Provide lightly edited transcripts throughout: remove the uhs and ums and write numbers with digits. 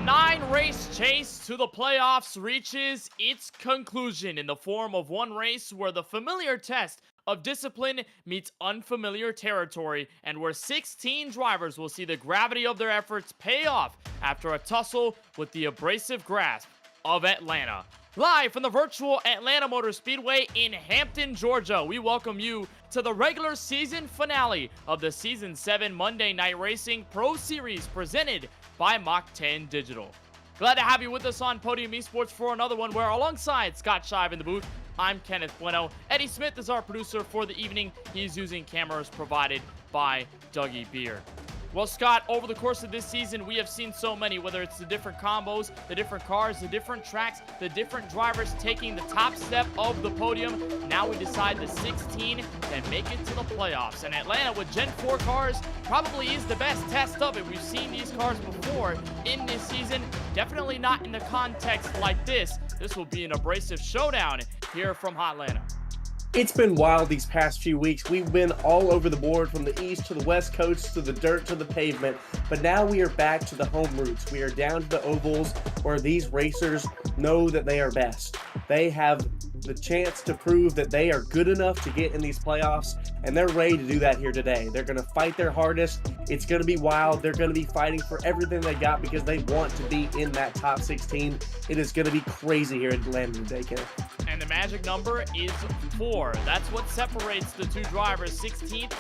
9-race chase to the playoffs reaches its conclusion in the form of one race where the familiar test of discipline meets unfamiliar territory, and where 16 drivers will see the gravity of their efforts pay off after a tussle with the abrasive grasp of Atlanta. Live from the virtual Atlanta Motor Speedway in Hampton, Georgia, we welcome you to the regular season finale of the Season 7 Monday Night Racing Pro Series presented by Mach 10 Digital. Glad to have you with us on Podium Esports for another one where, alongside Scott Shive in the booth, I'm Kenneth Bueno. Eddie Smith is our producer for the evening. He's using cameras provided by Dougie Beer. Well, Scott, over the course of this season, we have seen so many, whether it's the different combos, the different cars, the different tracks, the different drivers taking the top step of the podium. Now we decide the 16 can make it to the playoffs. And Atlanta with Gen 4 cars probably is the best test of it. We've seen these cars before in this season, definitely not in the context like this. This will be an abrasive showdown here from Hotlanta. It's been wild these past few weeks. We've been all over the board, from the east to the west coast to the dirt to the pavement, but now we are back to the home roots. We are down to the ovals where these racers know that they are best. They have the chance to prove that they are good enough to get in these playoffs, and they're ready to do that here today. They're going to fight their hardest. It's going to be wild. They're going to be fighting for everything they got because they want to be in that top 16. It is going to be crazy here at Atlanta today, Kenneth. And the magic number is 4. That's what separates the two drivers. 16th,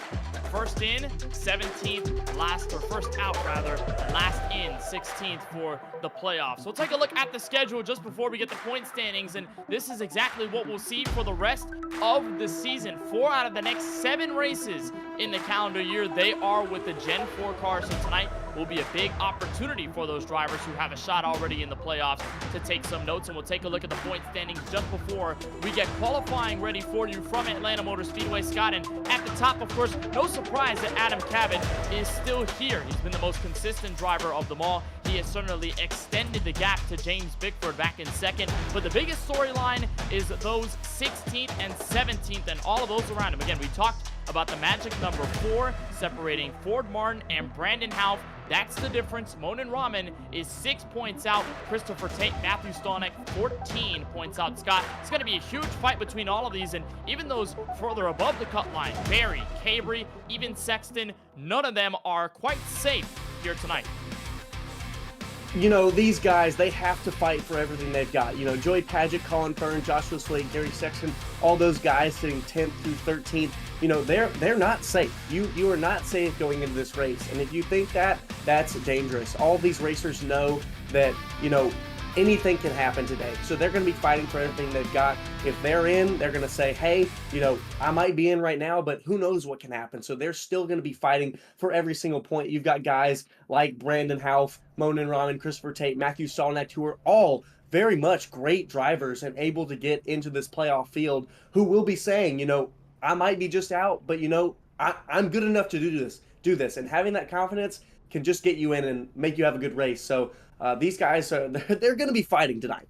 first in, 17th, last, or first out rather, last in, 16th for the playoffs. We'll take a look at the schedule just before we get the point standings, and this is exactly what we'll see for the rest of the season. 4 out of the next 7 races in the calendar year, they are with the Gen 4 cars. So tonight will be a big opportunity for those drivers who have a shot already in the playoffs to take some notes, and we'll take a look at the point standings just before we get qualifying ready for you from Atlanta Motor Speedway. Scott, and at the top, of course, no surprise that Adam Cabot is still here. He's been the most consistent driver of them all. He has certainly extended the gap to James Bickford back in second, but the biggest storyline is those 16th and 17th and all of those around him. Again, we talked about the magic number 4 separating Ford Martin and Brandon Houff. That's the difference. Monin Rahman is 6 points out. Christopher Tate, Matthew Stolnick, 14 points out. Scott, it's going to be a huge fight between all of these, and even those further above the cut line, Barry, Cabry, even Sexton, none of them are quite safe here tonight. You know, these guys, they have to fight for everything they've got. You know, Joey Padgett, Colin Byrne, Joshua Slade, Gary Sexton, all those guys sitting 10th through 13th, you know, they're not safe. You are not safe going into this race. And if you think that, that's dangerous. All these racers know that, you know, anything can happen today. So they're going to be fighting for everything they've got. If they're in, they're going to say, hey, you know, I might be in right now, but who knows what can happen. So they're still going to be fighting for every single point. You've got guys like Brandon Houff, Monin Rahman, Christopher Tate, Matthew Stolnick, who are all very much great drivers and able to get into this playoff field, who will be saying, you know, I might be just out, but, you know, I'm good enough to do this. And having that confidence can just get you in and make you have a good race. So these guys, they're going to be fighting tonight.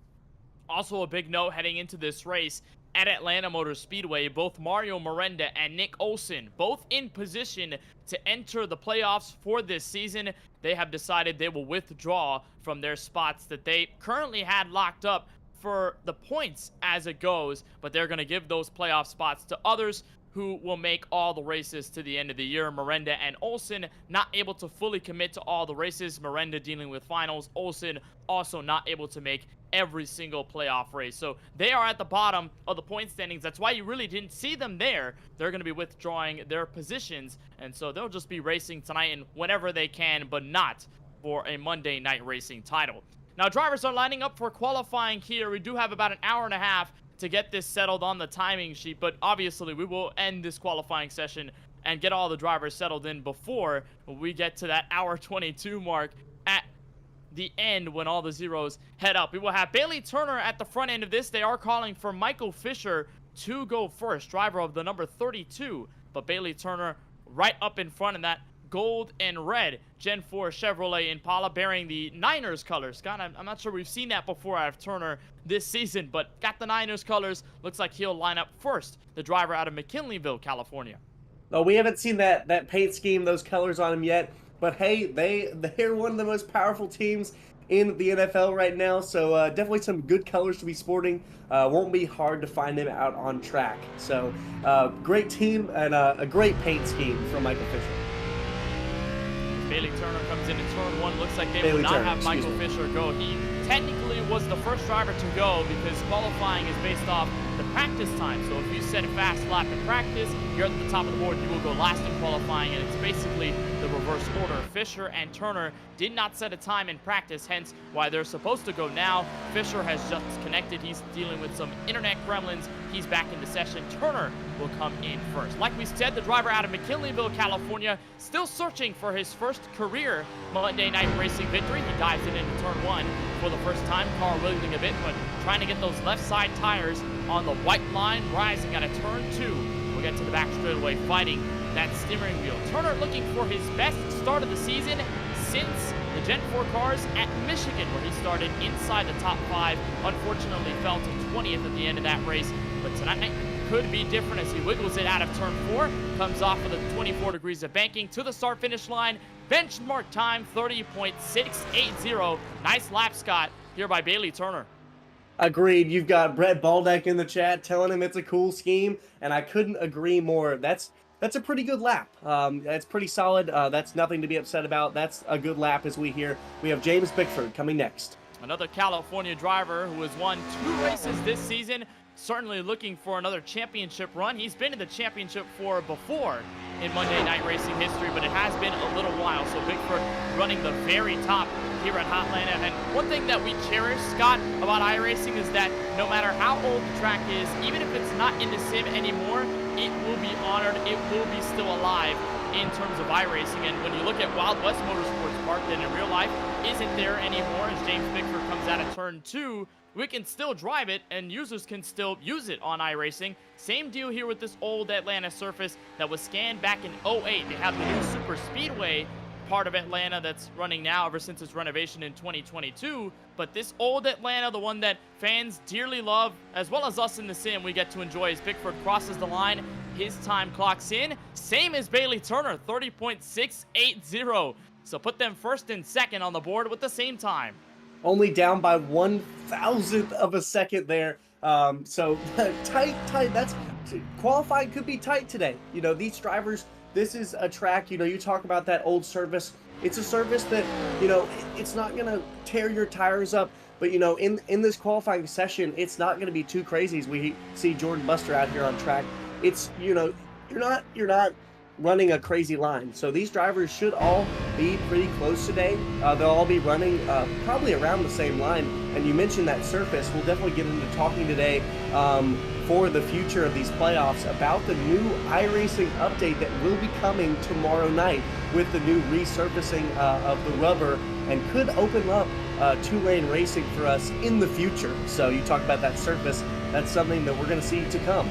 Also, a big note heading into this race at Atlanta Motor Speedway, both Mario Miranda and Nick Olson, both in position to enter the playoffs for this season. They have decided they will withdraw from their spots that they currently had locked up for the points as it goes, but they're going to give those playoff spots to others who will make all the races to the end of the year. Miranda and Olson not able to fully commit to all the races. Miranda dealing with finals. Olson also not able to make every single playoff race. So they are at the bottom of the point standings. That's why you really didn't see them there. They're going to be withdrawing their positions, and so they'll just be racing tonight and whenever they can, but not for a Monday Night Racing title. Now, drivers are lining up for qualifying here. We do have about an hour and a half to get this settled on the timing sheet, but obviously we will end this qualifying session and get all the drivers settled in before we get to that hour 22 mark at the end when all the zeros head up. We will have Bailey Turner at the front end of this. They are calling for Michael Fisher to go first, driver of the number 32, but Bailey Turner right up in front in that gold and red Gen 4 Chevrolet Impala bearing the Niners colors. Scott, I'm not sure we've seen that before out of Turner this season, but got the Niners colors. Looks like he'll line up first, the driver out of McKinleyville, California. No, we haven't seen that paint scheme, those colors on him yet, but hey, they're one of the most powerful teams in the NFL right now. So definitely some good colors to be sporting. Won't be hard to find him out on track. So great team and a great paint scheme from Michael Fisher. Bailey Turner comes in turn 1. Looks like they Bailey will not Turner, have Michael Fisher go. He technically was the first driver to go because qualifying is based off the practice time. So if you set a fast lap in practice, you're at the top of the board, you will go last in qualifying, and it's basically the reverse order. Fisher and Turner did not set a time in practice, hence why they're supposed to go now. Fisher has just connected. He's dealing with some internet gremlins. He's back into session. Turner will come in first. Like we said, the driver out of McKinleyville, California, still searching for his first career Monday night racing victory. He dives it into turn 1 for the first time. Car wiggling a bit, but trying to get those left side tires on the white line, rising out of turn 2. We'll get to the back straightaway, fighting that steering wheel. Turner looking for his best start of the season since the Gen 4 cars at Michigan, where he started inside the top 5. Unfortunately fell to 20th at the end of that race, but tonight could be different as he wiggles it out of turn 4, comes off of the 24 degrees of banking to the start finish line. Benchmark time 30.680. Nice lap, Scott, here by Bailey Turner. Agreed. You've got Brett Baldeck in the chat telling him it's a cool scheme, and I couldn't agree more. That's a pretty good lap. That's pretty solid. That's nothing to be upset about. That's a good lap as we hear. We have James Bickford coming next. Another California driver who has won 2 races this season, certainly looking for another championship run. He's been in the championship for before in Monday Night Racing history, but it has been a little while. So Bickford running the very top here at Hotlanta. And one thing that we cherish, Scott, about iRacing is that no matter how old the track is, even if it's not in the sim anymore, it will be honored, it will be still alive in terms of iRacing. And when you look at Wild West Motorsports Park, that in real life isn't there anymore, as James Bickford comes out of turn 2, we can still drive it and users can still use it on iRacing. Same deal here with this old Atlanta surface that was scanned back in 08. They have the new Super Speedway part of Atlanta that's running now ever since its renovation in 2022. But this old Atlanta, the one that fans dearly love, as well as us in the sim, we get to enjoy as Bickford crosses the line. His time clocks in, same as Bailey Turner, 30.680. So put them first and second on the board with the same time. Only down by 1,000th of a second there. So tight. That's qualifying could be tight today. You know, these drivers, this is a track, you know, you talk about that old service. It's a service that, you know, it's not going to tear your tires up. But, you know, in this qualifying session, it's not going to be too crazy as we see Jordan Buster out here on track. It's, you know, you're not running a crazy line. So these drivers should all be pretty close today. They'll all be running probably around the same line. And you mentioned that surface. We'll definitely get into talking today for the future of these playoffs about the new iRacing update that will be coming tomorrow night with the new resurfacing of the rubber and could open up 2-lane racing for us in the future. So you talk about that surface, that's something that we're going to see to come.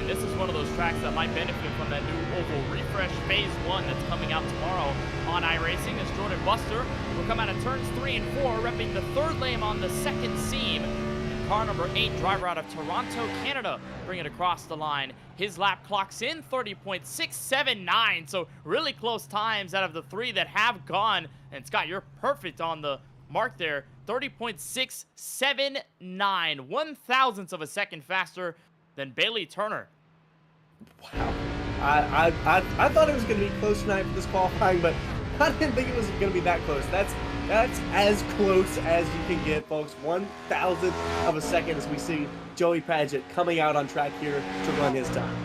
This is one of those tracks that might benefit from that new oval refresh phase 1 that's coming out tomorrow on iRacing. As Jordan Buster will come out of turns 3 and 4, repping the 3rd lane on the 2nd seam. And car number 8, driver out of Toronto, Canada, bring it across the line. His lap clocks in 30.679, so really close times out of the 3 that have gone. And Scott, you're perfect on the mark there. 30.679, 1,000th of a second faster than Bailey Turner. Wow. I thought it was going to be close tonight for this qualifying, but I didn't think it was going to be that close. That's as close as you can get, folks. 1,000th of a second as we see Joey Padgett coming out on track here to run his time.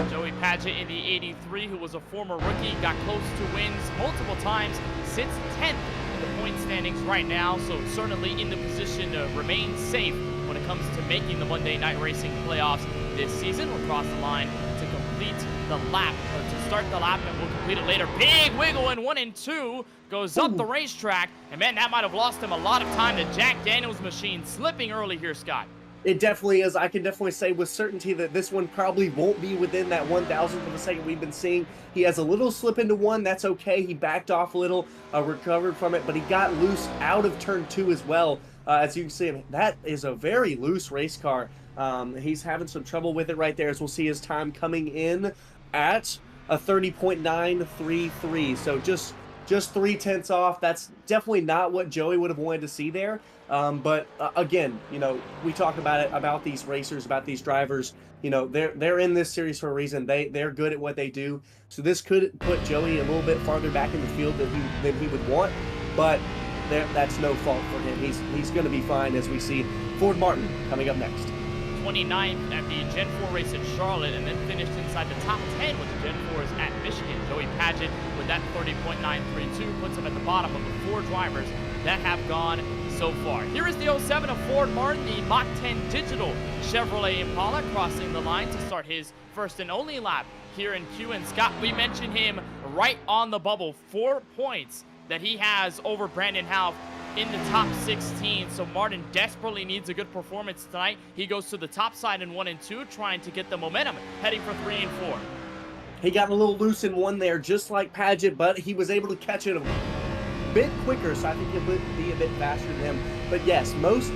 Joey Padgett in the 83, who was a former rookie, got close to wins multiple times, sits 10th in the point standings right now, so certainly in the position to remain safe when it comes to making the Monday Night Racing playoffs this season. We'll cross the line to complete the lap, or to start the lap, and we'll complete it later. Big wiggle in 1 and 2, goes up the racetrack, and man, that might have lost him a lot of time. The Jack Daniels machine slipping early here, Scott. It definitely is. I can definitely say with certainty that this one probably won't be within that 1,000th of a second we've been seeing. He has a little slip into 1. That's okay. He backed off a little, recovered from it, but he got loose out of turn 2 as well. As you can see, that is a very loose race car. He's having some trouble with it right there, as we'll see his time coming in at a 30.933. So just just 3/10 off. That's definitely not what Joey would have wanted to see there. But again, you know, we talk about it, about these racers, about these drivers. You know, they're in this series for a reason. They're good at what they do. So this could put Joey a little bit farther back in the field than he would want. But that's no fault for him. He's going to be fine, as we see Ford Martin coming up next. 29th at the Gen 4 race in Charlotte, and then finished inside the top 10 with the Gen 4s at Michigan. Joey Paget with that 30.932 puts him at the bottom of the 4 drivers that have gone so far. Here is the 07 of Ford Martin, the Mach 10 Digital Chevrolet Impala, crossing the line to start his first and only lap here in Q. And Scott, we mentioned him right on the bubble. 4 points that he has over Brandon Houff in the top 16. So Martin desperately needs a good performance tonight. He goes to the top side in 1 and 2, trying to get the momentum, heading for 3 and 4. He got a little loose in 1 there, just like Paget, but he was able to catch it a bit quicker, so I think it would be a bit faster than him. But yes, most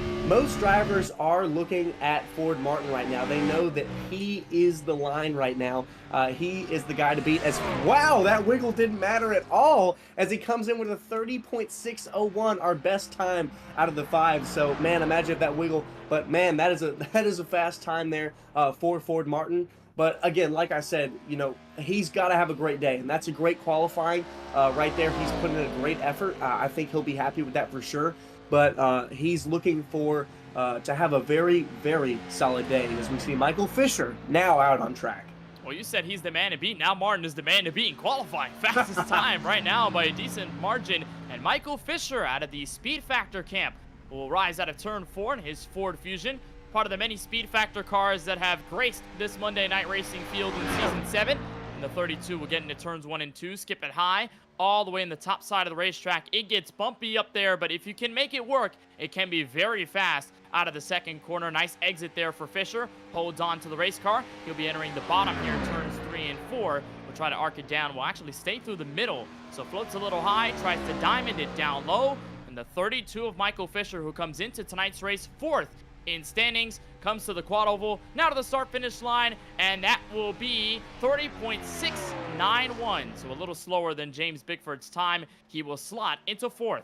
drivers are looking at Ford Martin right now. They know that he is the line right now. He is the guy to beat. Wow, that wiggle didn't matter at all, as he comes in with a 30.601, our best time out of the 5. So man, imagine if that wiggle. But man, that is a fast time there for Ford Martin. But again, like I said, you know, he's got to have a great day, and that's a great qualifying right there. He's putting in a great effort. I think he'll be happy with that for sure. But he's looking for to have a very, very solid day, as we see Michael Fisher now out on track. Well, you said he's the man to beat. Now Martin is the man to beat in qualifying. Fastest time right now by a decent margin. And Michael Fisher out of the Speed Factor camp will rise out of turn 4 in his Ford Fusion. Part of the many Speed Factor cars that have graced this Monday Night Racing field in Season 7. And the 32 will get into turns 1 and 2, skip it high, all the way in the top side of the racetrack. It gets bumpy up there, but if you can make it work, it can be very fast out of the second corner. Nice exit there for Fisher. Holds on to the race car. He'll be entering the bottom here, turns 3 and 4. We'll try to arc it down. We'll actually stay through the middle. So floats a little high, tries to diamond it down low. And the 32 of Michael Fisher, who comes into tonight's race 4th in standings, comes to the quad oval, now to the start finish line, and that will be 30.691, so a little slower than James Bickford's time. He will slot into 4th.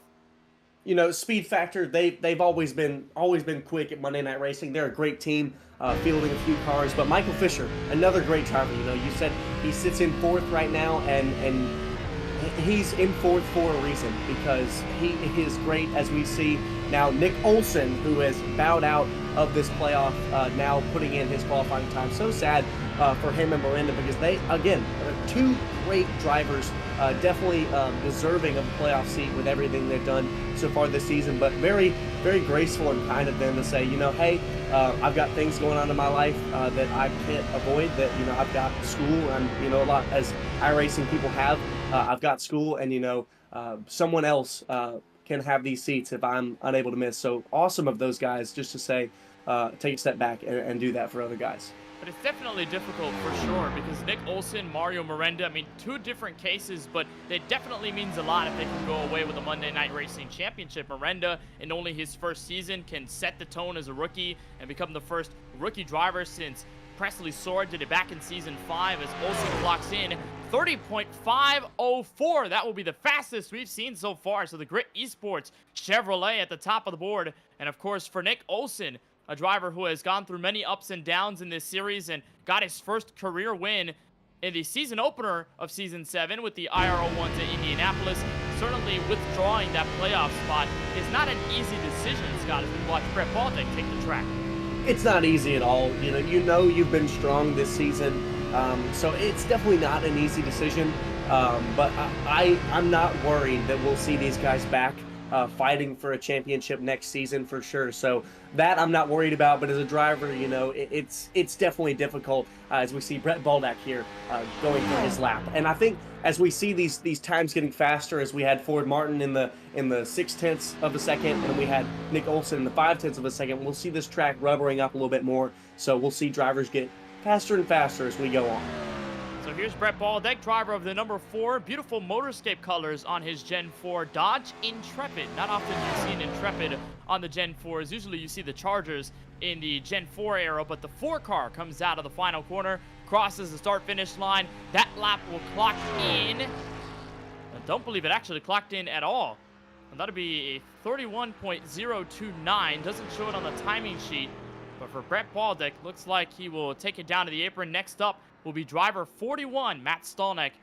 You know, Speed Factor, they've always been quick at Monday Night Racing. They're a great team, fielding a few cars. But Michael Fisher, another great driver. You know, you said he sits in 4th right now, and he's in 4th for a reason, because he is great, as we see now. Nick Olson, who has bowed out of this playoff, now putting in his qualifying time. So sad for him and Miranda, because they, again, are 2 great drivers, definitely deserving of a playoff seat with everything they've done so far this season. But very, very graceful and kind of them to say, you know, hey, I've got things going on in my life that I can't avoid, that, you know, I've got school, and, you know, a lot, as iRacing people have, I've got school, and, you know, someone else can have these seats if I'm unable to miss. So awesome of those guys just to say, take a step back and do that for other guys. But it's definitely difficult for sure, because Nick Olson, Mario Miranda, I mean, 2 different cases, but it definitely means a lot if they can go away with a Monday Night Racing Championship. Miranda, in only his first season, can set the tone as a rookie and become the first rookie driver since Presley Sword did it back in Season 5, as Olson clocks in 30.504. That will be the fastest we've seen so far. So the Grit Esports Chevrolet at the top of the board. And of course, for Nick Olson, a driver who has gone through many ups and downs in this series and got his first career win in the season opener of Season 7 with the IR01 to Indianapolis. Certainly withdrawing that playoff spot is not an easy decision, Scott, as we watch Brett Baldick take the track. It's not easy at all. You know you've been strong this season, so it's definitely not an easy decision. But I'm not worried that we'll see these guys back fighting for a championship next season for sure. So that I'm not worried about. But as a driver, you know, it's definitely difficult as we see Brett Baldick here going for his lap. And I think as we see these times getting faster, as we had Ford Martin in the 0.6 of a second, and we had Nick Olson in the 0.5 of a second, we'll see this track rubbering up a little bit more. So we'll see drivers get faster and faster as we go on. So here's Brett Baldick, driver of the number 4. Beautiful motorscape colors on his Gen 4 Dodge Intrepid. Not often you see an Intrepid on the Gen 4s. Usually you see the Chargers in the Gen 4 era, but the 4 car comes out of the final corner, crosses the start-finish line. That lap will clock in don't believe it actually clocked in at all. And that'll be a 31.029. Doesn't show it on the timing sheet. But for Brett Baldick, looks like he will take it down to the apron. Next up will be driver 41, Matt Stolnick.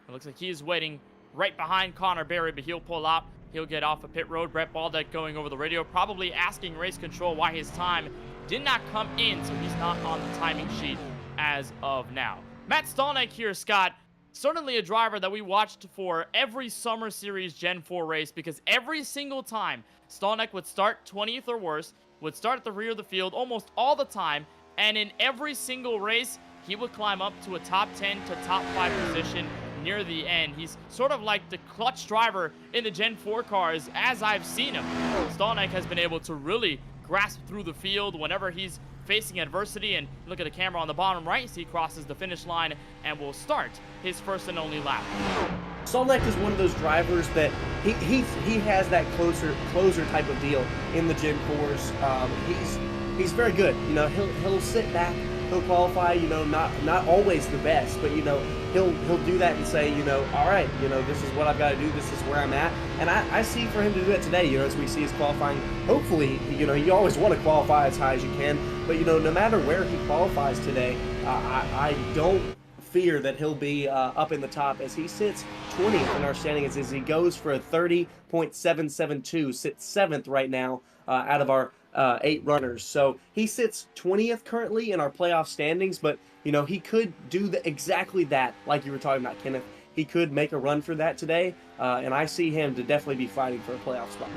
It looks like he is waiting right behind Connor Berry, but he'll pull out. He'll get off a pit road. Brett Baldick going over the radio, probably asking race control why his time did not come in, so he's not on the timing sheet as of now. Matt Stolnick here, Scott. Certainly a driver that we watched for every Summer Series Gen 4 race, because every single time Stolnick would start 20th or worse, would start at the rear of the field almost all the time, and in every single race, he would climb up to a top 10 to top 5 position near the end. He's sort of like the clutch driver in the Gen 4 cars as I've seen him. Stolnick has been able to really grasp through the field whenever he's facing adversity, and look at the camera on the bottom right, he crosses the finish line and will start his first and only lap. Stolnick is one of those drivers that he has that closer type of deal in the Gen 4s. He's very good. You know, he'll sit back, he'll qualify. You know, not always the best, but you know, he'll do that and say, you know, all right, you know, this is what I've got to do. This is where I'm at, and I see for him to do that today. You know, as we see his qualifying. Hopefully, you know, you always want to qualify as high as you can, but you know, no matter where he qualifies today, I don't fear that he'll be up in the top, as he sits 20th in our standings as he goes for a 30.772, sits 7th right now out of our 8 runners. So he sits 20th currently in our playoff standings, but you know, he could do exactly that, like you were talking about, Kenneth. He could make a run for that today, and I see him to definitely be fighting for a playoff spot.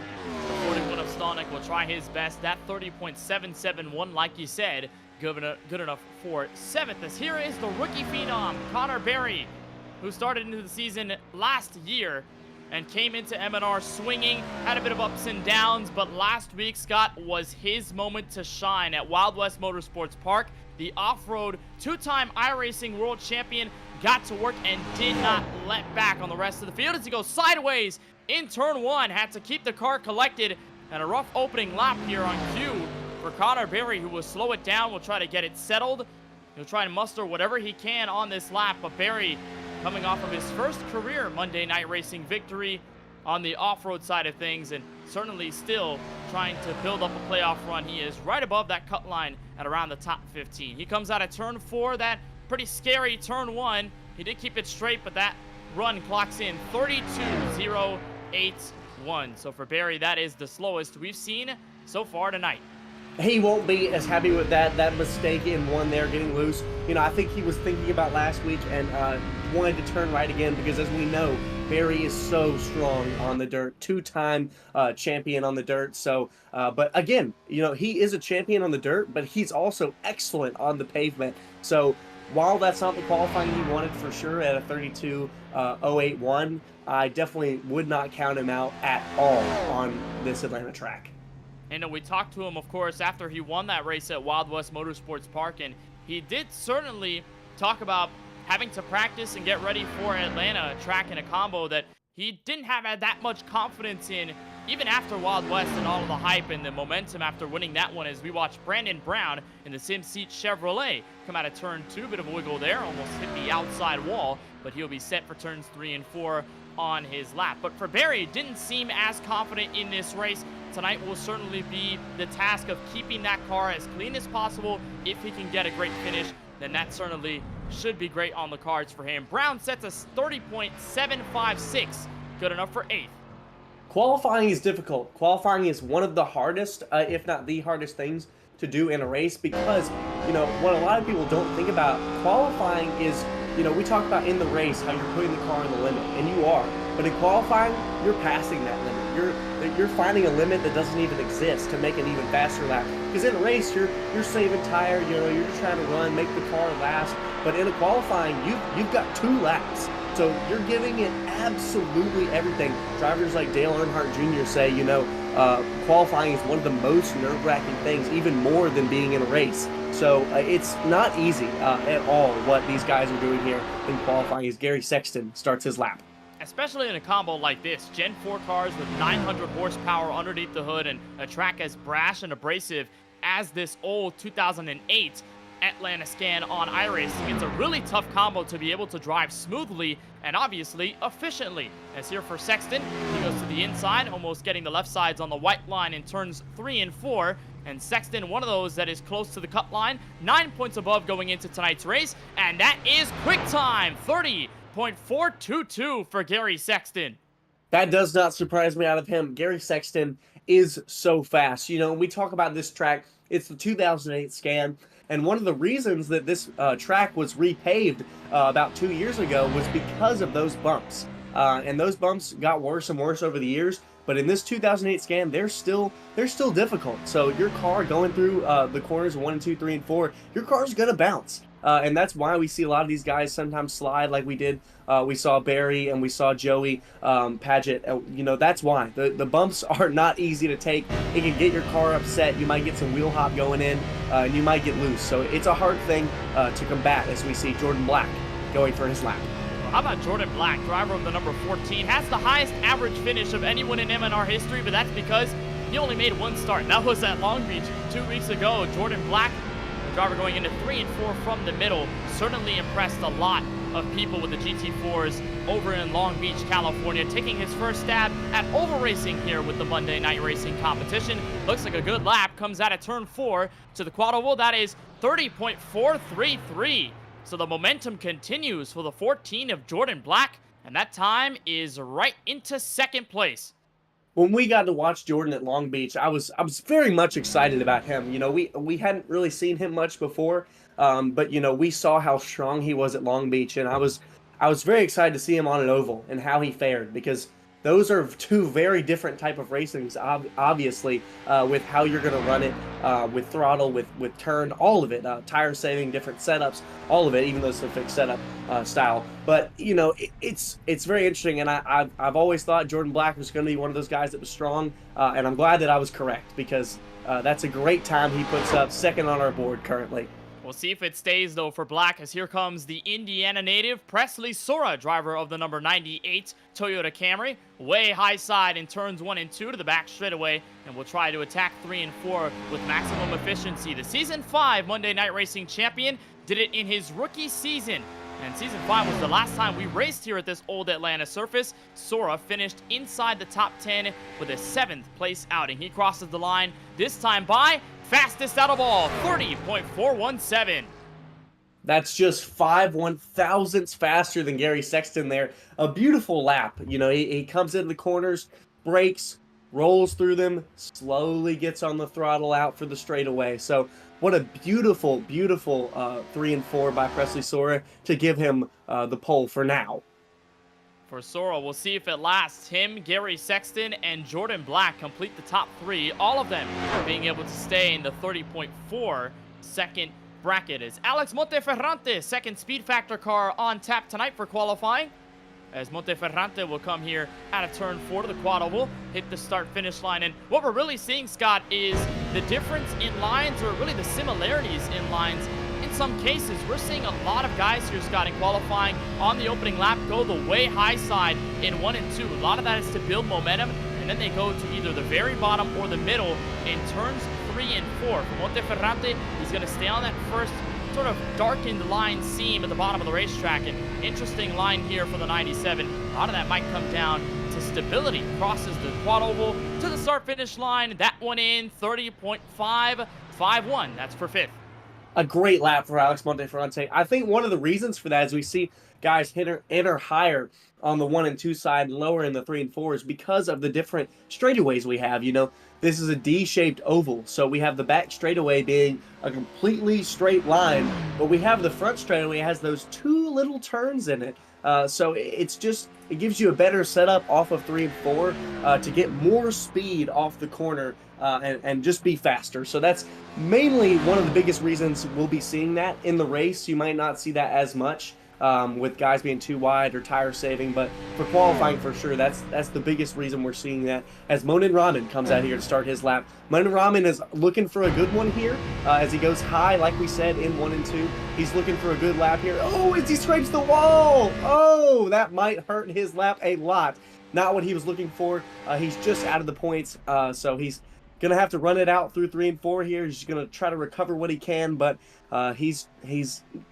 41 of Stolnick will try his best. That 30.771, like you said, good enough for 7th. As here is the rookie phenom, Connor Berry, who started into the season last year and came into M&R swinging, had a bit of ups and downs, but last week, Scott, was his moment to shine at Wild West Motorsports Park. The off-road two-time iRacing world champion got to work and did not let back on the rest of the field as he goes sideways in turn 1. Had to keep the car collected, and a rough opening lap here on cue for Connor Berry, who will slow it down, will try to get it settled. He'll try and muster whatever he can on this lap, but Berry, coming off of his first career Monday Night Racing victory on the off-road side of things, and certainly still trying to build up a playoff run. He is right above that cut line at around the top 15. He comes out of turn 4, that pretty scary turn 1. He did keep it straight, but that run clocks in 32.081. So for Berry, that is the slowest we've seen so far tonight. He won't be as happy with that mistake in 1 there, getting loose. You know, I think he was thinking about last week and wanted to turn right again, because as we know, Berry is so strong on the dirt, 2-time champion on the dirt. So, but again, you know, he is a champion on the dirt, but he's also excellent on the pavement. So while that's not the qualifying he wanted for sure at a 32.081, I definitely would not count him out at all on this Atlanta track. And we talked to him, of course, after he won that race at Wild West Motorsports Park, and he did certainly talk about having to practice and get ready for Atlanta, a track in a combo that he didn't have that much confidence in, even after Wild West and all of the hype and the momentum after winning that one, as we watched Brandon Brown in the SimSeat Chevrolet come out of turn 2, bit of a wiggle there, almost hit the outside wall, but he'll be set for turns 3 and 4 on his lap. But for Berry, didn't seem as confident in this race. Tonight will certainly be the task of keeping that car as clean as possible. If he can get a great finish, then that certainly should be great on the cards for him. Brown sets a 30.756, good enough for 8th. Qualifying is difficult. Qualifying is one of the hardest, if not the hardest things to do in a race, because, you know, what a lot of people don't think about, qualifying is, you know, we talk about in the race how you're putting the car in the limit, and you are. But in qualifying, you're passing that limit. You're finding a limit that doesn't even exist to make an even faster lap. Because in a race, you're saving tire, you know, you're just trying to run, make the car last. But in a qualifying, you've got 2 laps. So you're giving it absolutely everything. Drivers like Dale Earnhardt Jr. say, you know, qualifying is one of the most nerve-wracking things, even more than being in a race. So it's not easy at all what these guys are doing here in qualifying as Gary Sexton starts his lap. Especially in a combo like this, Gen 4 cars with 900 horsepower underneath the hood and a track as brash and abrasive as this old 2008 Atlanta scan on iRacing. It's a really tough combo to be able to drive smoothly and obviously efficiently. As here for Sexton, he goes to the inside, almost getting the left sides on the white line in turns 3 and 4. And Sexton, one of those that is close to the cut line, 9 points above going into tonight's race. And that is quick time, 30.422 for Gary Sexton. That does not surprise me out of him. Gary Sexton is so fast. You know, when we talk about this track, it's the 2008 scan. And one of the reasons that this track was repaved about 2 years ago was because of those bumps. And those bumps got worse and worse over the years. But in this 2008 scan, they're still difficult. So your car going through the corners 1, 2, 3, and 4, your car's gonna bounce. And that's why we see a lot of these guys sometimes slide like we did. We saw Barry and we saw Joey Paget. You know, that's why. The bumps are not easy to take. It can get your car upset. You might get some wheel hop going in, and you might get loose. So it's a hard thing to combat, as we see Jordan Black going for his lap. How about Jordan Black, driver of the number 14, has the highest average finish of anyone in MNR history, but that's because he only made one start. That was at Long Beach 2 weeks ago. Jordan Black, the driver going into 3 and 4 from the middle, certainly impressed a lot of people with the GT4s over in Long Beach, California, taking his first stab at oval racing here with the Monday Night Racing competition. Looks like a good lap, comes out of turn 4 to the quad oval. That is 30.433. So the momentum continues for the 14 of Jordan Black, and that time is right into second place. When we got to watch Jordan at Long Beach, I was very much excited about him. You know, we hadn't really seen him much before, but you know, we saw how strong he was at Long Beach, and I was very excited to see him on an oval and how he fared, because those are two very different type of racings, obviously, with how you're going to run it, with throttle, with turn, all of it, tire saving, different setups, all of it, even though it's a fixed setup style. But, you know, it's very interesting, and I've always thought Jordan Black was going to be one of those guys that was strong, and I'm glad that I was correct, because that's a great time he puts up, second on our board currently. We'll see if it stays, though, for Black, as here comes the Indiana native, Presley Sora, driver of the number 98 Toyota Camry. Way high side in turns 1 and 2 to the back straightaway, and will try to attack 3 and 4 with maximum efficiency. The Season 5 Monday Night Racing champion did it in his rookie season, and Season 5 was the last time we raced here at this old Atlanta surface. Sora finished inside the top 10 with a 7th place outing. He crosses the line, this time by fastest out of all, 30.417. That's just 5/1000ths faster than Gary Sexton there. A beautiful lap. You know, he comes into the corners, brakes, rolls through them, slowly gets on the throttle out for the straightaway. So what a beautiful, beautiful 3 and 4 by Presley Sora to give him the pole for now. For Sora, we'll see if it lasts. Him, Gary Sexton, and Jordan Black complete the top 3. All of them being able to stay in the 30.4 second bracket. Is Alex Monteferrante, second speed factor car, on tap tonight for qualifying, as Monteferrante will come here out of turn 4 to the quad oval, hit the start-finish line. And what we're really seeing, Scott, is the difference in lines, or really the similarities in lines. In some cases, we're seeing a lot of guys here, Scott, in qualifying on the opening lap go the way high side in 1 and 2. A lot of that is to build momentum, and then they go to either the very bottom or the middle in turns 3 and 4. For Monteferrante, he's going to stay on that first sort of darkened line seam at the bottom of the racetrack. An interesting line here for the 97. A lot of that might come down to stability. Crosses the quad oval to the start-finish line. That one in 30.551. That's for 5th. A great lap for Alex Monteferrante. I think one of the reasons for that is we see guys enter higher on the 1 and 2 side and lower in the 3 and 4 is because of the different straightaways we have. You know, this is a D-shaped oval, so we have the back straightaway being a completely straight line, but we have the front straightaway has those 2 little turns in it. So it gives you a better setup off of 3 and 4 to get more speed off the corner and just be faster. So that's mainly one of the biggest reasons we'll be seeing that in the race. You might not see that as much with guys being too wide or tire saving, but for qualifying for sure, that's the biggest reason we're seeing that, as Monin Rahman comes out here to start his lap. Monin Rahman is looking for a good one here as he goes high, like we said, in 1 and 2. He's looking for a good lap here. Oh, as he scrapes the wall! Oh, that might hurt his lap a lot. Not what he was looking for. He's just out of the points, so he's gonna have to run it out through 3 and 4 here. He's gonna try to recover what he can, but he's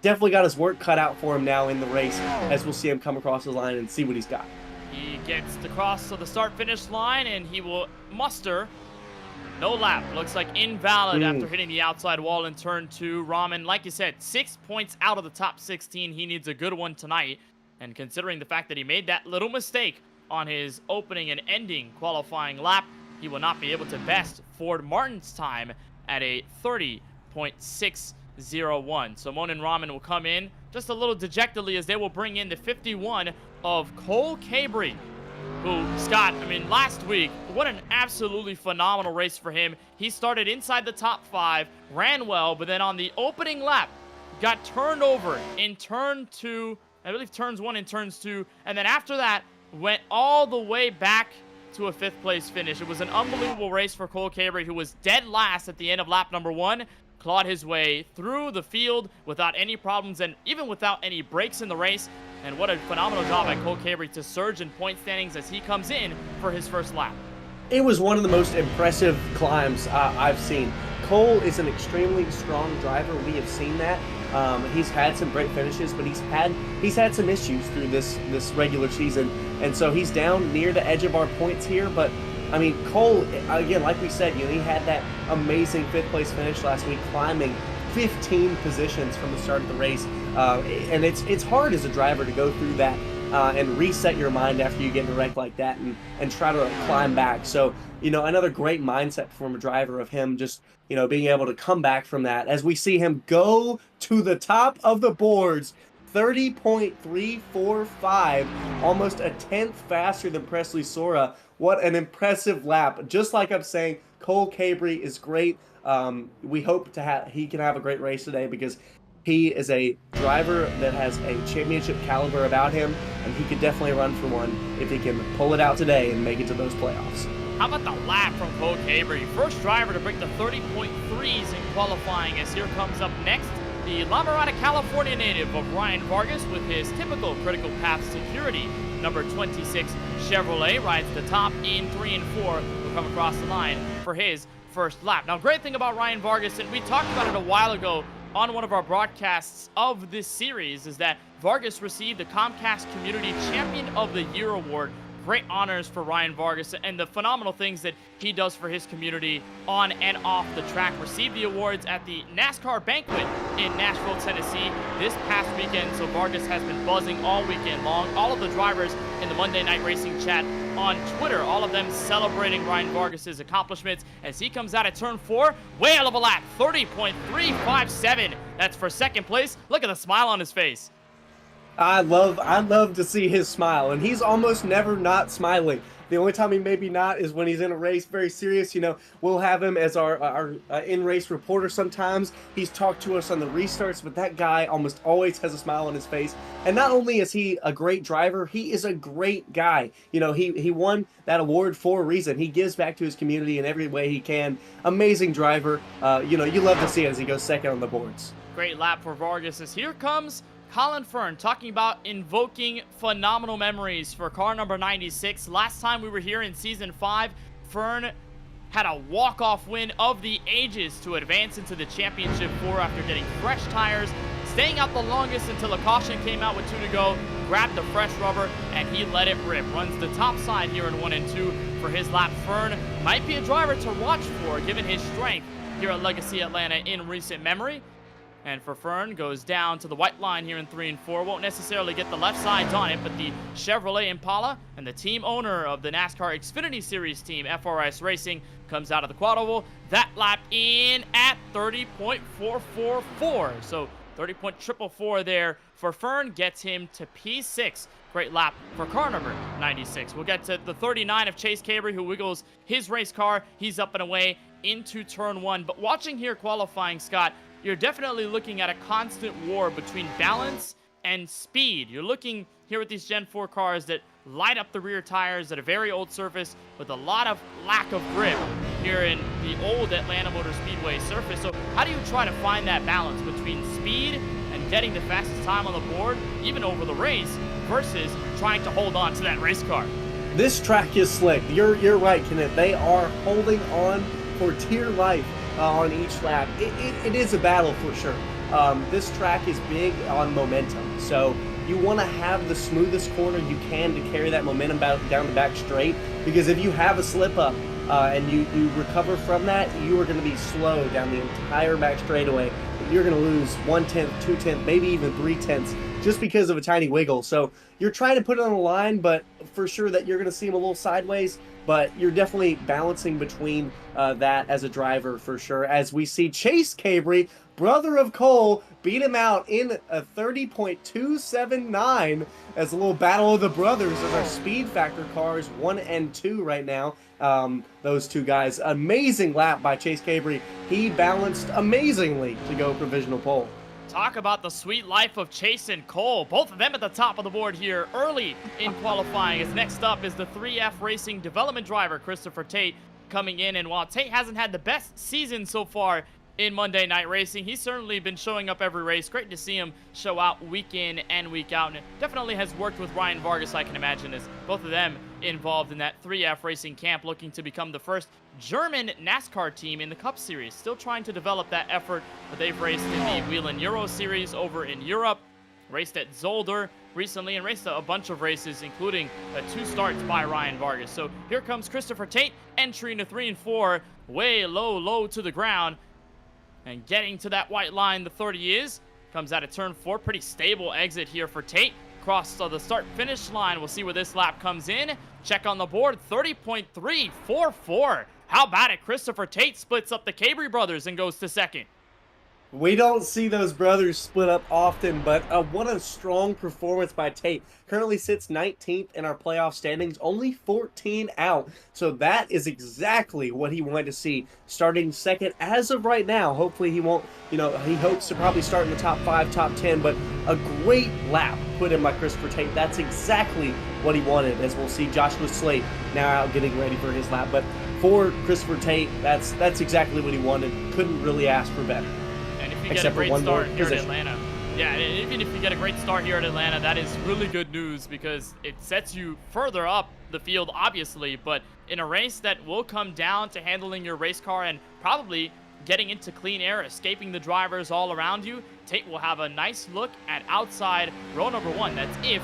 definitely got his work cut out for him now in the race, as we'll see him come across the line and see what he's got. He gets the cross of the start-finish line, and he will muster no lap. Looks like invalid after hitting the outside wall in turn 2. Rahman, like you said, 6 points out of the top 16. He needs a good one tonight. And considering the fact that he made that little mistake on his opening and ending qualifying lap, he will not be able to best Ford Martin's time at a 30.601. So Monin Rahman will come in just a little dejectedly as they will bring in the 51 of Cole Cabry, who, Scott, I mean, last week, what an absolutely phenomenal race for him. He started inside the top 5, ran well, but then on the opening lap, got turned over in turn 2, I believe turns 1 and turns 2, and then after that, went all the way back to a 5th place finish. It was an unbelievable race for Cole Cabry, who was dead last at the end of lap number 1, clawed his way through the field without any problems and even without any breaks in the race. And what a phenomenal job by Cole Cabry to surge in point standings as he comes in for his first lap. It was one of the most impressive climbs I've seen. Cole is an extremely strong driver. We have seen that. He's had some great finishes, but he's had some issues through this regular season, and so he's down near the edge of our points here. But I mean, Cole, again, like we said, he had that amazing 5th place finish last week, climbing 15 positions from the start of the race, and it's hard as a driver to go through that and reset your mind after you get in a wreck like that and try to climb back. So, another great mindset from a driver of him just, being able to come back from that as we see him go to the top of the boards, 30.345, almost a 10th faster than Presley Sora. What an impressive lap. Just like I'm saying, Cole Cabry is great. We hope he can have a great race today, because he is a driver that has a championship caliber about him, and he could definitely run for one if he can pull it out today and make it to those playoffs. How about the lap from Cole Cabry? First driver to break the 30.3s in qualifying, as here comes up next the La Mirada, California native of Ryan Vargas with his typical critical path security. Number 26 Chevrolet rides the top in 3 and 4. Will come across the line for his first lap. Now, great thing about Ryan Vargas, and we talked about it a while ago on one of our broadcasts of this series, is that Vargas received the Comcast Community Champion of the Year award. Great honors for Ryan Vargas and the phenomenal things that he does for his community on and off the track. Received the awards at the NASCAR banquet in Nashville, Tennessee this past weekend. So Vargas has been buzzing all weekend long. All of the drivers in the Monday Night Racing chat on Twitter, all of them celebrating Ryan Vargas's accomplishments as he comes out at turn 4. Whale of a lap, 30.357. That's for 2nd place. Look at the smile on his face. I love to see his smile, and he's almost never not smiling. The only time he maybe not is when he's in a race, very serious. We'll have him as our in-race reporter sometimes. He's talked to us on the restarts, but that guy almost always has a smile on his face. And not only is he a great driver, he is a great guy. He won that award for a reason. He gives back to his community in every way he can. Amazing driver. You love to see it as he goes 2nd on the boards. Great lap for Vargas as here comes Colin Fern talking about invoking phenomenal memories for car number 96. Last time we were here in Season 5, Fern had a walk-off win of the ages to advance into the Championship 4 after getting fresh tires, staying out the longest until a caution came out with 2 to go, grabbed the fresh rubber, and he let it rip. Runs the top side here in 1 and 2 for his lap. Fern might be a driver to watch for given his strength here at Legacy Atlanta in recent memory. And for Fern, goes down to the white line here in 3 and 4. Won't necessarily get the left sides on it, but the Chevrolet Impala and the team owner of the NASCAR Xfinity Series team, FRS Racing, comes out of the quad oval. That lap in at 30.444. So 30.444 there for Fern gets him to P6. Great lap for car number 96. We'll get to the 39 of Chase Cabry, who wiggles his race car. He's up and away into turn 1. But watching here qualifying, Scott, you're definitely looking at a constant war between balance and speed. You're looking here with these Gen 4 cars that light up the rear tires at a very old surface with a lot of lack of grip here in the old Atlanta Motor Speedway surface. So how do you try to find that balance between speed and getting the fastest time on the board, even over the race, versus trying to hold on to that race car? This track is slick. You're right, Kenneth. They are holding on for dear life on each lap. It is a battle for sure. This track is big on momentum, so you want to have the smoothest corner you can to carry that momentum down the back straight, because if you have a slip up and you recover from that, you are going to be slow down the entire back straightaway. You're going to lose 1/10, 2/10, maybe even 3/10 just because of a tiny wiggle. So you're trying to put it on the line, but for sure that you're going to see him a little sideways, but you're definitely balancing between that as a driver for sure. As we see Chase Cabry, brother of Cole, beat him out in a 30.279 as a little battle of the brothers as our speed factor cars 1 and 2 right now. Those two guys. Amazing lap by Chase Cabry. He balanced amazingly to go provisional pole. Talk about the sweet life of Chase and Cole. Both of them at the top of the board here early in qualifying. As next up is the 3F Racing development driver, Christopher Tate, coming in. And while Tate hasn't had the best season so far in Monday Night Racing, he's certainly been showing up every race. Great to see him show out week in and week out. And it definitely has worked with Ryan Vargas, I can imagine, as both of them involved in that 3F Racing camp, looking to become the first German NASCAR team in the Cup Series. Still trying to develop that effort, but they've raced in the Whelen Euro Series over in Europe, raced at Zolder recently, and raced a bunch of races, including 2 starts by Ryan Vargas. So here comes Christopher Tate, entry into 3 and 4, way low to the ground, and getting to that white line, the 30 is. Comes out of turn 4, pretty stable exit here for Tate. Across the start-finish line, we'll see where this lap comes in. Check on the board, 30.344. How about it? Christopher Tate splits up the Cabry brothers and goes to second. We don't see those brothers split up often, but what a strong performance by Tate. Currently sits 19th in our playoff standings, only 14 out. So that is exactly what he wanted to see, starting second as of right now. Hopefully he won't, he hopes to probably start in the top 5, top 10, but a great lap put in by Christopher Tate. That's exactly what he wanted, as we'll see Joshua Slate now out getting ready for his lap. But for Christopher Tate, that's exactly what he wanted. Couldn't really ask for better. You get a great start here at Atlanta. Yeah, even if you get a great start here at Atlanta, that is really good news because it sets you further up the field, obviously, but in a race that will come down to handling your race car and probably getting into clean air, escaping the drivers all around you, Tate will have a nice look at outside row number 1. That's if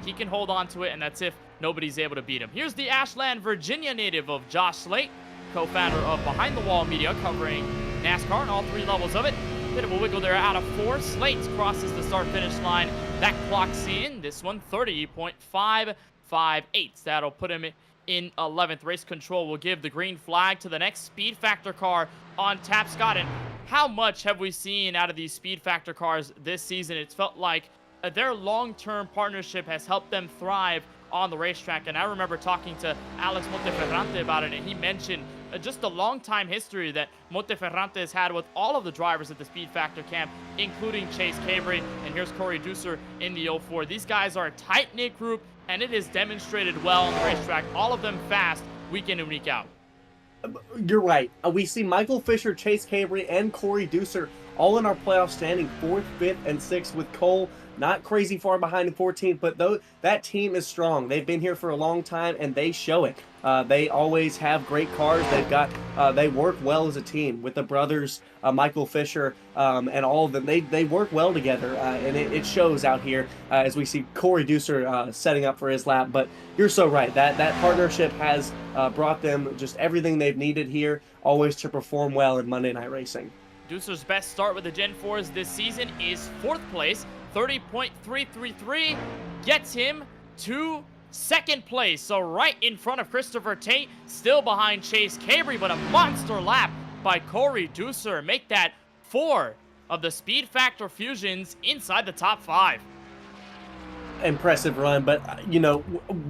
he can hold on to it, and that's if nobody's able to beat him. Here's the Ashland, Virginia native of Josh Slate, co-founder of Behind the Wall Media, covering NASCAR and all 3 levels of it. Bit of a wiggle there out of 4. Slate crosses the start-finish line. That clocks in this one, 30.558. That'll put him in 11th. Race control will give the green flag to the next Speed Factor car on tap, Scott. And how much have we seen out of these Speed Factor cars this season? It's felt like their long-term partnership has helped them thrive on the racetrack. And I remember talking to Alex Monteferrante about it, and he mentioned just the long-time history that Monteferrante has had with all of the drivers at the Speed Factor camp, including Chase Cabry, and here's Corey Deucer in the 04. These guys are a tight-knit group, and it is demonstrated well on the racetrack. All of them fast, week in and week out. You're right. We see Michael Fisher, Chase Cabry, and Corey Deucer all in our playoff standing, 4th, 5th, and 6th, with Cole not crazy far behind in 14th, but that team is strong. They've been here for a long time, and they show it. They always have great cars. They work well as a team with the brothers, Michael Fisher, and all of them. They work well together, and it shows out here as we see Corey Deucer setting up for his lap. But you're so right. That partnership has brought them just everything they've needed here, always to perform well in Monday Night Racing. Deucer's best start with the Gen 4s this season is 4th place. 30.333 gets him to 2nd place. So right in front of Christopher Tate, still behind Chase Cabry, but a monster lap by Corey Deucer. Make that 4 of the Speed Factor Fusions inside the top 5. Impressive run, but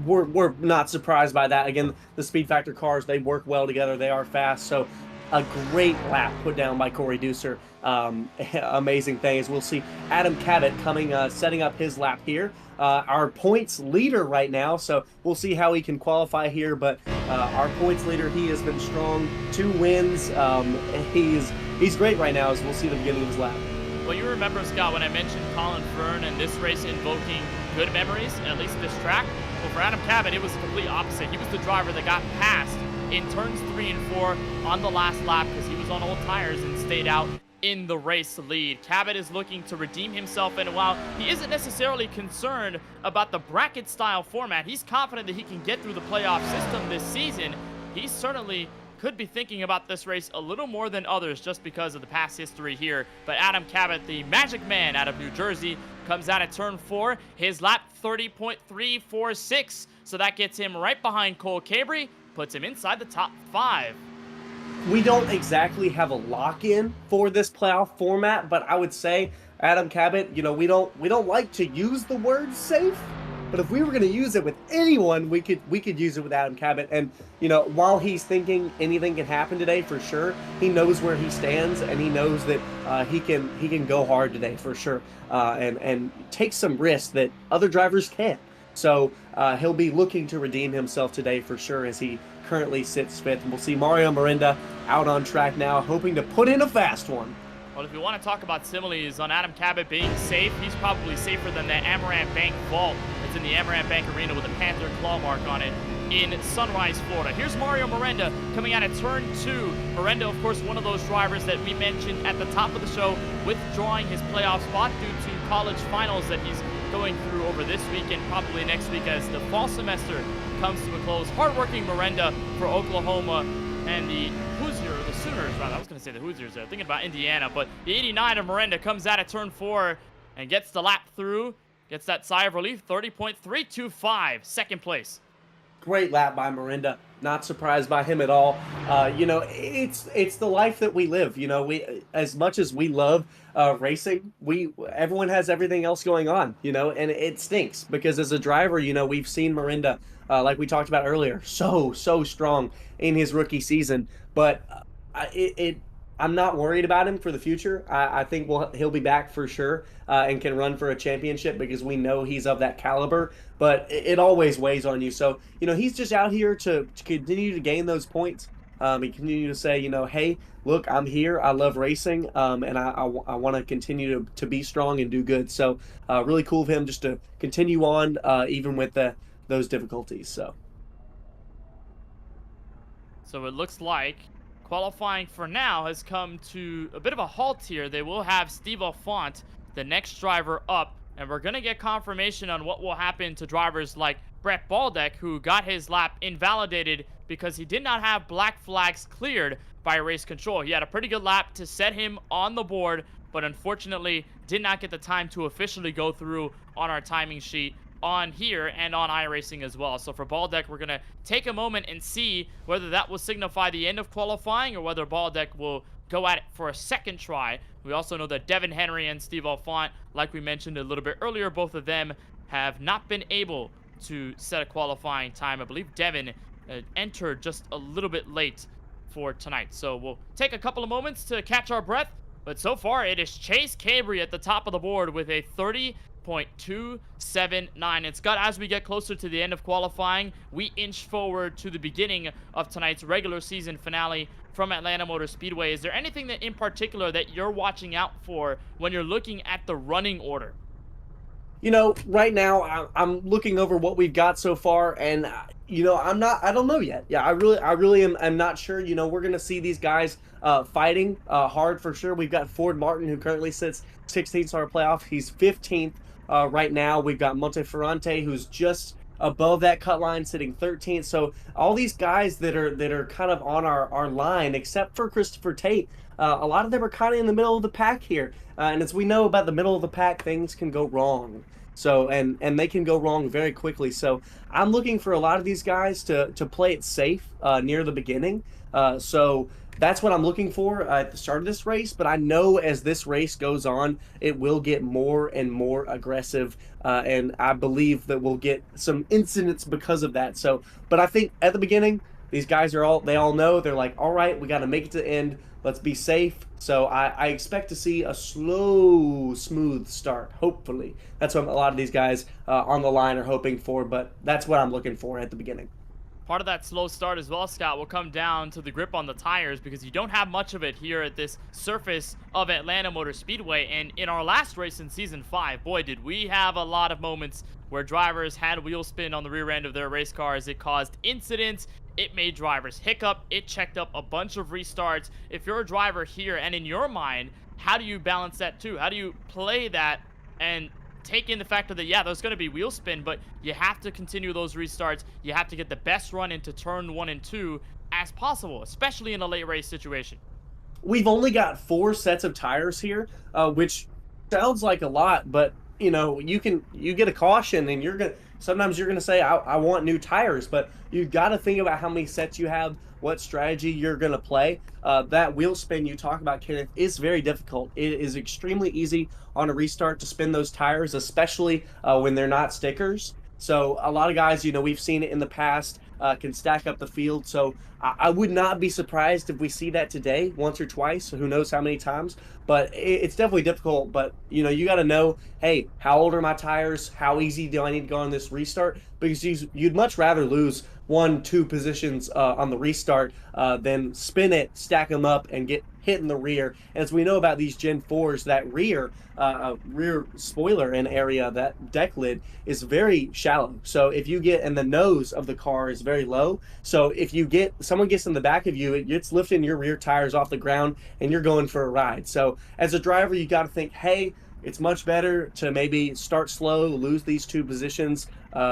we're not surprised by that. Again, the Speed Factor cars, they work well together. They are fast, so a great lap put down by Corey Deucer. Amazing thing is we'll see Adam Cabot coming, setting up his lap here. Our points leader right now, so we'll see how he can qualify here, but our points leader, he has been strong. 2 wins. He's great right now, as we'll see the beginning of his lap. Well, you remember, Scott, when I mentioned Colin Fern and this race invoking good memories, at least this track? Well, for Adam Cabot, it was the complete opposite. He was the driver that got past in turns 3 and 4 on the last lap because he was on old tires and stayed out in the race lead. Cabot is looking to redeem himself, and while he isn't necessarily concerned about the bracket style format, he's confident that he can get through the playoff system this season. He certainly could be thinking about this race a little more than others just because of the past history here. But Adam Cabot, the Magic Man out of New Jersey, comes out at turn 4. His lap 30.346, so that gets him right behind Cole Cabry, puts him inside the top 5. We don't exactly have a lock-in for this playoff format, but I would say Adam Cabot, you know, we don't like to use the word safe, but if we were going to use it with anyone, we could use it with Adam Cabot. And you know, while he's thinking anything can happen today for sure, he knows where he stands, and he knows that he can go hard today for sure, and take some risks that other drivers can't. So he'll be looking to redeem himself today for sure, as he currently sits 5th. And we'll see Mario Miranda out on track now, hoping to put in a fast one. Well, if you want to talk about similes on Adam Cabot being safe, he's probably safer than the Amaranth Bank Vault that's in the Amaranth Bank Arena with a Panther claw mark on it in Sunrise, Florida. Here's Mario Miranda coming out at turn 2. Miranda, of course, one of those drivers that we mentioned at the top of the show, withdrawing his playoff spot due to college finals that he's going through over this week and probably next week as the fall semester comes to a close. Hardworking Miranda for Oklahoma and the Hoosiers, the Sooners, rather. I was going to say the Hoosiers there, thinking about Indiana, but the 89 of Miranda comes out at turn 4 and gets the lap through, gets that sigh of relief, 30.325, second place. Great lap by Miranda. Not surprised by him at all. You know, it's the life that we live. You know, we, as much as we love racing, everyone has everything else going on. You know, and it stinks because as a driver, you know, we've seen Miranda, like we talked about earlier, so strong in his rookie season. But I'm not worried about him for the future. I think he'll be back for sure, and can run for a championship because we know he's of that caliber. But it always weighs on you. So, you know, he's just out here to continue to gain those points, and continue to say, you know, hey, look, I'm here. I love racing, and I want to continue to be strong and do good. So really cool of him just to continue on, even with those difficulties. So it looks like qualifying for now has come to a bit of a halt here. They will have Steve Alfont, the next driver, up, and we're going to get confirmation on what will happen to drivers like Brett Baldeck, who got his lap invalidated because he did not have black flags cleared by race control. He had a pretty good lap to set him on the board, but unfortunately did not get the time to officially go through on our timing sheet on here and on iRacing as well. So for Baldeck, we're going to take a moment and see whether that will signify the end of qualifying or whether Baldeck will go at it for a second try. We also know that Devin Henry and Steve Alfont, like we mentioned a little bit earlier, both of them have not been able to set a qualifying time. I believe Devin entered just a little bit late for tonight. So we'll take a couple of moments to catch our breath. But so far, it is Chase Cabry at the top of the board with a 30.279. And Scott, as we get closer to the end of qualifying, we inch forward to the beginning of tonight's regular season finale from Atlanta Motor Speedway. Is there anything that in particular that you're watching out for when you're looking at the running order? You know, right now I'm looking over what we've got so far, and you know, I don't know yet. Yeah, I really am not sure. You know, we're gonna see these guys fighting hard for sure. We've got Ford Martin, who currently sits 16th on our playoff. He's 15th right now. We've got Monteferrante, who's just above that cut line, sitting 13th. So all these guys that are kind of on our line, except for Christopher Tate, a lot of them are kind of in the middle of the pack here. And as we know about the middle of the pack, things can go wrong. So, and they can go wrong very quickly. So I'm looking for a lot of these guys to play it safe near the beginning. So that's what I'm looking for at the start of this race. But I know as this race goes on, it will get more and more aggressive. And I believe that we'll get some incidents because of that. So, but I think at the beginning, these guys they all know, they're like, all right, we got to make it to the end. Let's be safe. So I expect to see a slow, smooth start, hopefully. That's what a lot of these guys on the line are hoping for, but that's what I'm looking for at the beginning. Part of that slow start as well, Scott, will come down to the grip on the tires because you don't have much of it here at this surface of Atlanta Motor Speedway. And in our last race in Season 5, boy, did we have a lot of moments where drivers had wheel spin on the rear end of their race cars. It caused incidents it made drivers hiccup. It checked up a bunch of restarts. If you're a driver here, and in your mind, how do you balance that too? How do you play that and take in the factor that, yeah, there's going to be wheel spin, but you have to continue those restarts. You have to get the best run into turn 1 and 2 as possible, especially in a late race situation. We've only got 4 sets of tires here, which sounds like a lot, but you get a caution, and sometimes you're gonna say, I want new tires, but you've got to think about how many sets you have, what strategy you're gonna play. That wheel spin you talk about, Kenneth, is very difficult. It is extremely easy on a restart to spin those tires, especially when they're not stickers. So a lot of guys, we've seen it in the past, can stack up the field. So I would not be surprised if we see that today once or twice. Who knows how many times? But it's definitely difficult. But you got to know, hey, how old are my tires? How easy do I need to go on this restart? Because you'd much rather lose 1-2 positions on the restart than spin it, stack them up, and get hit in the rear. And as we know about these Gen 4s, that rear spoiler and area, that deck lid, is very shallow. So if you get, and the nose of the car is very low, so if someone gets in the back of you, it's lifting your rear tires off the ground, and you're going for a ride. So as a driver, you got to think, hey, it's much better to maybe start slow, lose these 2 positions,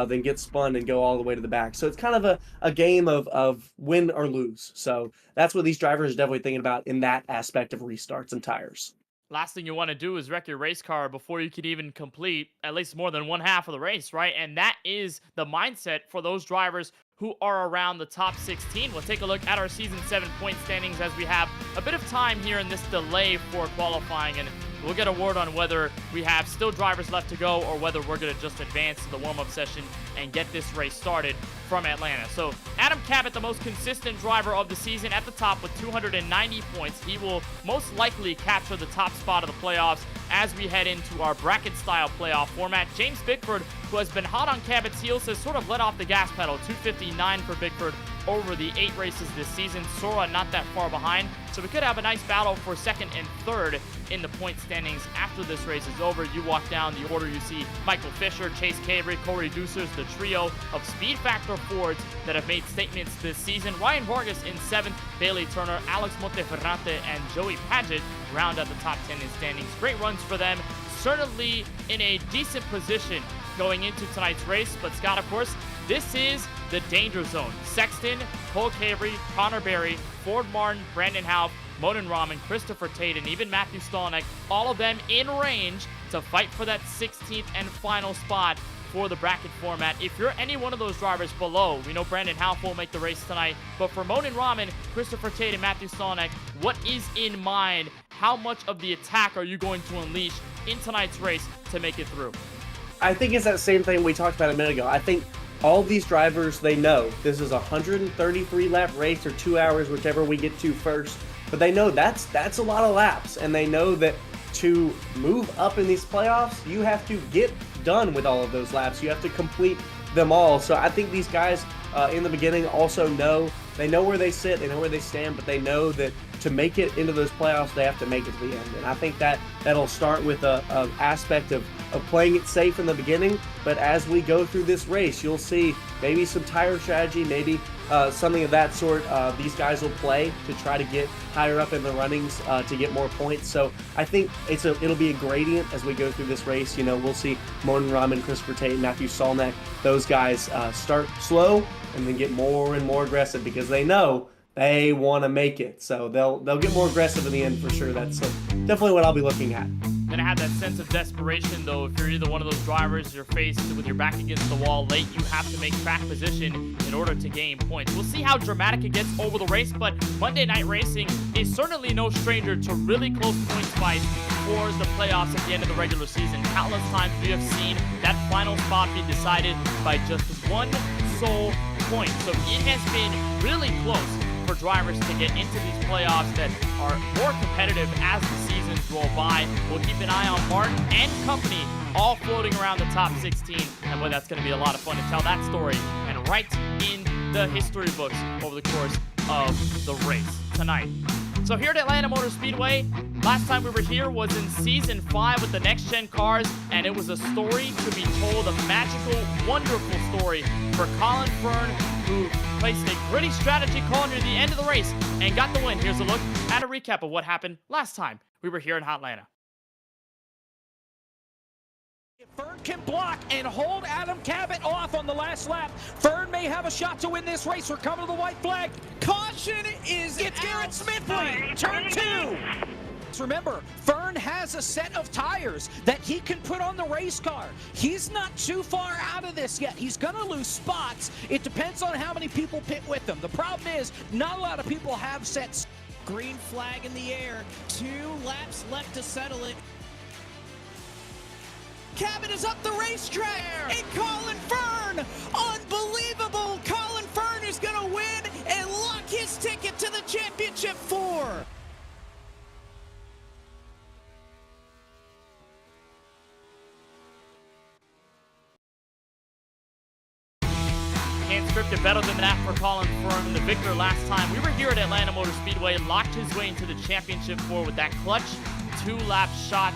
than get spun and go all the way to the back. So it's kind of a game of win or lose. So that's what these drivers are definitely thinking about in that aspect of restarts and tires. Last thing you want to do is wreck your race car before you can even complete at least more than one half of the race, right? And that is the mindset for those drivers who are around the top 16. We'll take a look at our Season 7 point standings as we have a bit of time here in this delay for qualifying, and we'll get a word on whether we have still drivers left to go or whether we're going to just advance to the warm-up session and get this race started from Atlanta. So Adam Cabot, the most consistent driver of the season, at the top with 290 points. He will most likely capture the top spot of the playoffs as we head into our bracket-style playoff format. James Bickford, who has been hot on Cabot's heels, has sort of let off the gas pedal. 259 for Bickford over the 8 races this season. Sora not that far behind, so we could have a nice battle for second and third in the point standings after this race is over. You walk down the order, you see Michael Fisher, Chase Cavery, Corey Deucers, the trio of speed factor Fords that have made statements this season. Ryan Vargas in 7th, Bailey Turner, Alex Monteferrante, and Joey Padgett round out the top 10 in standings. Great runs for them, certainly in a decent position going into tonight's race. But Scott, of course, this is the danger zone. Sexton, Cole Cavery, Connor Berry, Ford Martin, Brandon Houff, Monin Rahman, Christopher Tate, and even Matthew Stolnick, all of them in range to fight for that 16th and final spot for the bracket format. If you're any one of those drivers below, we know Brandon Houff will make the race tonight, but for Monin Rahman, Christopher Tate, and Matthew Stolnick, what is in mind? How much of the attack are you going to unleash in tonight's race to make it through? I think it's that same thing we talked about a minute ago. I think all these drivers, they know this is a 133 lap race, or 2 hours, whichever we get to first. But they know that's a lot of laps, and they know that to move up in these playoffs, you have to get done with all of those laps. You have to complete them all. So I think these guys in the beginning also know, they know where they sit, they know where they stand, but they know that to make it into those playoffs, they have to make it to the end. And I think that'll start with a aspect of playing it safe in the beginning, but as we go through this race, you'll see maybe some tire strategy, maybe something of that sort. These guys will play to try to get higher up in the runnings to get more points. So I think it'll be a gradient as we go through this race. We'll see Monin Rahman, Christopher Tate, Matthew Stolnick, those guys start slow and then get more and more aggressive because they know they want to make it. So they'll get more aggressive in the end for sure. That's definitely what I'll be looking at. Gonna have that sense of desperation, though. If you're either one of those drivers, you're faced with your back against the wall late, you have to make track position in order to gain points. We'll see how dramatic it gets over the race, but Monday Night Racing is certainly no stranger to really close points fights for the playoffs at the end of the regular season. Countless times we have seen that final spot be decided by just one sole point. So it has been really close for drivers to get into these playoffs that are more competitive as the seasons roll by. We'll keep an eye on Martin and company all floating around the top 16, and boy, that's going to be a lot of fun to tell that story and write in the history books over the course of the race tonight. So here at Atlanta Motor Speedway, Last time we were here was in Season 5 with the next-gen cars, and it was a story to be told, a magical, wonderful story for Colin Fern, who placed a gritty strategy call near the end of the race and got the win. Here's a look at a recap of what happened last time we were here in Hotlanta. Fern can block and hold Adam Cabot off on the last lap. Fern may have a shot to win this race. We're coming to the white flag. Caution is it's Garrett Smithley. Turn 2. Remember, Fern has a set of tires that he can put on the race car. He's not too far out of this yet. He's going to lose spots. It depends on how many people pit with him. The problem is, not a lot of people have sets. Green flag in the air. 2 laps left to settle it. Cabot is up the racetrack, and Colin Fern, unbelievable! Colin Fern is going to win and lock his ticket to the championship 4. Can't script it better than that for Colin Fern, the victor last time. We were here at Atlanta Motor Speedway, locked his way into the championship 4 with that clutch 2-lap shot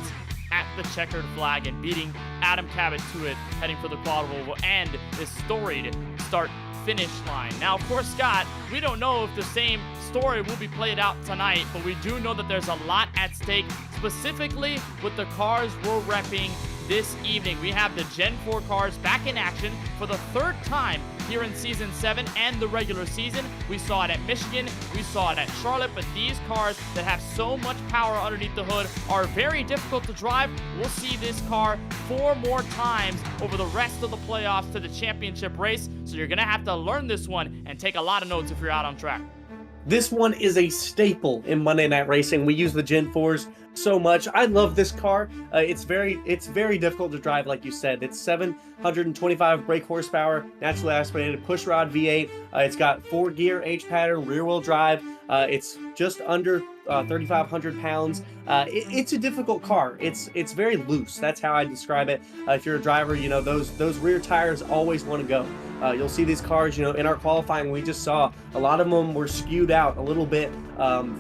at the checkered flag and beating Adam Cabot to it, heading for the quad oval and this storied start-finish line. Now, of course, Scott, we don't know if the same story will be played out tonight, but we do know that there's a lot at stake, specifically with the cars we're repping this evening. We have the Gen 4 cars back in action for the 3rd time here in Season 7 and the regular season. We saw it at Michigan, we saw it at Charlotte, but these cars that have so much power underneath the hood are very difficult to drive. We'll see this car 4 more times over the rest of the playoffs to the championship race, so you're gonna have to learn this one and take a lot of notes if you're out on track. This one is a staple in Monday Night Racing. We use the Gen 4s so much. I love this car. It's very difficult to drive, like you said. It's 725 brake horsepower, naturally aspirated pushrod V8. It's got 4-gear H-pattern, rear-wheel drive. It's just under 3,500 pounds. It's a difficult car. It's very loose. That's how I describe it. If you're a driver, you know, those rear tires always want to go. You'll see these cars, you know, in our qualifying, we just saw a lot of them were skewed out a little bit,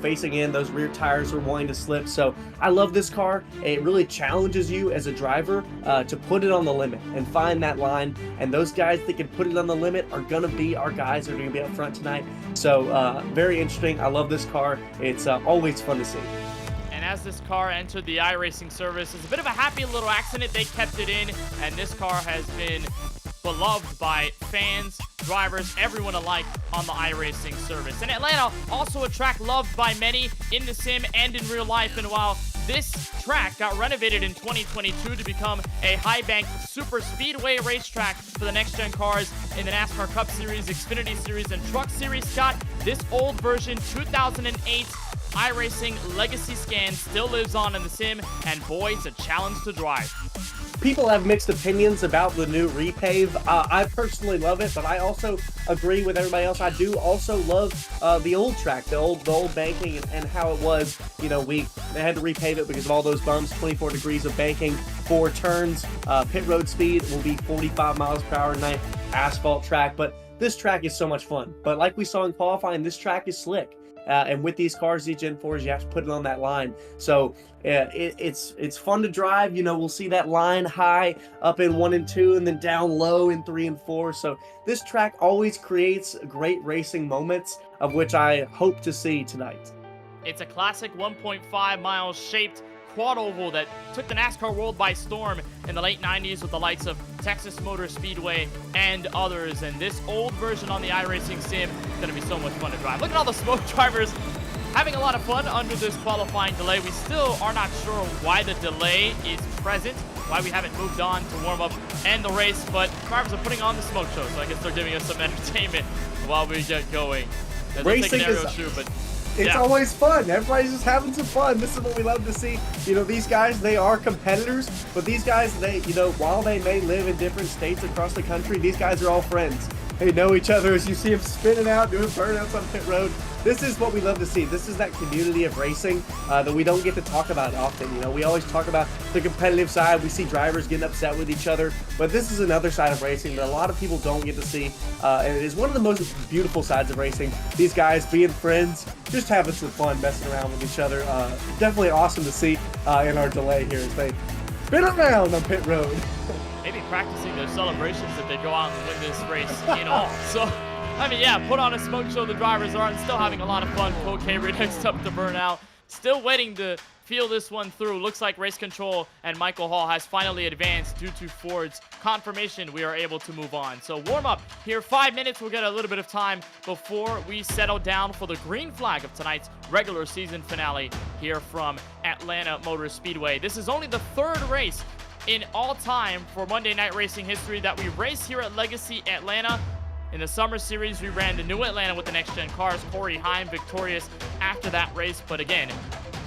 facing in. Those rear tires were wanting to slip. So I love this car. It really challenges you as a driver to put it on the limit and find that line. And those guys that can put it on the limit are going to be our guys that are going to be up front tonight. So very interesting. I love this car. It's always fun to see. And as this car entered the iRacing service, it's a bit of a happy little accident. They kept it in, and this car has been beloved by fans, drivers, everyone alike on the iRacing service. And Atlanta, also a track loved by many in the sim and in real life. And while this track got renovated in 2022 to become a high-bank super speedway racetrack for the next-gen cars in the NASCAR Cup Series, Xfinity Series, and Truck Series, Scott, this old version 2008 iRacing Legacy Scan still lives on in the sim, and boy, it's a challenge to drive. People have mixed opinions about the new repave. I personally love it, but I also agree with everybody else. I do also love the old track, the old banking and how it was. You know, they had to repave it because of all those bumps, 24 degrees of banking, 4 turns. Pit road speed will be 45 miles per hour night asphalt track, but this track is so much fun. But like we saw in qualifying, this track is slick. And with these cars, these Gen 4s, you have to put it on that line. So it's fun to drive. You know, we'll see that line high up in 1 and 2 and then down low in 3 and 4. So this track always creates great racing moments, of which I hope to see tonight. It's a classic 1.5 mile shaped quad oval that took the NASCAR world by storm in the late 90s with the likes of Texas Motor Speedway and others. And this old version on the iRacing sim is going to be so much fun to drive. Look at all the smoke drivers having a lot of fun under this qualifying delay. We still are not sure why the delay is present, why we haven't moved on to warm up and the race, but drivers are putting on the smoke show, so I guess they're giving us some entertainment while we get going. Racing it's always fun. Everybody's just having some fun. This is what we love to see. You know, these guys, they are competitors, but these guys, you know, while they may live in different states across the country, these guys are all friends. They know each other. As you see them spinning out, doing burnouts on pit road, this is what we love to see. This is that community of racing that we don't get to talk about often. You know, we always talk about the competitive side. We see drivers getting upset with each other, but this is another side of racing that a lot of people don't get to see, and it is one of the most beautiful sides of racing. These guys being friends, just having some fun, messing around with each other. Definitely awesome to see in our delay here as they spin around on pit road. Maybe practicing their celebrations if they go out and win this race in all. So, I mean, yeah, put on a smoke show. The drivers are still having a lot of fun. Cole Cabre next up to burn out. Still waiting to feel this one through. Looks like Race Control and Michael Hall has finally advanced due to Ford's confirmation. We are able to move on. So warm up here, 5 minutes. We'll get a little bit of time before we settle down for the green flag of tonight's regular season finale here from Atlanta Motor Speedway. This is only the third race in all time for Monday Night Racing history that we race here at Legacy Atlanta. In the summer series, we ran the New Atlanta with the next-gen cars. Corey Heim victorious after that race. But again,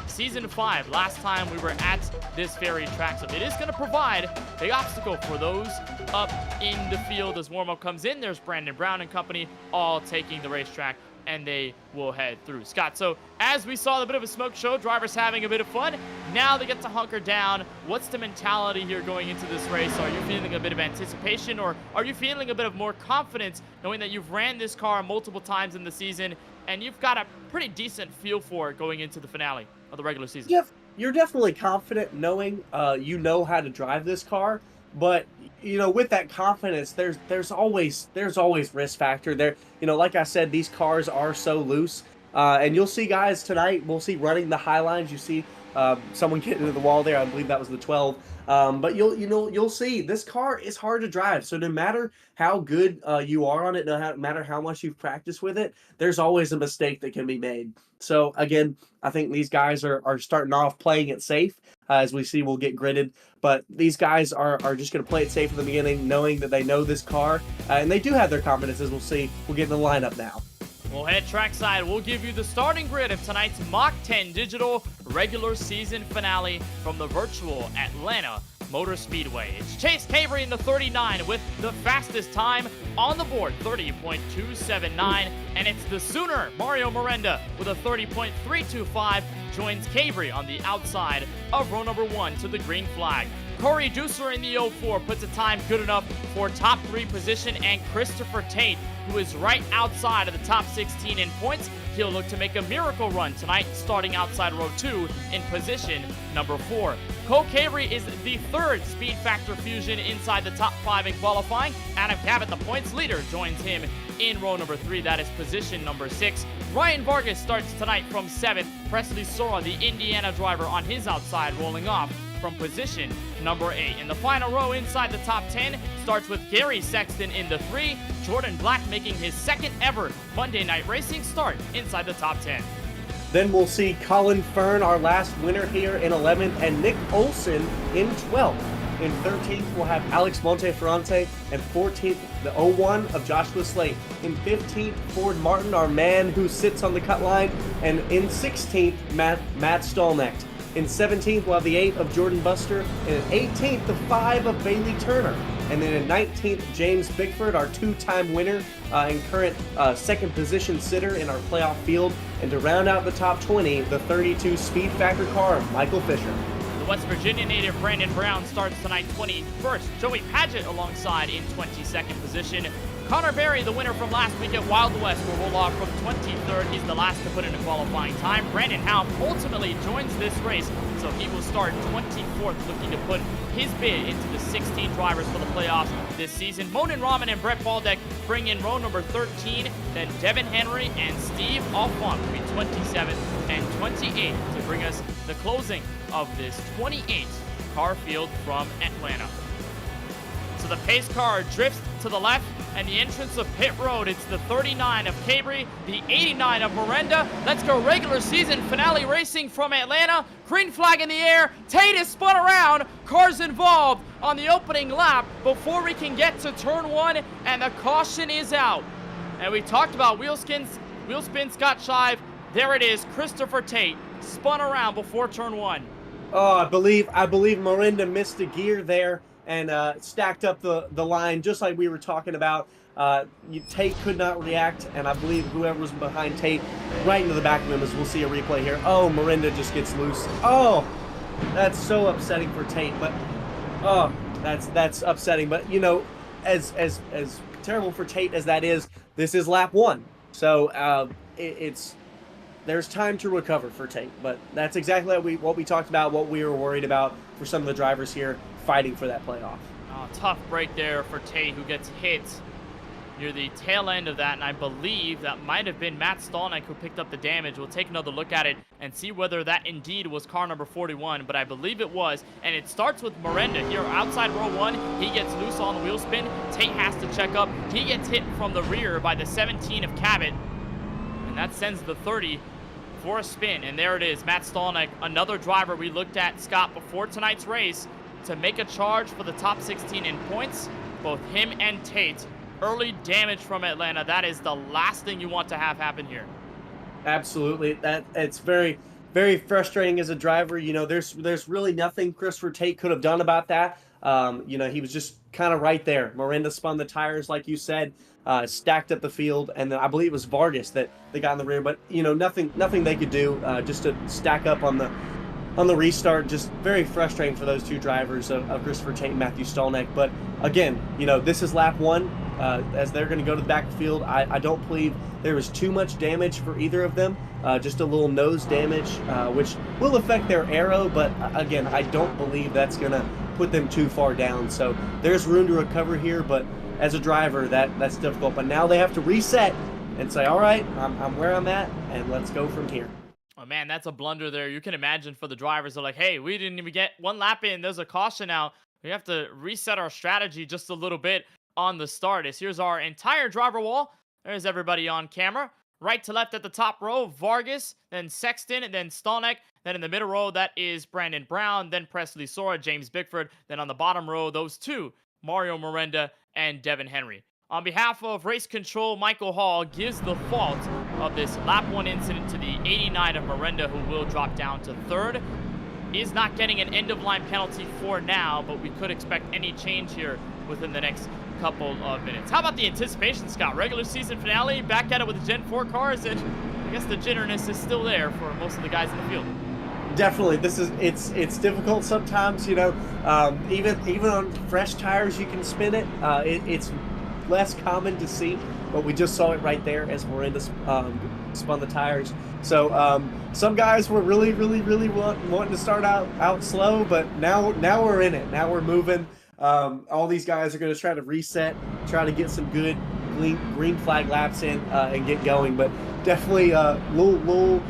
Season 5, last time we were at this very track. So it is going to provide the obstacle for those up in the field as warm-up comes in. There's Brandon Brown and company all taking the racetrack, and they will head through. Scott, so as we saw a bit of a smoke show, drivers having a bit of fun. Now they get to hunker down. What's the mentality here going into this race? Are you feeling a bit of anticipation, or are you feeling a bit of more confidence knowing that you've ran this car multiple times in the season and you've got a pretty decent feel for it going into the finale of the regular season? Yeah, you're definitely confident knowing you know how to drive this car, but you know, with that confidence, there's always risk factor there. You know, like I said, these cars are so loose, and you'll see guys tonight. We'll see running the high lines. You see someone get into the wall there. I believe that was the 12. But you'll see this car is hard to drive. So no matter how good you are on it, no matter how much you've practiced with it, there's always a mistake that can be made. So again, I think these guys are starting off playing it safe. As we see, we'll get gridded. But these guys are just going to play it safe in the beginning, knowing that they know this car. And they do have their confidence, as we'll see. We'll get in the lineup now. We'll head trackside. We'll give you the starting grid of tonight's Mach 10 Digital regular season finale from the virtual Atlanta Motor Speedway. It's Chase Cabre in the 39 with the fastest time on the board, 30.279. And it's the Sooner, Mario Miranda, with a 30.325, joins Cabre on the outside of row number 1 to the green flag. Corey Deucer in the 04 puts a time good enough for top 3 position, and Christopher Tate, who is right outside of the top 16 in points. He'll look to make a miracle run tonight, starting outside row 2 in position number 4. Cole Cabre is the 3rd Speed Factor Fusion inside the top 5 in qualifying. Adam Cabot, the points leader, joins him in row number 3. That is position number 6. Ryan Vargas starts tonight from 7th. Presley Sora, the Indiana driver, on his outside, rolling off from position number 8. In the final row inside the top 10 starts with Gary Sexton in the 3. Jordan Black making his 2nd ever Monday Night Racing start inside the top 10. Then we'll see Colin Fern, our last winner here, in 11th, and Nick Olson in 12th. In 13th, we'll have Alex Monteferrante, and 14th, the 01 of Joshua Slate. In 15th, Ford Martin, our man who sits on the cut line, and in 16th, Matt Stallnecht. In 17th, we'll have the 8 of Jordan Buster, and in 18th, the 5 of Bailey Turner. And then in 19th, James Bickford, our 2-time winner and current 2nd position sitter in our playoff field. And to round out the top 20, the 32 Speed Factor car, Michael Fisher. The West Virginia native Brandon Brown starts tonight 21st. Joey Padgett alongside in 22nd position. Connor Berry, the winner from last week at Wild West, will roll off from 23rd. He's the last to put in a qualifying time. Brandon Houff ultimately joins this race, so he will start 24th, looking to put his bid into the 16 drivers for the playoffs this season. Monin Rahman and Brett Baldeck bring in row number 13. Then Devin Henry and Steve Alfont will be 27th and 28th to bring us the closing of this 28th car field from Atlanta. So the pace car drifts to the left, and the entrance of pit road, it's the 39 of Cabre, the 89 of Miranda. Let's go regular season finale racing from Atlanta. Green flag in the air. Tate is spun around. Cars involved on the opening lap before we can get to turn 1, and the caution is out. And we talked about wheel spin Scott Shive. There it is, Christopher Tate spun around before turn 1. Oh, I believe Miranda missed a gear there and stacked up the line just like we were talking about. Tate could not react, and I believe whoever was behind Tate right into the back of him, as we'll see a replay here. Oh, Miranda just gets loose. Oh, that's so upsetting for Tate, but oh, that's upsetting. But you know, as terrible for Tate as that is, this is lap 1, so there's time to recover for Tate. But that's exactly what we talked about, what we were worried about for some of the drivers here fighting for that playoff. Oh, tough break there for Tate, who gets hit near the tail end of that, and I believe that might have been Matt Stolnick who picked up the damage. We'll take another look at it and see whether that indeed was car number 41, but I believe it was, and it starts with Miranda here outside row 1. He gets loose on the wheel spin. Tate has to check up. He gets hit from the rear by the 17 of Cabot, and that sends the 30 for a spin, and there it is. Matt Stolnick, another driver we looked at, Scott, before tonight's race to make a charge for the top 16 in points. Both him and Tate, early damage from Atlanta. That is the last thing you want to have happen here. Absolutely. It's very, very frustrating as a driver. You know, there's really nothing Christopher Tate could have done about that. You know, he was just kind of right there. Miranda spun the tires, like you said, stacked up the field, and then I believe it was Vargas that they got in the rear. But you know, nothing they could do just to stack up on the restart. Just very frustrating for those two drivers of Christopher Tate and Matthew Stolnick. But again, you know, this is lap 1. As they're going to go to the back of the field, I don't believe there was too much damage for either of them. Just a little nose damage, which will affect their aero, but again, I don't believe that's going to put them too far down. So there's room to recover here, but as a driver, that's difficult. But now they have to reset and say, all right, I'm where I'm at, and let's go from here. Oh, man, that's a blunder there. You can imagine for the drivers, they're like, hey, we didn't even get one lap in. There's a caution now. We have to reset our strategy just a little bit on the start. As here's our entire driver wall. There's everybody on camera. Right to left at the top row, Vargas, then Sexton, and then Stolnick. Then in the middle row, that is Brandon Brown, then Presley Sora, James Bickford. Then on the bottom row, those two, Mario Miranda and Devin Henry. On behalf of Race Control, Michael Hall gives the fault of this lap 1 incident to the 89 of Miranda, who will drop down to 3rd. Is not getting an end-of-line penalty for now, but we could expect any change here within the next couple of minutes. How about the anticipation, Scott? Regular season finale, back at it with the Gen 4 cars, and I guess the jitteriness is still there for most of the guys in the field. Definitely, it's difficult sometimes. You know, even on fresh tires, you can spin it. It's less common to see, but we just saw it right there as Miranda spun the tires. So some guys were really wanting to start out slow, but now we're in it. Now we're moving. All these guys are going to try to reset, try to get some good green flag laps in and get going. But definitely little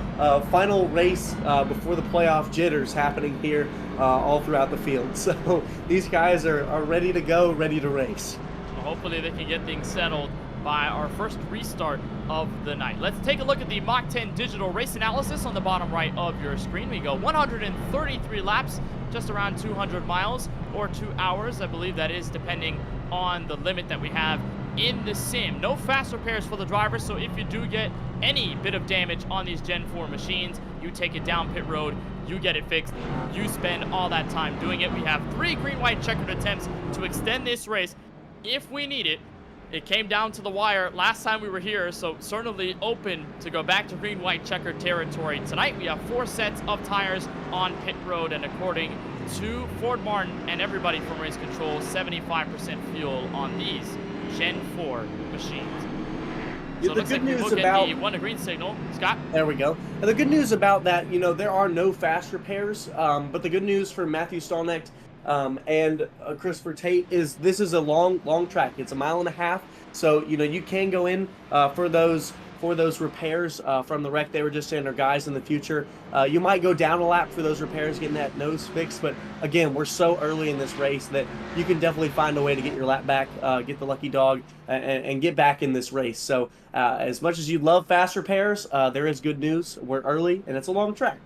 final race before the playoff jitters happening here all throughout the field. So these guys are ready to go, ready to race. Well, hopefully they can get things settled by our first restart of the night. Let's take a look at the Mach 10 digital race analysis on the bottom right of your screen. We go 133 laps, just around 200 miles or 2 hours, I believe that is, depending on the limit that we have in the sim. No fast repairs for the drivers, so if you do get any bit of damage on these Gen 4 machines, you take it down pit road, you get it fixed, you spend all that time doing it. We have 3 green-white checkered attempts to extend this race if we need it. It came down to the wire last time we were here, so certainly open to go back to green-white checkered territory. Tonight we have 4 sets of tires on pit road, and according to Ford Martin and everybody from Race Control, 75% fuel on these Gen 4 machines. So it looks like we will get the 1 to green signal. Scott? There we go. And the good news about that, you know, there are no fast repairs, but the good news for Matthew Stolnick and Christopher Tate is this is a long track. It's 1.5 miles, so you know you can go in for those repairs from the wreck they were just in, or guys in the future. You might go down a lap for those repairs, getting that nose fixed, but again, we're so early in this race that you can definitely find a way to get your lap back, get the lucky dog, and get back in this race. So as much as you love fast repairs, there is good news. We're early, and it's a long track.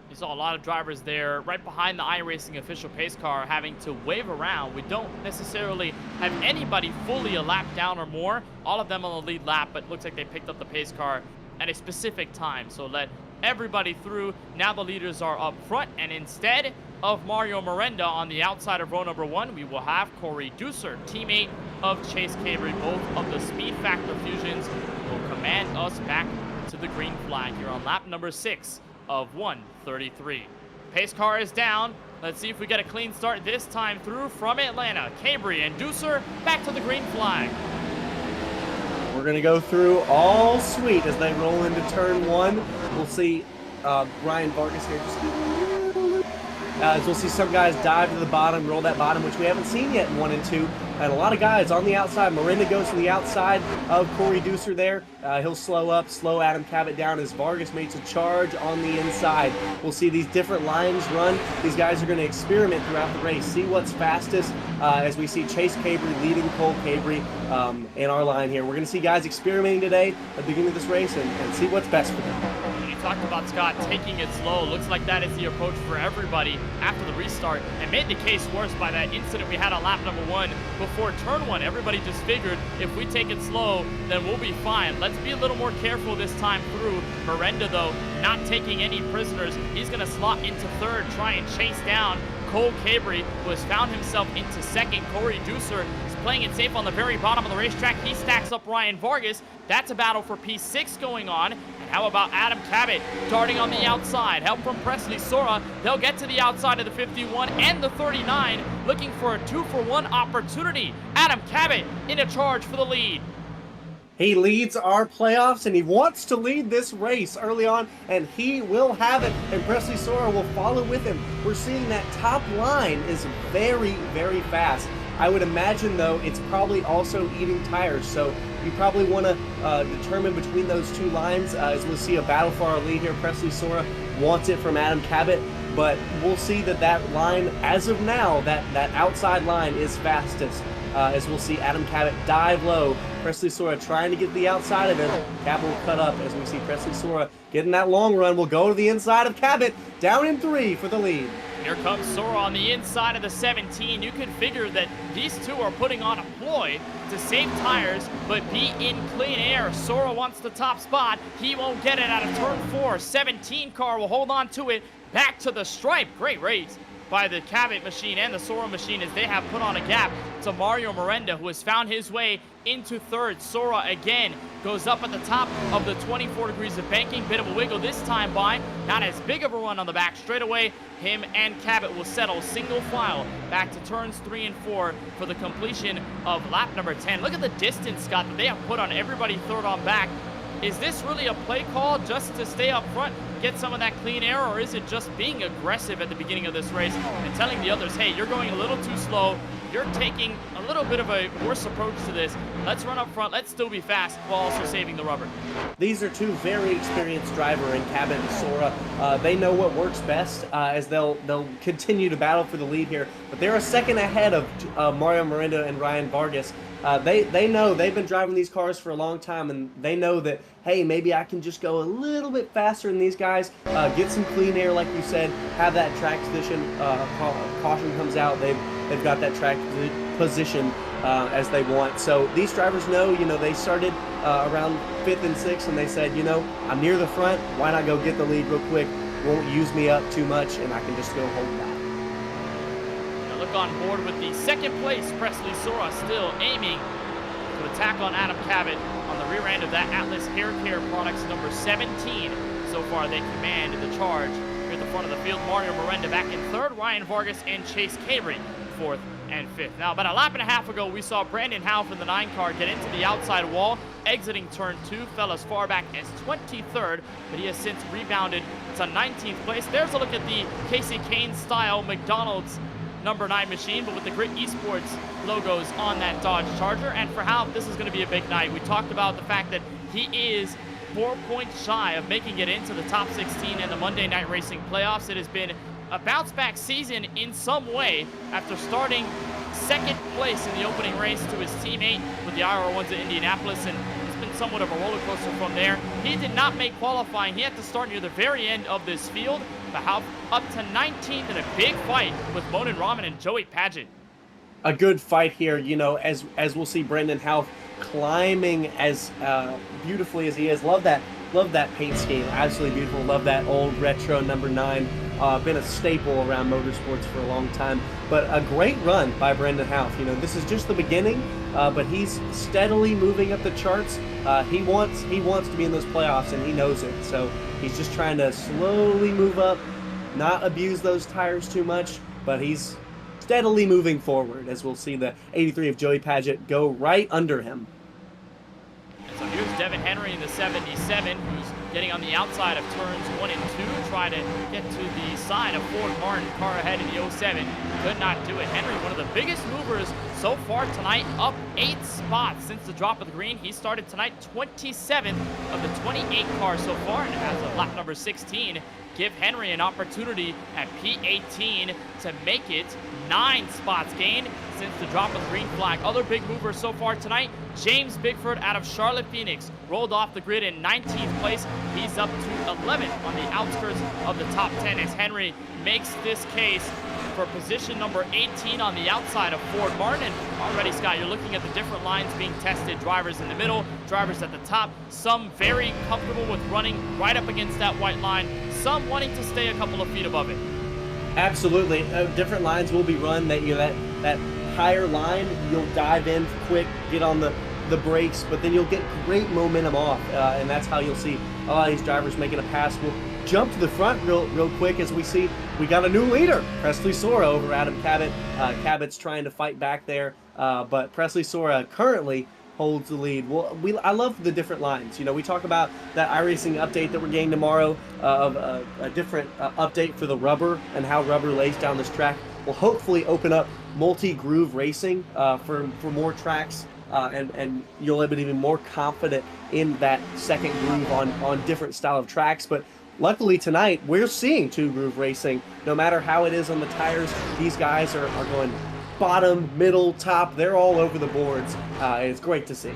You saw a lot of drivers there right behind the iRacing official pace car having to wave around. We don't necessarily have anybody fully a lap down or more. All of them on the lead lap, but it looks like they picked up the pace car at a specific time. So let everybody through. Now the leaders are up front, and instead of Mario Miranda on the outside of row number 1, we will have Corey Deucer, teammate of Chase Cavery. Both of the Speed Factor Fusions will command us back to the green flag here on lap number 6 of 133. Pace car is down. Let's see if we get a clean start this time through from Atlanta. Cabri and Deucer back to the green flag. We're going to go through all sweet as they roll into turn 1. We'll see Ryan Vargas here just do a little loop. As we'll see some guys dive to the bottom, roll that bottom, which we haven't seen yet in 1 and 2. And a lot of guys on the outside. Miranda goes to the outside of Corey Deucer there. He'll slow up, slow Adam Cabot down as Vargas makes a charge on the inside. We'll see these different lines run. These guys are going to experiment throughout the race, see what's fastest as we see Chase Cabri leading Cole Cabri in our line here. We're going to see guys experimenting today at the beginning of this race and see what's best for them. Talked about Scott taking it slow. Looks like that is the approach for everybody after the restart, and made the case worse by that incident we had on lap number 1 before turn 1. Everybody just figured if we take it slow, then we'll be fine. Let's be a little more careful this time through. Miranda, though, not taking any prisoners. He's going to slot into third, try and chase down Cole Cabri, who has found himself into second. Corey Deucer is playing it safe on the very bottom of the racetrack. He stacks up Ryan Vargas. That's a battle for P6 going on. And how about Adam Cabot darting on the outside? Help from Presley Sora. They'll get to the outside of the 51 and the 39, looking for a 2-for-1 opportunity. Adam Cabot in a charge for the lead. He leads our playoffs, and he wants to lead this race early on, and he will have it, and Presley Sora will follow with him. We're seeing that top line is very, very fast. I would imagine, though, it's probably also eating tires, so you probably want to determine between those two lines as we'll see a battle for our lead here. Presley Sora wants it from Adam Cabot, but we'll see that line, as of now, that outside line is fastest. As we'll see Adam Cabot dive low. Presley Sora trying to get the outside of him. Cabot will cut up as we see Presley Sora getting that long run. Will go to the inside of Cabot. Down in 3 for the lead. Here comes Sora on the inside of the 17. You can figure that these two are putting on a ploy to save tires, but be in clean air. Sora wants the top spot. He won't get it out of turn 4. 17 car will hold on to it. Back to the stripe. Great race by the Cabot machine and the Sora machine as they have put on a gap to Mario Miranda, who has found his way into third. Sora again goes up at the top of the 24 degrees of banking. Bit of a wiggle this time by. Not as big of a run on the back straightaway. Him and Cabot will settle single file back to turns 3 and 4 for the completion of lap number 10. Look at the distance, Scott, that they have put on everybody third on back. Is this really a play call just to stay up front, get some of that clean air, or is it just being aggressive at the beginning of this race and telling the others, hey, you're going a little too slow, you're taking a little bit of a worse approach to this, let's run up front, let's still be fast while also saving the rubber? These are two very experienced driver in Cabot and Sora. They know what works best as they'll continue to battle for the lead here, but they're a second ahead of Mario Miranda and Ryan Vargas. They know they've been driving these cars for a long time, and they know that, hey, maybe I can just go a little bit faster than these guys, get some clean air, like you said, have that track position. Caution comes out, they've got that track position as they want. So these drivers know, they started around 5th and 6th, and they said, I'm near the front, why not go get the lead real quick? Won't use me up too much, and I can just go hold that. Look on board with the second place. Presley Sora still aiming to attack on Adam Cabot on the rear end of that Atlas Hair Care Products number 17. So far they command the charge here at the front of the field. Mario Miranda back in third, Ryan Vargas and Chase Cabri 4th and 5th. Now, about a lap and a half ago, we saw Brandon Howe from the 9 car get into the outside wall, exiting turn 2, fell as far back as 23rd, but he has since rebounded to 19th place. There's a look at the Casey Kane style McDonald's number 9 machine, but with the Grit Esports logos on that Dodge Charger. And for Howe, this is going to be a big night. We talked about the fact that he is 4 points shy of making it into the top 16 in the Monday Night Racing playoffs. It has been a bounce-back season in some way after starting second place in the opening race to his teammate with the IR1s at Indianapolis, and it's been somewhat of a roller coaster from there. He did not make qualifying. He had to start near the very end of this field, but Howe up to 19th in a big fight with Monin Rahman and Joey Padgett. A good fight here, as we'll see Brendan Howe climbing as beautifully as he is. Love that love that paint scheme. Absolutely beautiful. Love that old retro number 9. Been a staple around motorsports for a long time. But a great run by Brendan Houff. You know, this is just the beginning, but he's steadily moving up the charts. He wants to be in those playoffs, and he knows it. So he's just trying to slowly move up, not abuse those tires too much, but he's steadily moving forward, as we'll see the 83 of Joey Padgett go right under him. So here's Devin Henry in the 77, who's getting on the outside of turns 1 and 2, trying to get to the side of Ford Martin, car ahead in the 07. Could not do it. Henry, one of the biggest movers so far tonight, up 8 spots since the drop of the green. He started tonight 27th of the 28 cars so far, and as of lap number 16, give Henry an opportunity at P18 to make it 9 spots gained since the drop of the green flag. Other big movers so far tonight, James Bigford out of Charlotte, Phoenix, rolled off the grid in 19th place. He's up to 11th on the outskirts of the top 10 as Henry makes this case for position number 18 on the outside of Ford Martin. And already, Scott, you're looking at the different lines being tested. Drivers in the middle, drivers at the top, some very comfortable with running right up against that white line, some wanting to stay a couple of feet above it. Absolutely. Different lines will be run. That higher line, you'll dive in quick, get on the brakes, but then you'll get great momentum off, and that's how you'll see a lot of these drivers making a pass. We'll jump to the front real quick as we see we got a new leader, Presley Sora over Adam Cabot. Cabot's trying to fight back there, but Presley Sora currently holds the lead. Well, I love the different lines. You know, we talk about that iRacing update that we're getting tomorrow, of a different update for the rubber and how rubber lays down this track. Will hopefully open up multi-groove racing for more tracks, and you'll be even more confident in that second groove on different style of tracks. But luckily tonight, we're seeing 2-groove racing. No matter how it is on the tires, these guys are going bottom, middle, top. They're all over the boards. It's great to see.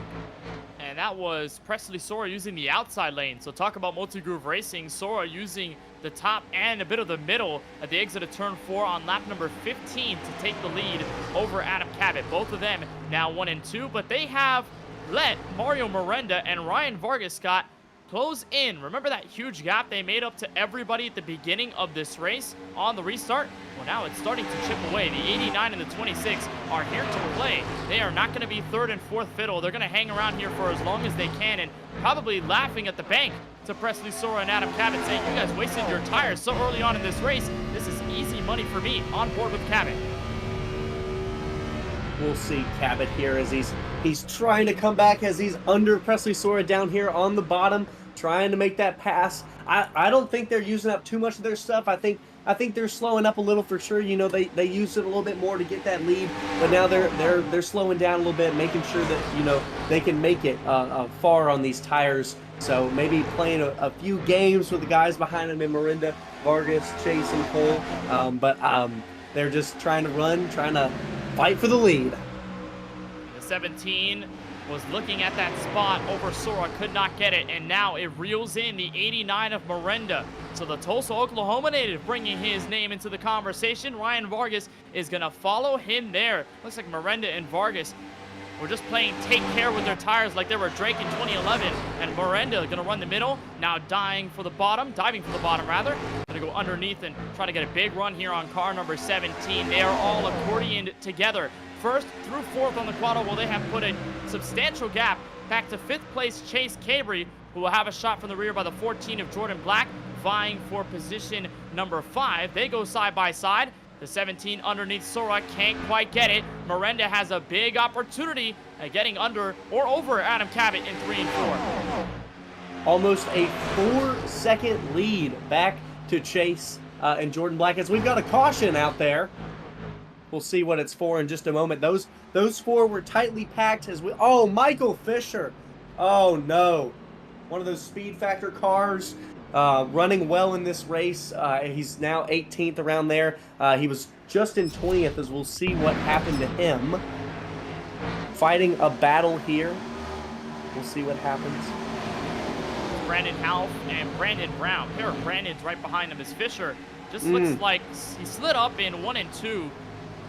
And that was Presley Sora using the outside lane. So talk about multi-groove racing. Sora using the top and a bit of the middle at the exit of turn 4 on lap number 15 to take the lead over Adam Cabot. Both of them now 1 and 2, but they have let Mario Miranda and Ryan Vargas, Scott, close in. Remember that huge gap they made up to everybody at the beginning of this race on the restart? Well, now it's starting to chip away. The 89 and the 26 are here to play. They are not going to be third and fourth fiddle. They're going to hang around here for as long as they can, and probably laughing at the bank to Presley Sora and Adam Cabot, saying, you guys wasted your tires so early on in this race. This is easy money for me. On board with Cabot. We'll see Cabot here as he's trying to come back, as he's under Presley Sora down here on the bottom, trying to make that pass. I don't think they're using up too much of their stuff. I think they're slowing up a little for sure. You know, they used it a little bit more to get that lead, but now they're slowing down a little bit, making sure that, you know, they can make it far on these tires. So maybe playing a few games with the guys behind them in Miranda, Vargas, Chase, and Cole. But they're just trying to fight for the lead. The 17 was looking at that spot over Sora, could not get it, and now it reels in the 89 of Miranda. So the Tulsa, Oklahoma native bringing his name into the conversation. Ryan Vargas is going to follow him there. Looks like Miranda and Vargas were just playing take care with their tires like they were Drake in 2011, and Miranda going to run the middle, now diving for the bottom rather. Going to go underneath and try to get a big run here on car number 17. They are all accordioned together. First through fourth on the quad, well, they have put a substantial gap back to fifth place Chase Cabry, who will have a shot from the rear by the 14 of Jordan Black, vying for position number 5. They go side by side. The 17 underneath Sora can't quite get it. Miranda has a big opportunity at getting under or over Adam Cabot in 3 and 4. Almost a 4-second lead back to Chase and Jordan Black, as we've got a caution out there. We'll see what it's for in just a moment. Those 4 were tightly packed as we... Oh, Michael Fisher. Oh, no. One of those speed factor cars running well in this race. He's now 18th around there. He was just in 20th, as we'll see what happened to him. Fighting a battle here. We'll see what happens. Brandon Houff and Brandon Brown. Pair of Brandons right behind him as Fisher just looks like he slid up in 1 and 2.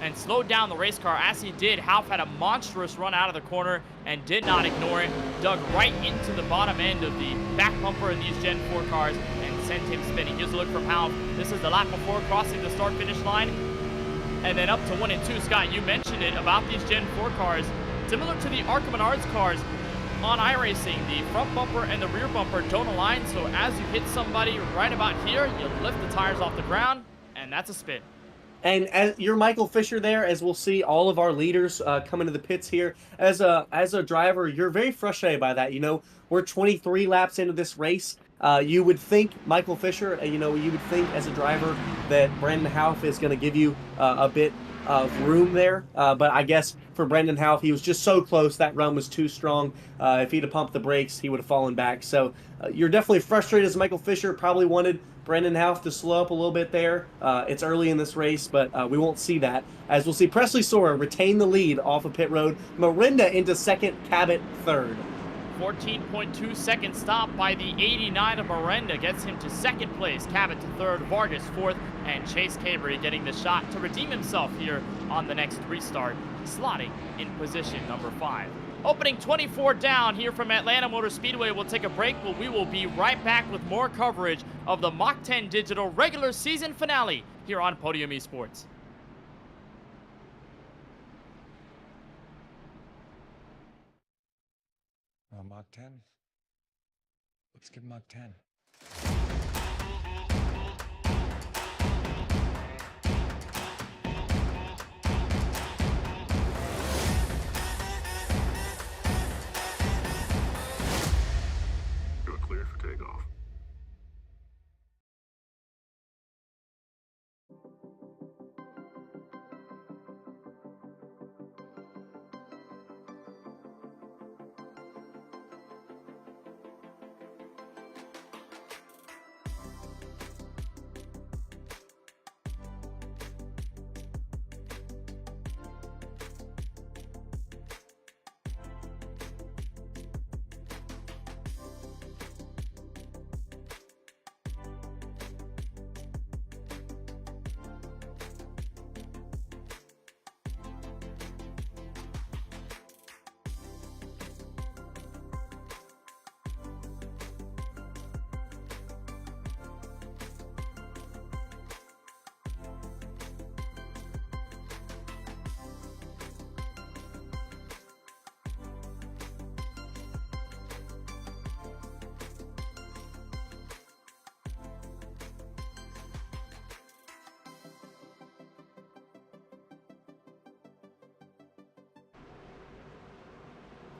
and slowed down the race car. As he did, Half had a monstrous run out of the corner and did not ignore it. Dug right into the bottom end of the back bumper in these Gen 4 cars and sent him spinning. Here's a look from Half. This is the lap before crossing the start-finish line. And then up to 1 and 2. Scott, you mentioned it about these Gen 4 cars. Similar to the Arca Menards cars, on iRacing, the front bumper and the rear bumper don't align, so as you hit somebody right about here, you lift the tires off the ground, and that's a spin. And as you're Michael Fisher there, as we'll see all of our leaders come into the pits here. As a driver, you're very frustrated by that. You know, we're 23 laps into this race. You would think, Michael Fisher, you would think as a driver that Brandon Houff is going to give you a bit of room there. But I guess for Brandon Houff, he was just so close. That run was too strong. If he'd have pumped the brakes, he would have fallen back. So you're definitely frustrated as Michael Fisher. Probably wanted Brandon Houff to slow up a little bit there. It's early in this race, but we won't see that. As we'll see Presley Sora retain the lead off of pit road. Morinda into second, Cabot third. 14.2 second stop by the 89 of Miranda gets him to second place. Cabot to third, Vargas fourth, and Chase Cabre getting the shot to redeem himself here on the next restart, slotting in position number 5. Opening 24 down here from Atlanta Motor Speedway. We'll take a break, but we will be right back with more coverage of the Mach 10 Digital regular season finale here on Podium Esports. Mach 10. Let's give Mach 10. You're cleared for takeoff.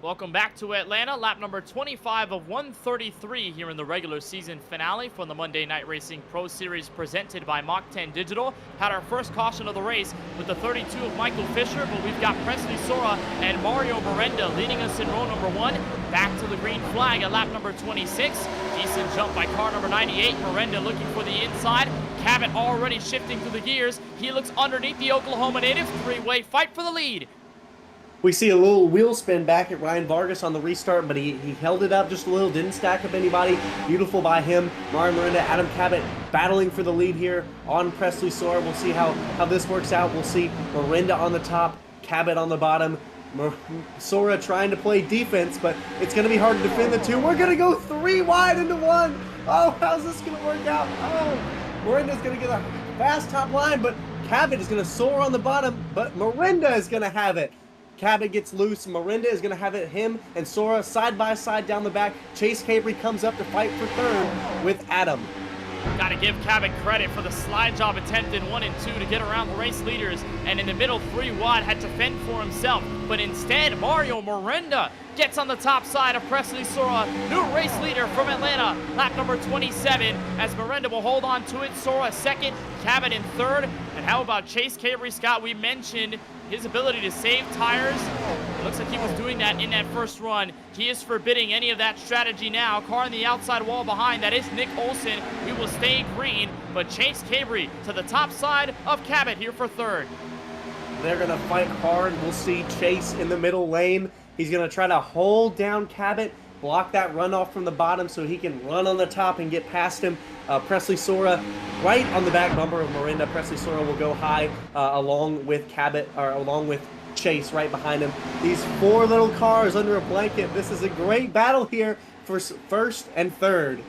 Welcome back to Atlanta, lap number 25 of 133 here in the regular season finale for the Monday Night Racing Pro Series presented by Mach 10 Digital. Had our first caution of the race with the 32 of Michael Fisher, but we've got Presley Sora and Mario Miranda leading us in row number 1. Back to the green flag at lap number 26. Decent jump by car number 98. Miranda looking for the inside. Cabot already shifting through the gears. He looks underneath the Oklahoma native. Three-way fight for the lead. We see a little wheel spin back at Ryan Vargas on the restart, but he held it up just a little, didn't stack up anybody. Beautiful by him. Mario Miranda, Adam Cabot battling for the lead here on Presley Sora. We'll see how this works out. We'll see Miranda on the top, Cabot on the bottom. Sora trying to play defense, but it's going to be hard to defend the two. We're going to go 3 wide into 1. Oh, how's this going to work out? Oh, Miranda's going to get a fast top line, but Cabot is going to soar on the bottom, but Miranda is going to have it. Cabot gets loose. Miranda is going to have it him and Sora side by side down the back. Chase Cabre comes up to fight for third with Adam. Got to give Cabot credit for the slide job attempt in 1 and 2 to get around the race leaders, and in the middle 3 wide had to fend for himself, but instead Mario Miranda gets on the top side of Presley Sora, new race leader from Atlanta, lap number 27, as Miranda will hold on to it. Sora second, Cabot in third, and how about Chase Cabre, Scott? We mentioned his ability to save tires. It looks like he was doing that in that first run. He is forbidding any of that strategy now. Car on the outside wall behind, that is Nick Olsen. We will stay green, but Chase Cabre to the top side of Cabot here for third. They're going to fight hard. We'll see Chase in the middle lane. He's going to try to hold down Cabot. block that runoff from the bottom so he can run on the top and get past him. Presley Sora right on the back bumper of Miranda. Presley Sora will go high along with Cabot, or along with Chase right behind him. These four little cars under a blanket. This is a great battle here for first and third.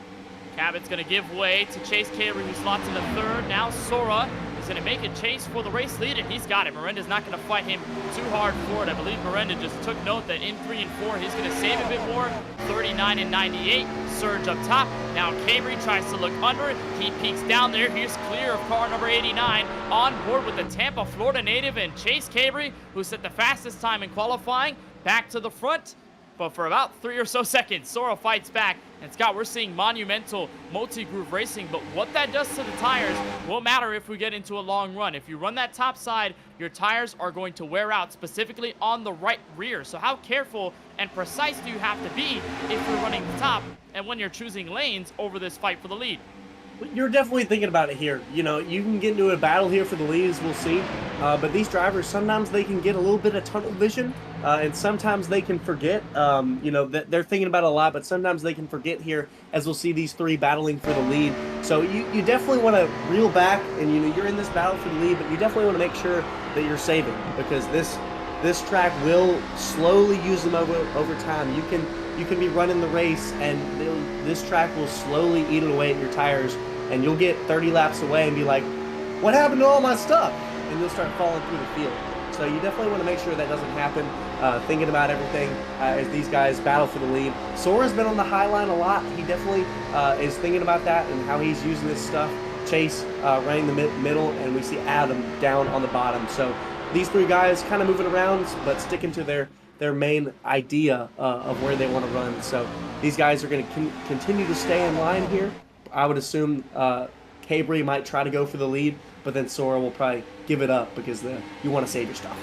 Cabot's going to give way to Chase Cabry, who slots in the third. Now Sora is going to make a chase for the race lead, and he's got it. Miranda's not going to fight him too hard for it. I believe Miranda just took note that in 3 and 4, he's going to save a bit more. 39 and 98, surge up top. Now Cabry tries to look under it. He peeks down there. Here's clear of car number 89. On board with the Tampa, Florida native, and Chase Cabry, who set the fastest time in qualifying, back to the front. But for about 3 or so seconds, Sora fights back. And Scott, we're seeing monumental multi-groove racing, but what that does to the tires won't matter if we get into a long run. If you run that top side, your tires are going to wear out, specifically on the right rear. So how careful and precise do you have to be if you're running the top and when you're choosing lanes over this fight for the lead? You're definitely thinking about it here. You know, you can get into a battle here for the lead, as we'll see. But these drivers, sometimes they can get a little bit of tunnel vision, and sometimes they can forget. You know, that they're thinking about it a lot, but sometimes they can forget here, as we'll see these three battling for the lead. So you definitely want to reel back, and you know you're in this battle for the lead, but you definitely want to make sure that you're saving, because this track will slowly use them over time. You can be running the race, and this track will slowly eat it away at your tires, and you'll get 30 laps away and be like, what happened to all my stuff? And you'll start falling through the field. So you definitely want to make sure that doesn't happen, thinking about everything as these guys battle for the lead. Sora's been on the high line a lot. He definitely is thinking about that and how he's using this stuff. Chase running the middle, and we see Adam down on the bottom. So these three guys kind of moving around, but sticking to their main idea of where they want to run. So these guys are going to continue to stay in line here. I would assume Cabry might try to go for the lead, but then Sora will probably give it up because you want to save your stuff.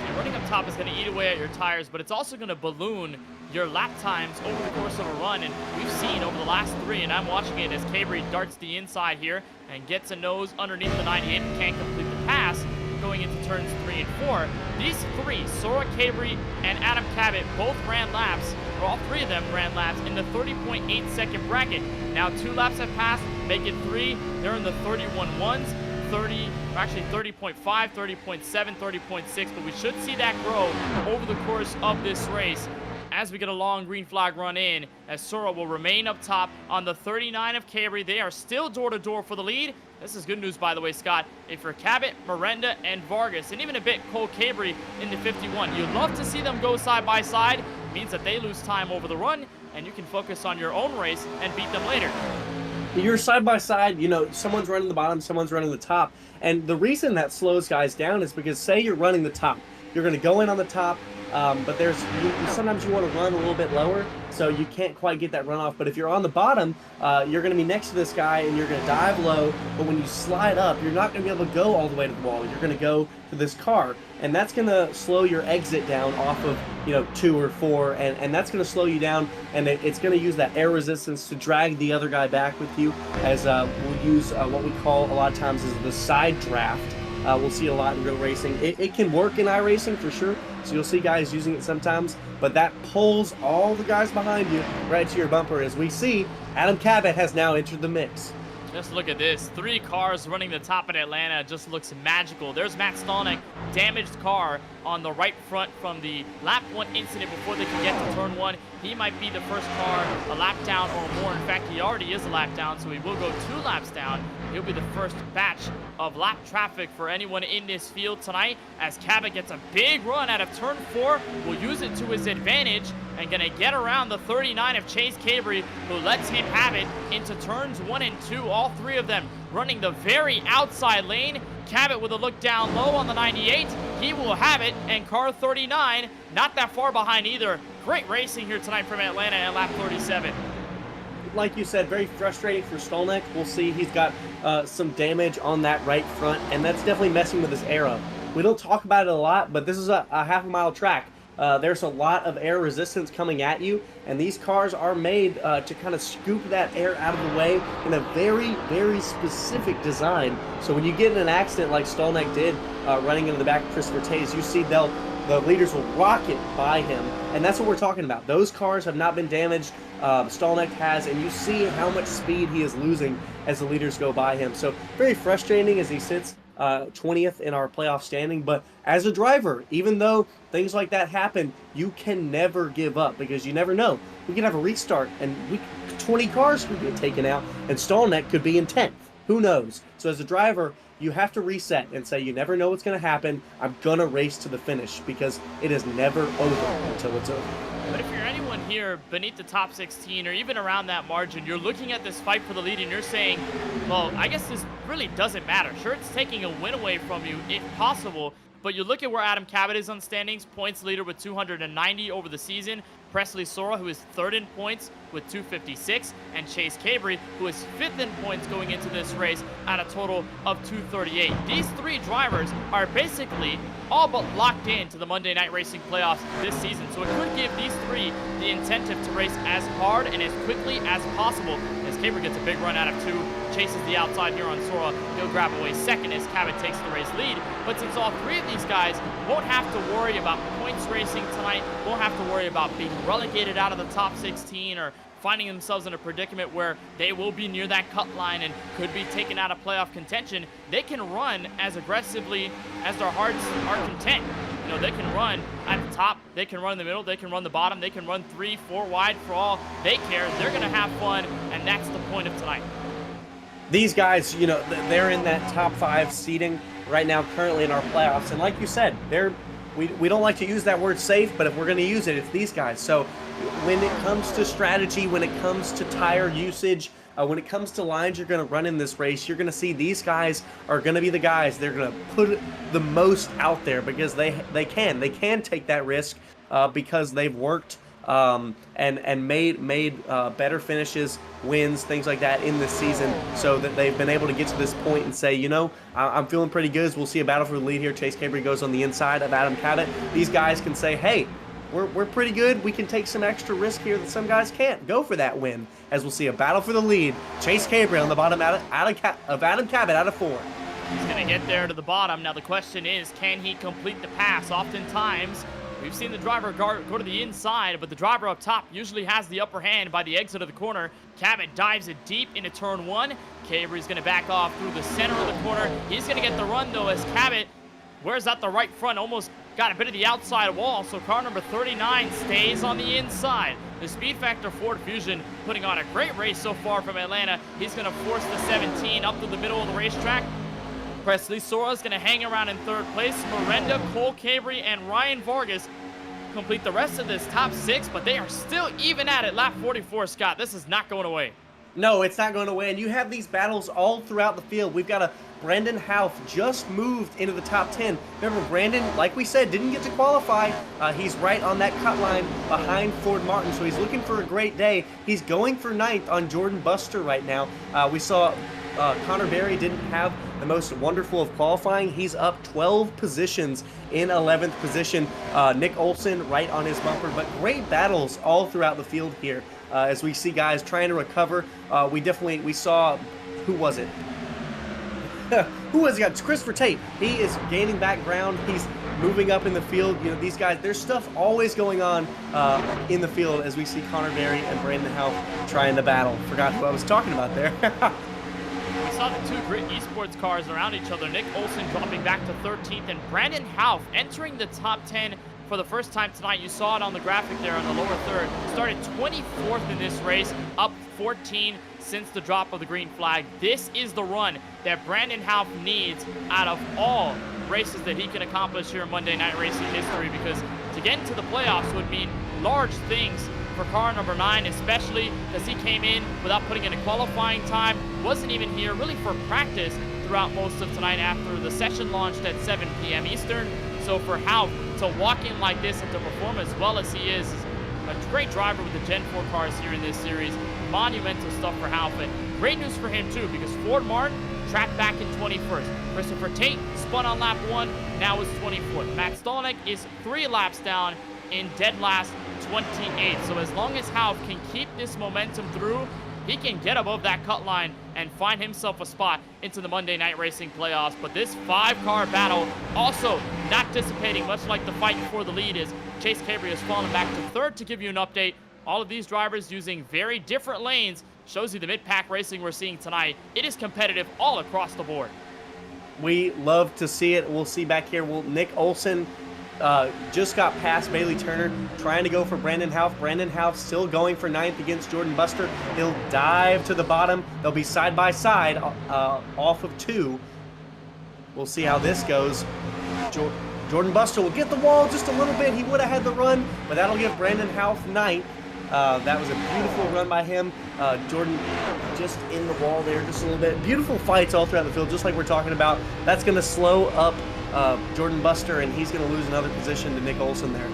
Yeah, running up top is going to eat away at your tires, but it's also going to balloon your lap times over the course of a run. And we've seen over the last 3, and I'm watching it as Cabry darts the inside here and gets a nose underneath the 98 and can't complete the pass going into turns 3 and 4. These three, Sora, Cabry, and Adam Cabot, both ran laps, or all 3 of them ran laps in the 30.8 second bracket. Now 2 laps have passed, make it 3. They're in the 31.1s, 30.5, 30.7, 30.6, but we should see that grow over the course of this race as we get a long green flag run in, as Sora will remain up top on the 39 of Cabry. They are still door-to-door for the lead. This is good news, by the way, Scott. If you're Cabot, Miranda, and Vargas, and even a bit Cole Cabry in the 51, you'd love to see them go side by side. It means that they lose time over the run, and you can focus on your own race and beat them later. You're side by side, you know, someone's running the bottom, someone's running the top. And the reason that slows guys down is because, say you're running the top, you're going to go in on the top, but sometimes you want to run a little bit lower, so you can't quite get that runoff. But if you're on the bottom, you're going to be next to this guy, and you're going to dive low, but when you slide up, you're not going to be able to go all the way to the wall. You're going to go to this car, and that's going to slow your exit down off of, you know, 2 or 4, and that's going to slow you down, and it's going to use that air resistance to drag the other guy back with you, as we'll use what we call a lot of times is the side draft. We'll see a lot in real racing. It can work in iRacing for sure, so you'll see guys using it sometimes, but that pulls all the guys behind you right to your bumper. As we see, Adam Cabot has now entered the mix. Just look at this. 3 cars running the top at Atlanta. Just looks magical. There's Matt Stolnick, damaged car on the right front from the lap 1 incident before they can get to turn 1. He might be the first car a lap down or more. In fact, he already is a lap down, so he will go 2 laps down. He'll be the first batch of lap traffic for anyone in this field tonight, as Cabot gets a big run out of turn 4. Will use it to his advantage and gonna get around the 39 of Chase Cabry, who lets him have it into turns 1 and 2. All 3 of them running the very outside lane. Cabot with a look down low on the 98. He will have it, and car 39 not that far behind either. Great racing here tonight from Atlanta at lap 37. Like you said, very frustrating for Stolnick. We'll see he's got some damage on that right front, and that's definitely messing with his aero. We don't talk about it a lot, but this is a half-a-mile track. There's a lot of air resistance coming at you, and these cars are made to kind of scoop that air out of the way in a very, very specific design. So when you get in an accident like Stolnick did, running into the back of Christopher Taze, you see the leaders will rocket by him, and that's what we're talking about. Those cars have not been damaged. Stallnecht has, and you see how much speed he is losing as the leaders go by him. So very frustrating as he sits 20th in our playoff standing. But as a driver, even though things like that happen, you can never give up because you never know. We could have a restart and 20 cars could get taken out, and Stallnecht could be in 10th. Who knows? So as a driver, you have to reset and say, you never know what's going to happen. I'm going to race to the finish because it is never over until it's over. But if you're anyone here beneath the top 16 or even around that margin, you're looking at this fight for the lead and you're saying, well, I guess this really doesn't matter. Sure, it's taking a win away from you if possible, but you look at where Adam Cabot is on standings, points leader with 290 over the season. Presley Sora, who is third in points with 256, and Chase Cabry, who is fifth in points going into this race at a total of 238. These three drivers are basically all but locked into the Monday Night Racing playoffs this season, so it could give these three the incentive to race as hard and as quickly as possible. As Cabry gets a big run out of 2, chases the outside here on Sora, he'll grab away second as Cabot takes the race lead. But since all three of these guys won't have to worry about points racing tonight, won't have to worry about being relegated out of the top 16 or finding themselves in a predicament where they will be near that cut line and could be taken out of playoff contention, they can run as aggressively as their hearts are content. You know, they can run at the top, they can run in the middle, they can run the bottom, they can run 3, 4 wide for all they care. They're going to have fun, and that's the point of tonight. These guys, you know, they're in that top 5 seeding right now currently in our playoffs. And like you said, we don't like to use that word safe, but if we're going to use it, it's these guys. So when it comes to strategy, when it comes to tire usage, when it comes to lines you're going to run in this race, you're going to see these guys are going to be the guys. They're going to put the most out there because they can take that risk because they've worked and made better finishes, wins, things like that in this season, so that they've been able to get to this point and say, you know, I'm feeling pretty good. We'll see a battle for the lead here. Chase Cabry goes on the inside of Adam Cabot. These guys can say, hey, we're pretty good. We can take some extra risk here that some guys can't. Go for that win, as we'll see a battle for the lead. Chase Cabry on the bottom of Adam Cabot out of 4. He's going to get there to the bottom. Now the question is, can he complete the pass? Oftentimes, we've seen the driver go to the inside, but the driver up top usually has the upper hand by the exit of the corner. Cabot dives it deep into turn 1. Cabry's going to back off through the center of the corner. He's going to get the run, though, as Cabot wears out the right front, almost got a bit of the outside wall, so car number 39 stays on the inside. The Speed Factor Ford Fusion putting on a great race so far from Atlanta. He's going to force the 17 up to the middle of the racetrack. Presley Sora is going to hang around in third place. Miranda, Cole Cabry, and Ryan Vargas complete the rest of this top 6, but they are still even at it. Lap 44, Scott. This is not going away. No, it's not going away, and you have these battles all throughout the field. We've got Brandon Houff just moved into the top 10. Remember, Brandon, like we said, didn't get to qualify. He's right on that cut line behind Ford Martin, so he's looking for a great day. He's going for 9th on Jordan Buster right now. We saw Connor Berry didn't have the most wonderful of qualifying. He's up 12 positions in 11th position. Nick Olson right on his bumper, but great battles all throughout the field here as we see guys trying to recover. We saw, who was it? Who was it? It's Christopher Tate. He is gaining back ground. He's moving up in the field. You know, these guys, there's stuff always going on in the field as we see Connor Berry and Brandon Houff trying to battle. Forgot who I was talking about there. We saw the 2 great esports cars around each other. Nick Olson dropping back to 13th, and Brandon Houff entering the top 10 for the first time tonight. You saw it on the graphic there in the lower third. Started 24th in this race, up 14 since the drop of the green flag. This is the run that Brandon Houff needs out of all races that he can accomplish here in Monday Night Racing history, because to get into the playoffs would mean large things for car number 9, especially because he came in without putting in a qualifying time, wasn't even here really for practice throughout most of tonight after the session launched at 7 p.m. Eastern. So for Houff to walk in like this and to perform as well as he is a great driver with the Gen 4 cars here in this series. Monumental stuff for Houff, and great news for him too, because Ford Martin trapped back in 21st. Christopher Tate spun on lap 1, now is 24th. Matt Stallnecht is 3 laps down in dead last, 28th. So as long as Houff can keep this momentum through, he can get above that cut line and find himself a spot into the Monday Night Racing playoffs. But this 5-car battle also not dissipating, much like the fight for the lead, as Chase Cabry has fallen back to third. To give you an update, all of these drivers using very different lanes shows you the mid-pack racing we're seeing tonight. It is competitive all across the board. We love to see it. We'll see back here. Nick Olson just got past Bailey Turner, trying to go for Brandon Houff. Brandon Houff still going for 9th against Jordan Buster. He'll dive to the bottom. They'll be side by side off of 2. We'll see how this goes. Jordan Buster will get the wall just a little bit. He would have had the run, but that'll give Brandon Houff 9th. That was a beautiful run by him. Jordan just in the wall there just a little bit. Beautiful fights all throughout the field, just like we're talking about. That's going to slow up Jordan Buster, and he's going to lose another position to Nick Olson there.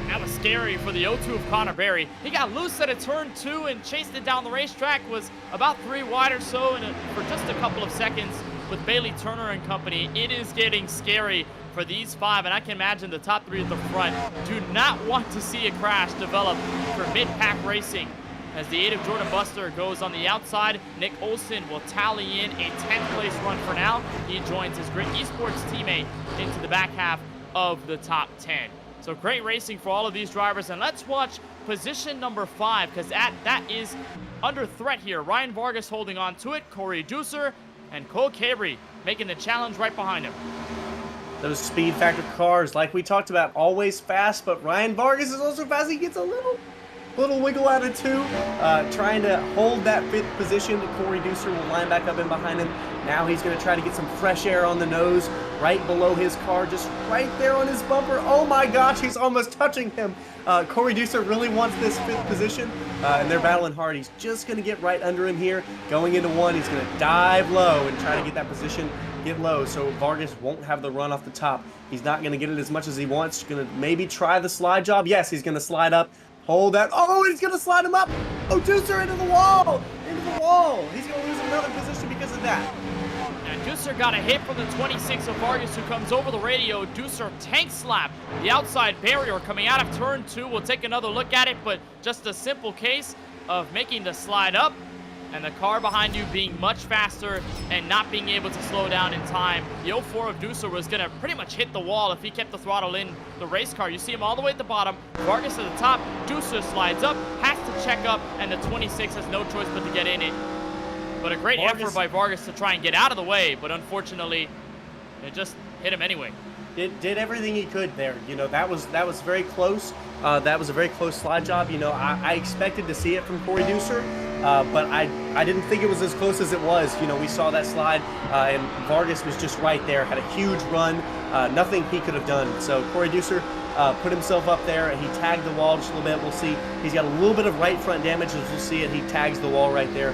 That was scary for the 0-2 of Connor Berry. He got loose at a turn 2 and chased it down the racetrack. Was about 3 wide or so, and for just a couple of seconds with Bailey Turner and company, it is getting scary for these 5, and I can imagine the top 3 at the front do not want to see a crash develop for mid-pack racing. As the 8 of Jordan Buster goes on the outside, Nick Olson will tally in a 10th place run for now. He joins his Grit Esports teammate into the back half of the top 10. So great racing for all of these drivers, and let's watch position number 5, because that is under threat here. Ryan Vargas holding on to it, Corey Deucer, and Cole Cabry making the challenge right behind him. Those speed factor cars, like we talked about, always fast, but Ryan Vargas is also fast. He gets a little wiggle out of 2, trying to hold that 5th position. Corey Deucer will line back up in behind him. Now he's going to try to get some fresh air on the nose, right below his car, just right there on his bumper. Oh my gosh, he's almost touching him. Corey Deucer really wants this 5th position, and they're battling hard. He's just going to get right under him here. Going into 1, he's going to dive low and try to get that position, get low, so Vargas won't have the run off the top. He's not going to get it as much as he wants. He's going to maybe try the slide job. Yes, he's going to slide up. Hold that. Oh, he's going to slide him up. Oh, Deucer into the wall. Into the wall. He's going to lose another position because of that. And Deucer got a hit from the 26 of Vargas, who comes over the radio. Deucer tank slap the outside barrier coming out of turn 2. We'll take another look at it, but just a simple case of making the slide up and the car behind you being much faster and not being able to slow down in time. The 04 of Deucer was going to pretty much hit the wall if he kept the throttle in the race car. You see him all the way at the bottom. Vargas at the top. Deucer slides up, has to check up, and the 26 has no choice but to get in it. But a great effort by Vargas to try and get out of the way, but unfortunately, it just hit him anyway. Did everything he could there. You know, that was very close. That was a very close slide job. You know, I expected to see it from Corey Deucer, but I didn't think it was as close as it was. You know, we saw that slide, and Vargas was just right there, had a huge run, nothing he could have done. So Corey Deucer put himself up there, and he tagged the wall just a little bit. We'll see. He's got a little bit of right front damage, as we'll see it. He tags the wall right there.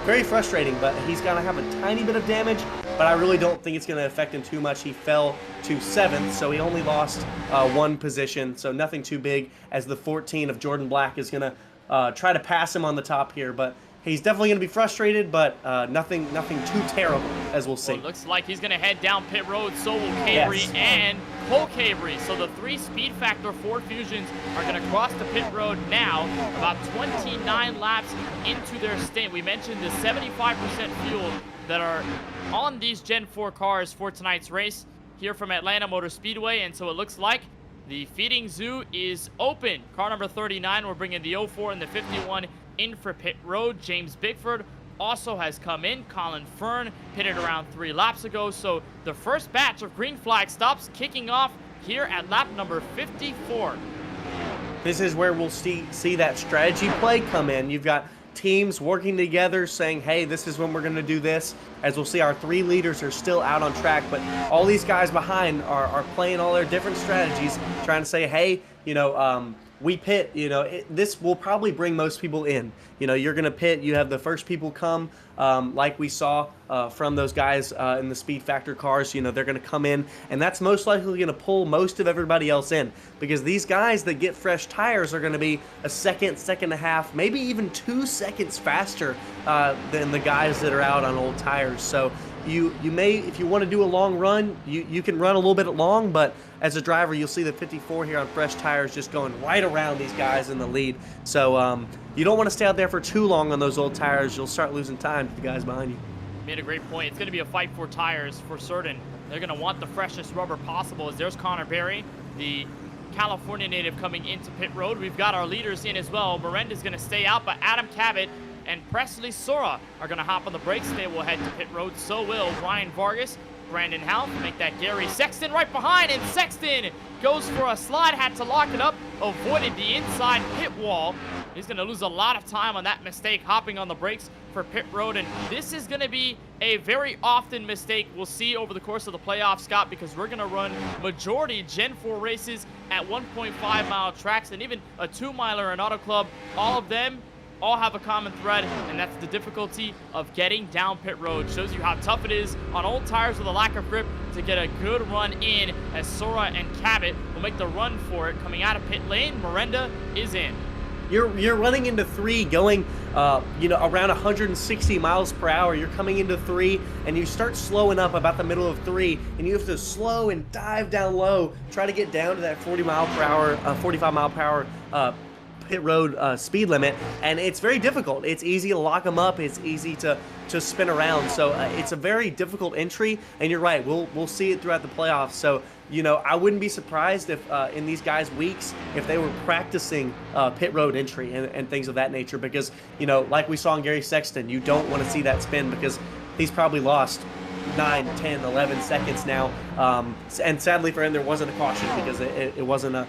Very frustrating, but he's going to have a tiny bit of damage, but I really don't think it's going to affect him too much. He fell to 7th, so he only lost 1 position, so nothing too big, as the 14 of Jordan Black is going to try to pass him on the top here, but he's definitely going to be frustrated, but nothing too terrible, as we'll see. Well, it looks like he's going to head down pit road, so will Cabry and Cole Cabry. So the 3 speed factor Ford Fusions are going to cross the pit road now, about 29 laps into their stint. We mentioned the 75% fuel that are on these Gen 4 cars for tonight's race here from Atlanta Motor Speedway, and so it looks like the feeding zoo is open. Car number 39, we're bringing the 04 and the 51 in for pit road. James Bickford also has come in. Colin Fern pitted around 3 laps ago. So the first batch of green flag stops kicking off here at lap number 54. This is where we'll see that strategy play come in. You've got teams working together saying, hey, this is when we're going to do this. As we'll see, our 3 leaders are still out on track, but all these guys behind are playing all their different strategies, trying to say, hey, you know, we pit, you know, this will probably bring most people in. You know, you're going to pit, you have the first people come, like we saw from those guys in the speed factor cars. You know, they're going to come in, and that's most likely going to pull most of everybody else in, because these guys that get fresh tires are going to be a second and a half, maybe even 2 seconds faster than the guys that are out on old tires. So you may, if you want to do a long run, you can run a little bit long, but as a driver, you'll see the 54 here on fresh tires just going right around these guys in the lead. So you don't want to stay out there for too long on those old tires. You'll start losing time to the guys behind you. Made a great point. It's going to be a fight for tires for certain. They're going to want the freshest rubber possible. As there's Connor Berry, the California native, coming into pit road. We've got our leaders in as well. Miranda's going to stay out, but Adam Cabot and Presley Sora are going to hop on the brakes. They will head to pit road. So will Ryan Vargas, Brandon Houth, make that Gary Sexton right behind, and Sexton goes for a slide, had to lock it up, avoided the inside pit wall. He's going to lose a lot of time on that mistake, hopping on the brakes for pit road, and this is going to be a very often mistake we'll see over the course of the playoffs, Scott, because we're going to run majority Gen 4 races at 1.5-mile tracks, and even a 2-miler in Auto Club. All of them all have a common thread, and that's the difficulty of getting down pit road. Shows you how tough it is on old tires with a lack of grip to get a good run in, as Sora and Cabot will make the run for it. Coming out of pit lane, Miranda is in. You're running into 3 going, around 160 miles per hour. You're coming into 3, and you start slowing up about the middle of 3, and you have to slow and dive down low, try to get down to that 45 mile per hour pit road speed limit, and it's very difficult. It's easy to lock them up. It's easy to spin around. So it's a very difficult entry, and you're right. We'll see it throughout the playoffs. So I wouldn't be surprised if in these guys' weeks, if they were practicing pit road entry and things of that nature, because like we saw in Gary Sexton, you don't want to see that spin because he's probably lost 9, 10, 11 seconds now. And sadly for him, there wasn't a caution because it wasn't a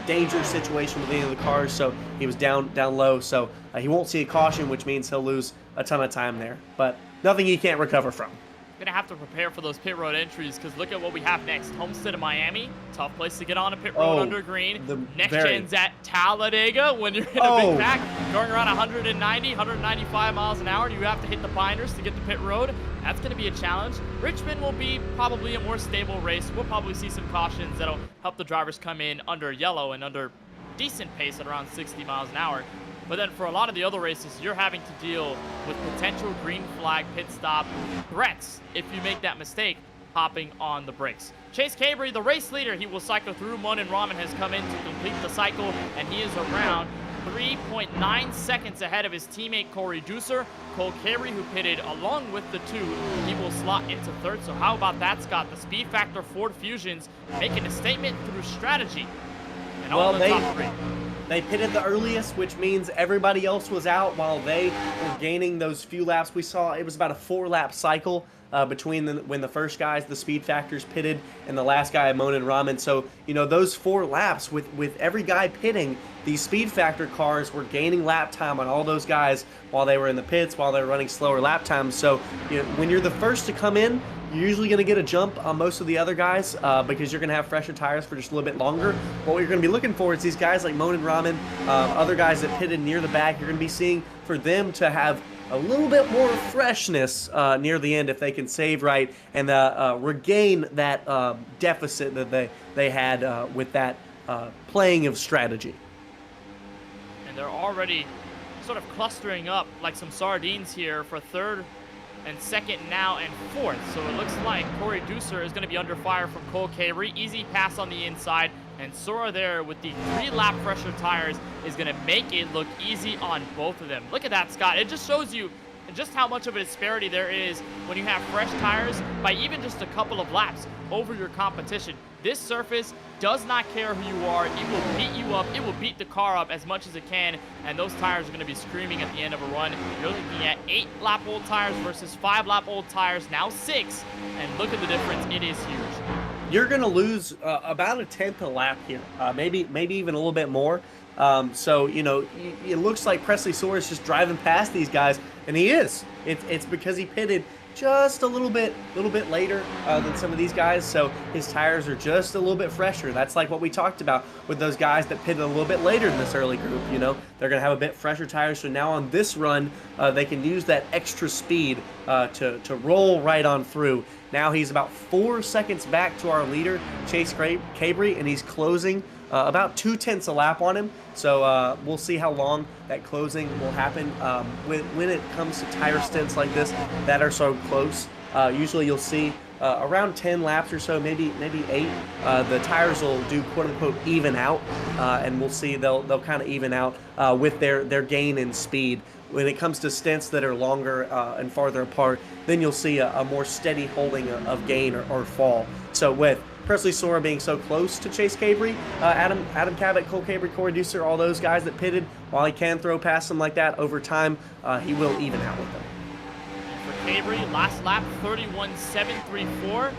dangerous situation with any of the cars, so he was down low. So he won't see a caution, which means he'll lose a ton of time there. But nothing he can't recover from. Gonna have to prepare for those pit road entries, because look at what we have next. Homestead of Miami, tough place to get on a pit road under green. Next gen's at Talladega when you're in a big pack, going around 190, 195 miles an hour. You have to hit the binders to get the pit road. That's gonna be a challenge. Richmond will be probably a more stable race. We'll probably see some cautions that'll help the drivers come in under yellow and under decent pace at around 60 miles an hour. But then for a lot of the other races, you're having to deal with potential green flag pit stop threats if you make that mistake hopping on the brakes. Chase Cabry, the race leader, he will cycle through. Monin Rahman has come in to complete the cycle, and he is around 3.9 seconds ahead of his teammate Corey Deucer. Cole Carey, who pitted along with the 2, he will slot into 3rd. So how about that, Scott? The Speed Factor Ford Fusions making a statement through strategy. And all in the top 3. They pitted the earliest, which means everybody else was out while they were gaining those few laps. We saw it was about a 4-lap cycle between when the first guys, the Speed Factors, pitted and the last guy, Monin Rahman. So, those 4 laps with every guy pitting, these Speed Factor cars were gaining lap time on all those guys while they were in the pits, while they were running slower lap times. So, when you're the first to come in, you're usually going to get a jump on most of the other guys because you're going to have fresher tires for just a little bit longer. What you're going to be looking for is these guys like Monin Rahman, other guys that pitted near the back. You're going to be seeing for them to have a little bit more freshness near the end if they can save right and regain that deficit that they had with that playing of strategy. And they're already sort of clustering up like some sardines here for 3rd and 2nd now and 4th. So it looks like Corey Deucer is going to be under fire from Cole Carey. Easy pass on the inside. And Sora there with the 3-lap fresher tires is going to make it look easy on both of them. Look at that, Scott. It just shows you just how much of a disparity there is when you have fresh tires by even just a couple of laps over your competition. This surface does not care who you are. It will beat you up. It will beat the car up as much as it can, and those tires are going to be screaming at the end of a run. You're looking at 8-lap old tires versus 5-lap old tires, now 6, and look at the difference. It is huge. You're going to lose about a 10th a lap here, maybe even a little bit more. So, it looks like Presley Sora is just driving past these guys, and he is. It's because he pitted just a little bit later than some of these guys, so his tires are just a little bit fresher. That's like what we talked about with those guys that pitted a little bit later in this early group. They're going to have a bit fresher tires, so now on this run, they can use that extra speed to roll right on through. Now he's about 4 seconds back to our leader, Chase Cabry, and he's closing about 2/10 a lap on him. So we'll see how long that closing will happen. When it comes to tire stints like this that are so close, usually you'll see around 10 laps or so, maybe 8, the tires will do quote unquote even out, and we'll see they'll kind of even out with their gain in speed. When it comes to stints that are longer and farther apart, then you'll see a more steady holding of gain or fall. So with Presley Sora being so close to Chase Cabry, Adam Cabot, Cole Cabry, Corey Deucer, all those guys that pitted, while he can throw past them like that over time, he will even out with them. For Cabry, last lap 31.734.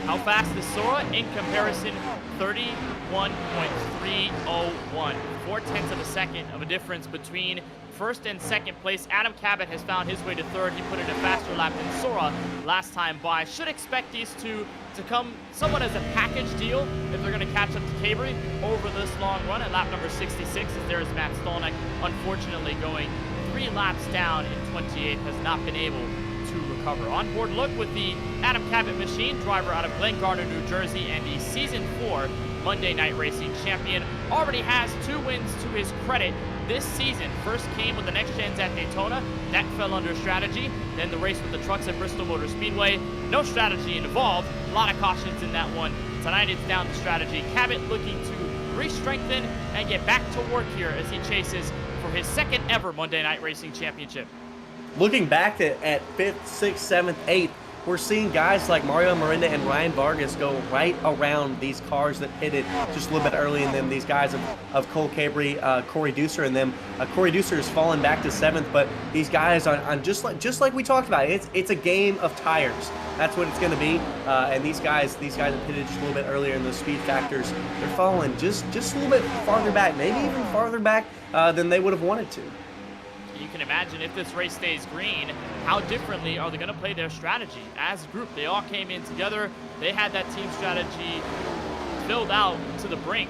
How fast is Sora? In comparison, 31.301. 4/10 of a second of a difference between first and second place. Adam Cabot has found his way to third. He put in a faster lap than Sora last time by. Should expect these two to come somewhat as a package deal if they're going to catch up to Cabry over this long run. At lap number 66, as there is Matt Stolnick, unfortunately going 3 laps down in 28, has not been able to recover. Onboard look with the Adam Cabot machine, driver out of Glen Gardner, New Jersey, and the Season 4 Monday Night Racing champion. Already has 2 wins to his credit this season. First came with the Next Gens at Daytona. That fell under strategy. Then the race with the trucks at Bristol Motor Speedway. No strategy involved. A lot of cautions in that one. Tonight it's down to strategy. Cabot looking to re-strengthen and get back to work here as he chases for his second ever Monday Night Racing championship. Looking back at 5th, 6th, 7th, 8th, we're seeing guys like Mario Miranda and Ryan Vargas go right around these cars that pitted just a little bit early, and then these guys of Cole Cabry, Corey Deucer, and them. Corey Deucer has fallen back to 7th, but these guys on just like we talked about, it's a game of tires. That's what it's going to be. And these guys that pitted just a little bit earlier in those speed factors, they're falling just a little bit farther back, maybe even farther back than they would have wanted to. You can imagine if this race stays green, how differently are they going to play their strategy? As a group, they all came in together. They had that team strategy filled out to the brink.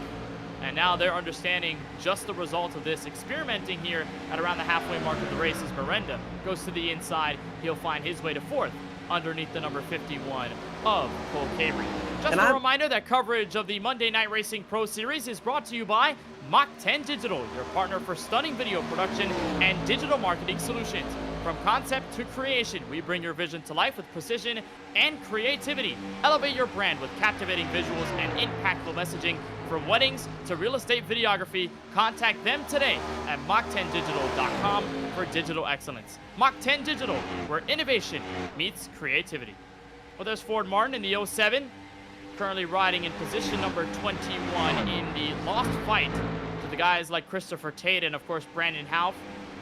And now they're understanding just the result of this. Experimenting here at around the halfway mark of the race as Miranda goes to the inside. He'll find his way to 4th underneath the number 51 of Cole Cabry. Just a reminder that coverage of the Monday Night Racing Pro Series is brought to you by Mach 10 Digital, your partner for stunning video production and digital marketing solutions. From concept to creation, we bring your vision to life with precision and creativity. Elevate your brand with captivating visuals and impactful messaging. From weddings to real estate videography, contact them today at mach10digital.com for digital excellence. Mach 10 Digital, where innovation meets creativity. Well, there's Ford Martin in the 07, currently riding in position number 21 in the lost fight to the guys like Christopher Tate and, of course, Brandon Houff,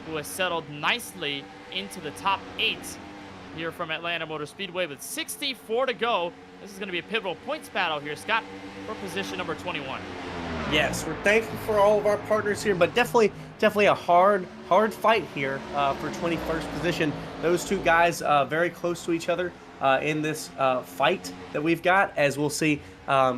who has settled nicely into the top 8 here from Atlanta Motor Speedway with 64 to go. This is going to be a pivotal points battle here, Scott, for position number 21. Yes, we're thankful for all of our partners here, but definitely a hard fight here for 21st position. Those two guys very close to each other in this fight that we've got, as we'll see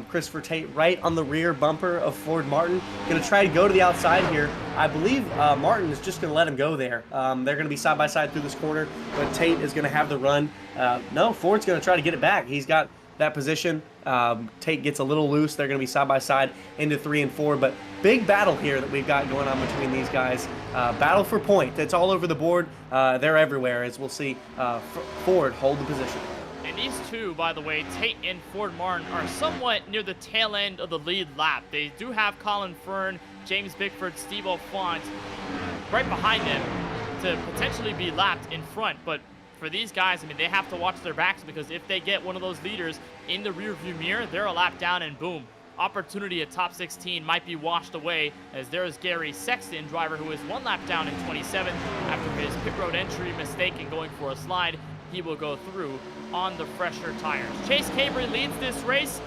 Christopher Tate right on the rear bumper of Ford Martin. Going to try to go to the outside here. I believe Martin is just going to let him go there. They're going to be side by side through this corner, but Tate is going to have the run. No, Ford's going to try to get it back. He's got that position. Tate gets a little loose. They're going to be side by side into 3 and 4, but big battle here that we've got going on between these guys. Battle for point. It's all over the board. They're everywhere, as we'll see Ford hold the position. And these two, by the way, Tate and Ford Martin, are somewhat near the tail end of the lead lap. They do have Colin Fern, James Bickford, Steve O'Font right behind them to potentially be lapped in front, but for these guys, I mean, they have to watch their backs, because if they get one of those leaders in the rearview mirror, they're a lap down and boom. Opportunity at top 16 might be washed away, as there is Gary Sexton, driver who is 1 lap down in 27th after his pit road entry mistake and going for a slide. He will go through on the fresher tires. Chase Cabry leads this race,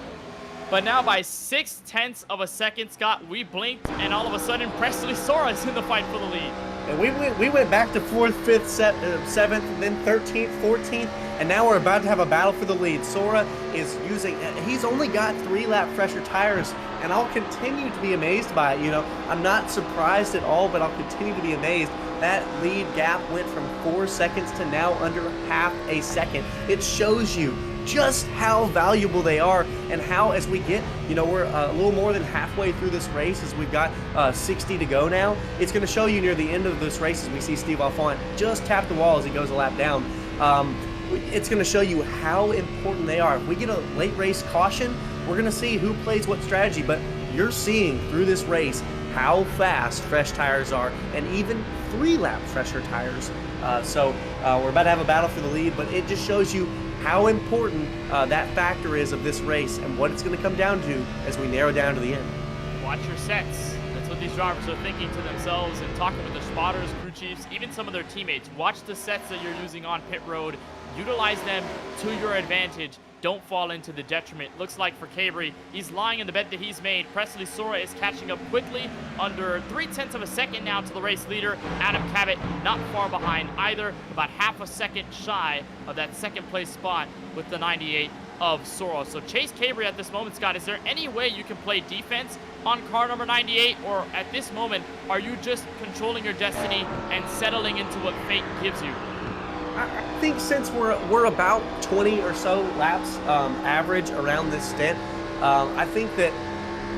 but now by 0.6 of a second, Scott, we blinked, and all of a sudden, Presley Sora is in the fight for the lead. And we went back to 4th, 5th, 7th, then 13th, 14th, and now we're about to have a battle for the lead. Sora is he's only got 3-lap fresher tires, and I'll continue to be amazed by it. You know, I'm not surprised at all, but I'll continue to be amazed. That lead gap went from 4 seconds to now under half a second. It shows you just how valuable they are, and how, as we get, you know, we're a little more than halfway through this race, as we've got 60 to go now. It's going to show you near the end of this race, as we see Steve Alfont just tap the wall as he goes a lap down. it's going to show you how important they are. If we get a late race caution, we're going to see who plays what strategy, but you're seeing through this race how fast fresh tires are, and even 3-lap fresher tires. So we're about to have a battle for the lead, but it just shows you how important that factor is of this race and what it's going to come down to as we narrow down to the end. Watch your sets. That's what these drivers are thinking to themselves and talking with their spotters, crew chiefs, even some of their teammates. Watch the sets that you're using on pit road. Utilize them to your advantage. Don't fall into the detriment. Looks like for Cabri, he's lying in the bed that he's made. Presley Sora is catching up quickly, under 0.3 of a second now to the race leader. Adam Cabot not far behind either, about half a second shy of that second place spot with the 98 of Sora. So Chase Cabri at this moment, Scott, is there any way you can play defense on car number 98, or at this moment, are you just controlling your destiny and settling into what fate gives you? I think since we're about 20 or so laps average around this stint, I think that,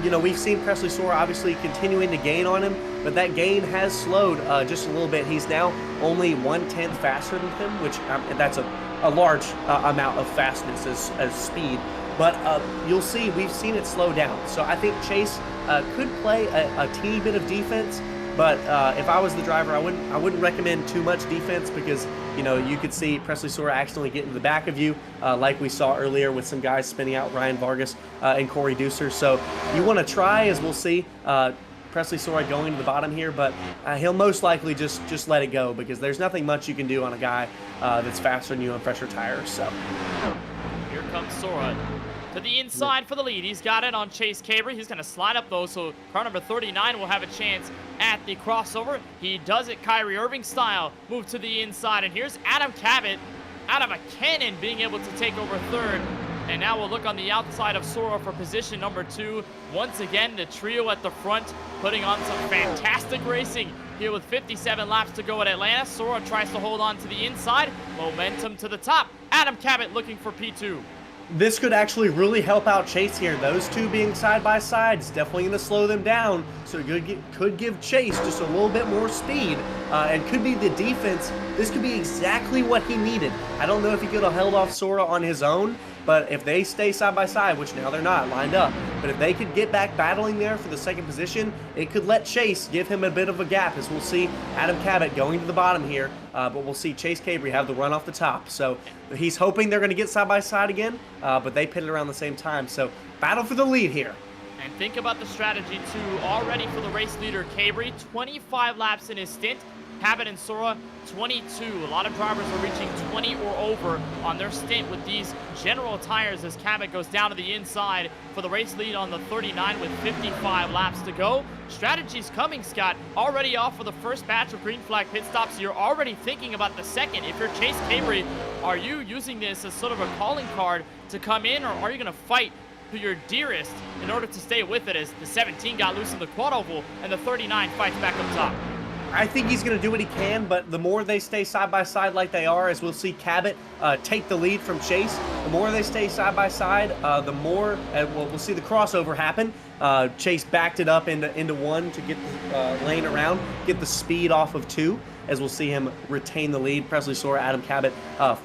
you know, we've seen Presley Sora obviously continuing to gain on him, but that gain has slowed just a little bit. He's now only 1/10 faster than him, which that's a large amount of fastness as speed. But you'll see, we've seen it slow down. So I think Chase could play a teeny bit of defense. But if I was the driver, I wouldn't recommend too much defense, because, you know, you could see Presley Sora accidentally get in the back of you, like we saw earlier with some guys spinning out Ryan Vargas and Corey Deucer. So you want to try, as we'll see, Presley Sora going to the bottom here, but he'll most likely just let it go, because there's nothing much you can do on a guy that's faster than you on fresher tires. So here comes Sora to the inside for the lead. He's got it on Chase Cabri. He's going to slide up, though, so car number 39 will have a chance at the crossover. He does it Kyrie Irving style. Move to the inside, and here's Adam Cabot out of a cannon being able to take over third. And now we'll look on the outside of Sora for position number 2. Once again, the trio at the front putting on some fantastic racing here with 57 laps to go at Atlanta. Sora tries to hold on to the inside. Momentum to the top. Adam Cabot looking for P2. this could actually really help out Chase here. Those two being side by side is definitely going to slow them down, so it could give Chase just a little bit more speed, and could be the defense. This could be exactly what he needed. I don't know if he could have held off Sora on his own, but if they stay side by side, which now they're not lined up, but if they could get back battling there for the second position, it could let Chase give him a bit of a gap, as we'll see Adam Cabot going to the bottom here, but we'll see Chase Cabri have the run off the top. So he's hoping they're going to get side by side again, but they pitted around the same time. So battle for the lead here. And think about the strategy, too, already for the race leader, Cabri. 25 laps in his stint. Cabot and Sora, 22. A lot of drivers are reaching 20 or over on their stint with these general tires as Cabot goes down to the inside for the race lead on the 39 with 55 laps to go. Strategy's coming, Scott. Already off for the first batch of green flag pit stops. You're already thinking about the second. If you're Chase Cabri, are you using this as sort of a calling card to come in, or are you going to fight to your dearest in order to stay with it as the 17 got loose in the quad oval and the 39 fights back up top? I think he's going to do what he can, but the more they stay side by side like they are, as we'll see Cabot take the lead from Chase, the more they stay side by side, the more we'll see the crossover happen. Chase backed it up into one to get the lane around, get the speed off of two, as we'll see him retain the lead. Presley Sora, Adam Cabot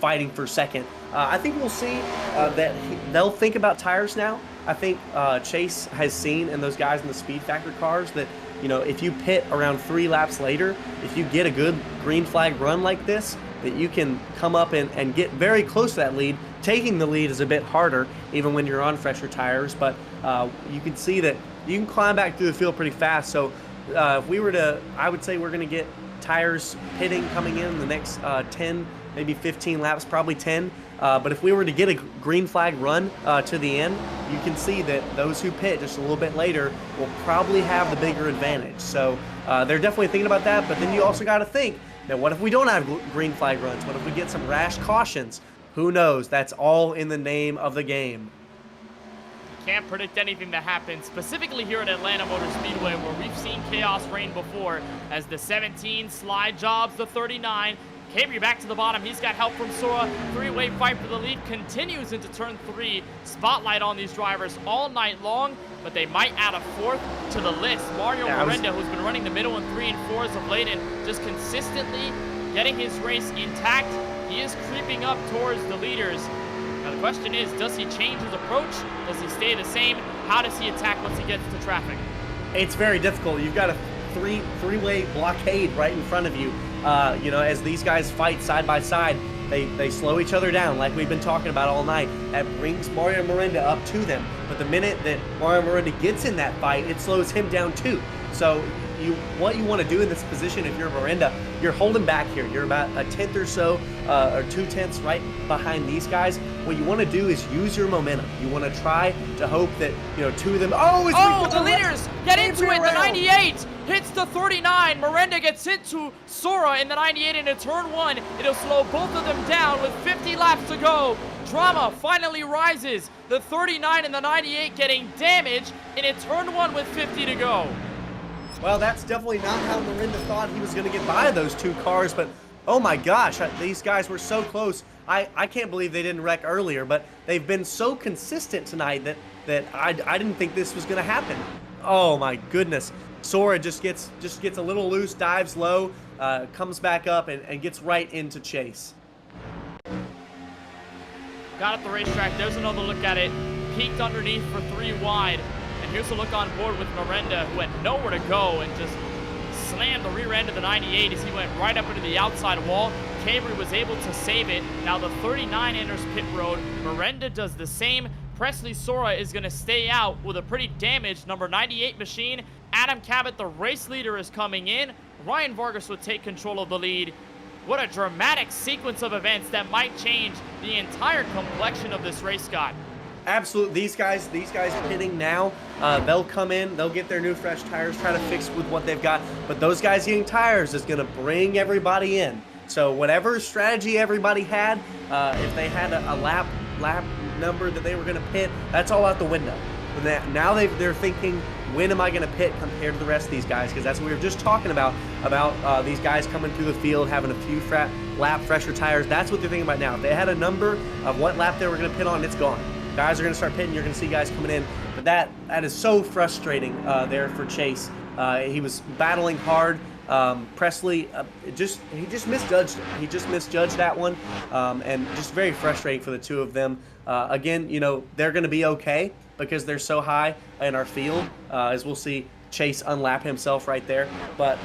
fighting for second. I think we'll see that they'll think about tires now. I think Chase has seen in those guys in the speed factor cars that, you know, if you pit around 3 laps later, if you get a good green flag run like this, that you can come up and get very close to that lead. Taking the lead is a bit harder, even when you're on fresher tires, but you can see that you can climb back through the field pretty fast. So if we were to, I would say we're going to get tires pitting coming in the next 10, maybe 15 laps, probably 10. But if we were to get a green flag run to the end, you can see that those who pit just a little bit later will probably have the bigger advantage. So they're definitely thinking about that. But then you also got to think, now what if we don't have green flag runs? What if we get some rash cautions? Who knows? That's all in the name of the game. Can't predict anything that happens, specifically here at Atlanta Motor Speedway, where we've seen chaos reign before as the 17 slide jobs the 39. Cabri back to the bottom. He's got help from Sora. Three-way fight for the lead continues into turn 3. Spotlight on these drivers all night long, but they might add a fourth to the list. Mario Miranda, who's been running the middle and 3 and 4s of late and just consistently getting his race intact. He is creeping up towards the leaders. Now the question is, does he change his approach? Does he stay the same? How does he attack once he gets to traffic? It's very difficult. You've got a three-way blockade right in front of you. You know, as these guys fight side by side, they slow each other down like we've been talking about all night. That brings Mario Miranda up to them. But the minute that Mario Miranda gets in that fight, it slows him down too. So what you want to do in this position, if you're Miranda, you're holding back here. You're about a tenth or so, or 2/10 right behind these guys. What you want to do is use your momentum. You want to try to hope that, you know, two of them. Oh, the leaders get into it. The 98 hits the 39. Miranda gets into Sora in the 98 into turn 1. It'll slow both of them down with 50 laps to go. Drama finally rises. The 39 and the 98 getting damaged in a turn 1 with 50 to go. Well, that's definitely not how Miranda thought he was going to get by those two cars, but oh my gosh, these guys were so close. I can't believe they didn't wreck earlier, but they've been so consistent tonight that I didn't think this was going to happen. Oh my goodness. Sora just gets a little loose, dives low, comes back up and gets right into Chase. Got at the racetrack. There's another look at it. Peeked underneath for 3 wide. And here's a look on board with Miranda, who had nowhere to go and just slammed the rear end of the 98 as he went right up into the outside wall. Cabri was able to save it. Now the 39 enters pit road. Miranda does the same. Presley Sora is going to stay out with a pretty damaged number 98 machine. Adam Cabot, the race leader, is coming in. Ryan Vargas would take control of the lead. What a dramatic sequence of events that might change the entire complexion of this race, Scott. Absolutely. These guys pitting now. They'll come in, they'll get their new fresh tires, try to fix with what they've got. But those guys getting tires is going to bring everybody in. So whatever strategy everybody had, if they had a lap number that they were going to pit, that's all out the window. Now they're thinking, when am I going to pit compared to the rest of these guys? Because that's what we were just talking about these guys coming through the field, having a few lap fresher tires. That's what they're thinking about now. If they had a number of what lap they were going to pit on, it's gone. Guys are going to start pitting. You're going to see guys coming in. But that is so frustrating there for Chase. He was battling hard. Presley, he just misjudged it. He just misjudged that one, and just very frustrating for the two of them. Again, you know, they're going to be okay because they're so high in our field, as we'll see Chase unlap himself right there. But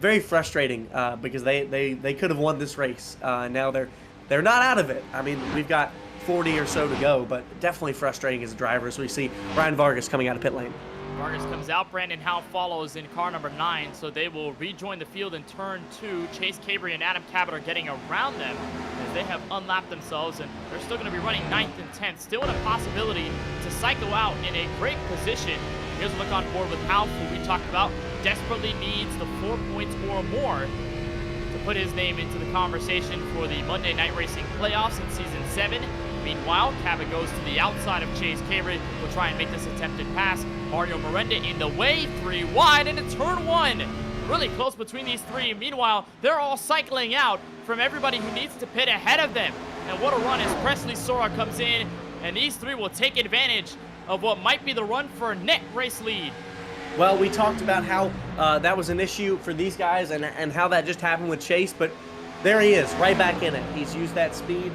very frustrating because they could have won this race. Now they're not out of it. I mean, we've got 40 or so to go, but definitely frustrating as a driver as we see Ryan Vargas coming out of pit lane. Vargas comes out. Brandon Howe follows in car number 9, so they will rejoin the field in turn 2. Chase Cabri and Adam Cabot are getting around them as they have unlapped themselves, and they're still going to be running 9th and 10th, still in a possibility to cycle out in a great position. Here's a look on board with Howe, who we talked about, desperately needs the 4 points or more to put his name into the conversation for the Monday Night Racing playoffs in Season 7. Meanwhile, Cabot goes to the outside of Chase Cabri. Will try and make this attempted pass. Mario Miranda in the way, 3 wide into turn 1. Really close between these three. Meanwhile, they're all cycling out from everybody who needs to pit ahead of them. And what a run as Presley Sora comes in, and these three will take advantage of what might be the run for a net race lead. Well, we talked about how that was an issue for these guys and how that just happened with Chase, but there he is, right back in it. He's used that speed,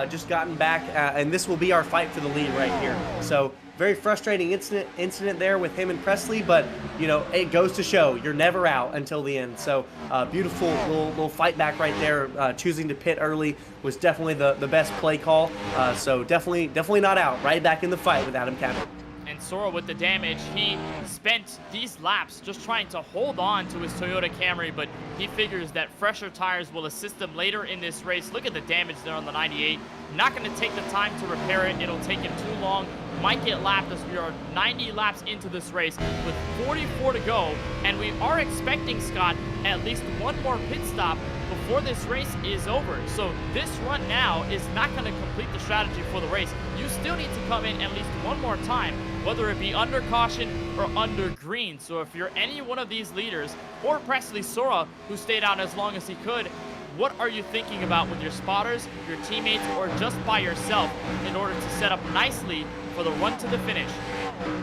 just gotten back, and this will be our fight for the lead right here. So very frustrating incident there with him and Presley, but you know, it goes to show you're never out until the end. So beautiful little fight back right there. Choosing to pit early was definitely the best play call. So definitely not out. Right back in the fight with Adam Cabot. And Sora with the damage, he spent these laps just trying to hold on to his Toyota Camry, but he figures that fresher tires will assist him later in this race. Look at the damage there on the 98. Not going to take the time to repair it. It'll take him too long. Might get lapped as we are 90 laps into this race with 44 to go. And we are expecting, Scott, at least one more pit stop before this race is over. So this run now is not going to complete the strategy for the race. You still need to come in at least one more time, whether it be under caution or under green. So if you're any one of these leaders, or Presley Sora, who stayed out as long as he could, what are you thinking about with your spotters, your teammates, or just by yourself in order to set up nicely for the run to the finish?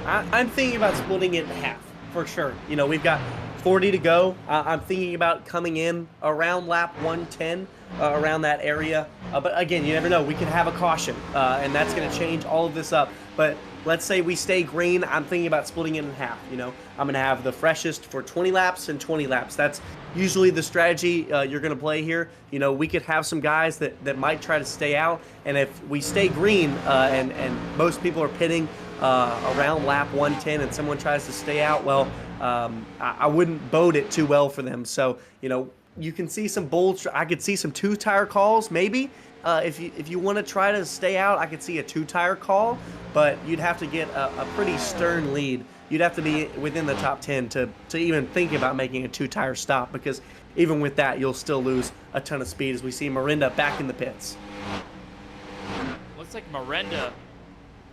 I'm thinking about splitting it in half, for sure. You know, we've got 40 to go. I'm thinking about coming in around lap 110, around that area. But again, you never know. We could have a caution, and that's going to change all of this up. But let's say we stay green. I'm thinking about splitting it in half. You know, I'm going to have the freshest for 20 laps and 20 laps. That's usually the strategy you're going to play here. You know, we could have some guys that might try to stay out. And if we stay green and most people are pitting around lap 110 and someone tries to stay out, well, I wouldn't bode it too well for them. So, you know, you can see some bold. I could see some 2-tire calls maybe. If you want to try to stay out, I could see a 2-tire call, but you'd have to get a pretty stern lead. You'd have to be within the top 10 to even think about making a 2-tire stop, because even with that, you'll still lose a ton of speed as we see Miranda back in the pits. Looks like Miranda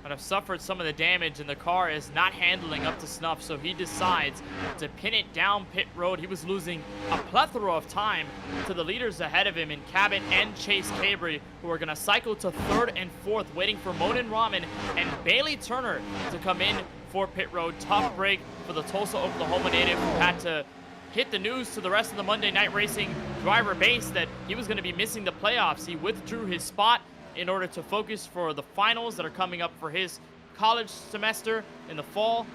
kind of suffered some of the damage, and the car is not handling up to snuff, so he decides to pin it down pit road. He was losing a plethora of time to the leaders ahead of him in Cabot and Chase Cabry, who are going to cycle to 3rd and 4th, waiting for Monin Rahman and Bailey Turner to come in for pit road. Tough break for the Tulsa, Oklahoma native, who had to hit the news to the rest of the Monday Night Racing driver base that he was going to be missing the playoffs. He withdrew his spot in order to focus for the finals that are coming up for his college semester in the fall.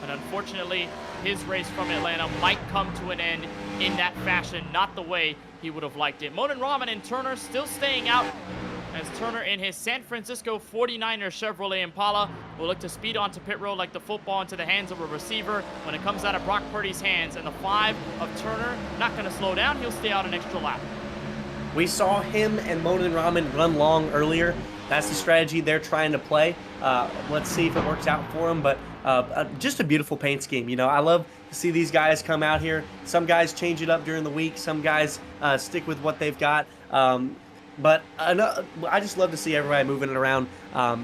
And unfortunately, his race from Atlanta might come to an end in that fashion, not the way he would have liked it. Monin Rahman and Turner still staying out, as Turner in his San Francisco 49er Chevrolet Impala will look to speed onto pit road like the football into the hands of a receiver when it comes out of Brock Purdy's hands. And the 5 of Turner not going to slow down. He'll stay out an extra lap. We saw him and Monin Rahman run long earlier. That's the strategy they're trying to play. Let's see if it works out for them. But just a beautiful paint scheme. You know, I love to see these guys come out here. Some guys change it up during the week. Some guys stick with what they've got. But I just love to see everybody moving it around,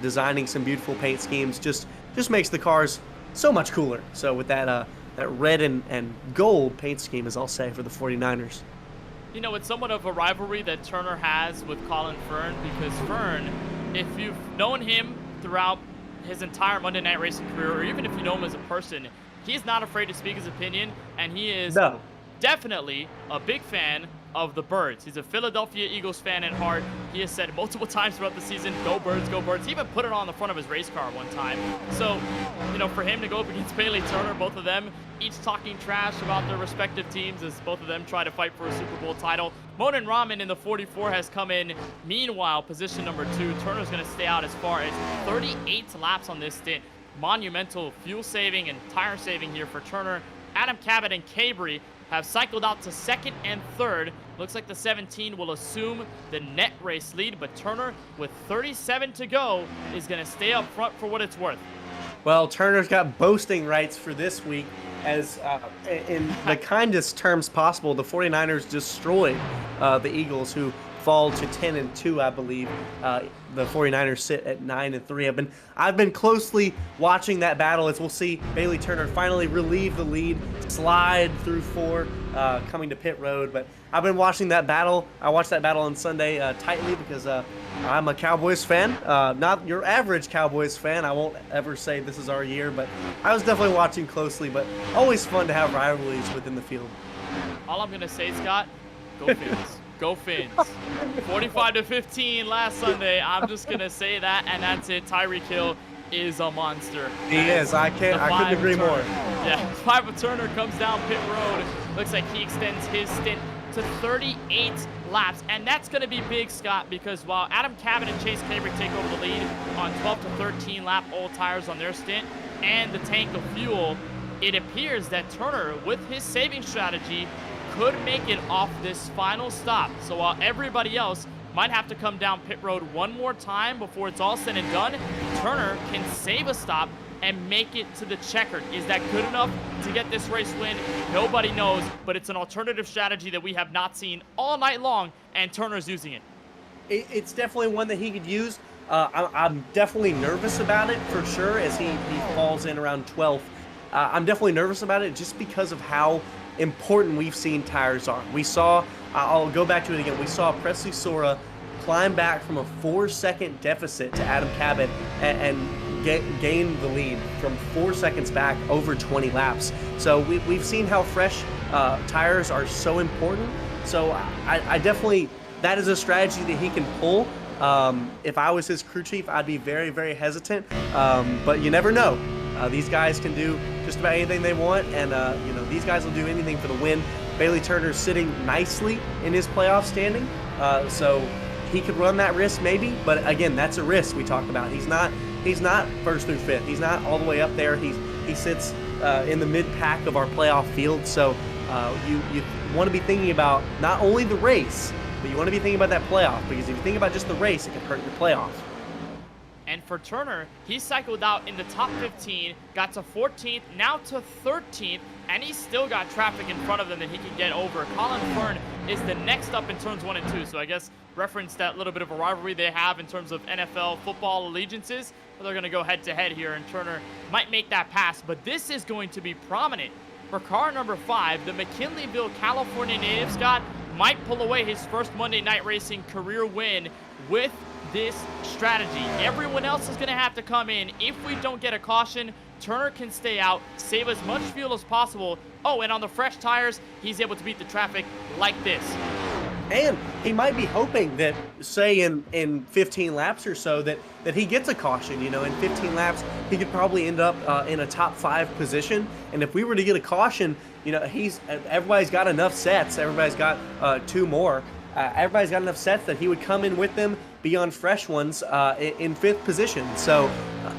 designing some beautiful paint schemes. Just makes the cars so much cooler. So with that red and gold paint scheme, as I'll say, for the 49ers. You know, it's somewhat of a rivalry that Turner has with Colin Fern, because Fern, if you've known him throughout his entire Monday Night Racing career, or even if you know him as a person, he's not afraid to speak his opinion, and he is definitely a big fan of the Birds. He's a Philadelphia Eagles fan at heart. He has said multiple times throughout the season, go Birds, go Birds. He even put it on the front of his race car one time. So, you know, for him to go up against Bailey Turner, both of them each talking trash about their respective teams as both of them try to fight for a Super Bowl title. Monin Rahman in the 44 has come in. Meanwhile, position number 2, Turner's going to stay out as far as 38 laps on this stint. Monumental fuel saving and tire saving here for Turner. Adam Cabot and Cabry have cycled out to 2nd and 3rd. Looks like the 17 will assume the net race lead, but Turner, with 37 to go, is going to stay up front for what it's worth. Well, Turner's got boasting rights for this week, as in the kindest terms possible, the 49ers destroyed the Eagles, who fall to 10-2, I believe. The 49ers sit at 9-3. I've been closely watching that battle, as we'll see Bailey Turner finally relieve the lead, slide through 4, coming to pit road. But I've been watching that battle. I watched that battle on Sunday tightly because I'm a Cowboys fan. Not your average Cowboys fan. I won't ever say this is our year, but I was definitely watching closely. But always fun to have rivalries within the field. All I'm going to say, Scott, go Fins. Go Fins. 45-15 last Sunday. I'm just going to say that, and that's it. Tyreek Hill is a monster. He is. I couldn't agree more. Yeah, 5 of Turner comes down pit road. Looks like he extends his stint to 38 laps, and that's going to be big, Scott, because while Adam Cabot and Chase Cabry take over the lead on 12 to 13 lap old tires on their stint and the tank of fuel, it appears that Turner, with his saving strategy, could make it off this final stop. So while everybody else might have to come down pit road one more time before it's all said and done, Turner can save a stop and make it to the checkered. Is that good enough to get this race win? Nobody knows, but it's an alternative strategy that we have not seen all night long, and Turner's using it. It's definitely one that he could use. I'm definitely nervous about it for sure, as he falls in around 12th. I'm definitely nervous about it just because of how important we've seen tires are. We saw, I'll go back to it again, we saw Presley Sora climb back from a 4-second deficit to Adam Cabot and gain the lead from 4 seconds back over 20 laps. So we've seen how fresh tires are so important. So I definitely, that is a strategy that he can pull. If I was his crew chief, I'd be very, very hesitant. But you never know. These guys can do just about anything they want, and these guys will do anything for the win. Bailey Turner's sitting nicely in his playoff standing, so he could run that risk maybe. But again, that's a risk we talked about. He's not first through fifth. He's not all the way up there. He sits in the mid pack of our playoff field. So you want to be thinking about not only the race, but you want to be thinking about that playoff, because if you think about just the race, it can hurt your playoff. And for Turner, he cycled out in the top 15, got to 14th, now to 13th, and he's still got traffic in front of him that he can get over. Colin Fern is the next up in turns 1 and 2, so I guess reference that little bit of a rivalry they have in terms of NFL football allegiances. But they're going to go head-to-head here, and Turner might make that pass, but this is going to be prominent. For car number 5, the McKinleyville, California native, Scott, might pull away his first Monday Night Racing career win with this strategy. Everyone else is going to have to come in. If we don't get a caution, Turner can stay out, save as much fuel as possible. Oh, and on the fresh tires, he's able to beat the traffic like this. And he might be hoping that, say, in 15 laps or so, that he gets a caution. In 15 laps, he could probably end up in a top 5 position. And if we were to get a caution, everybody's got enough sets. Everybody's got 2 more. Everybody's got enough sets that he would come in with them, be on fresh ones in 5th position. So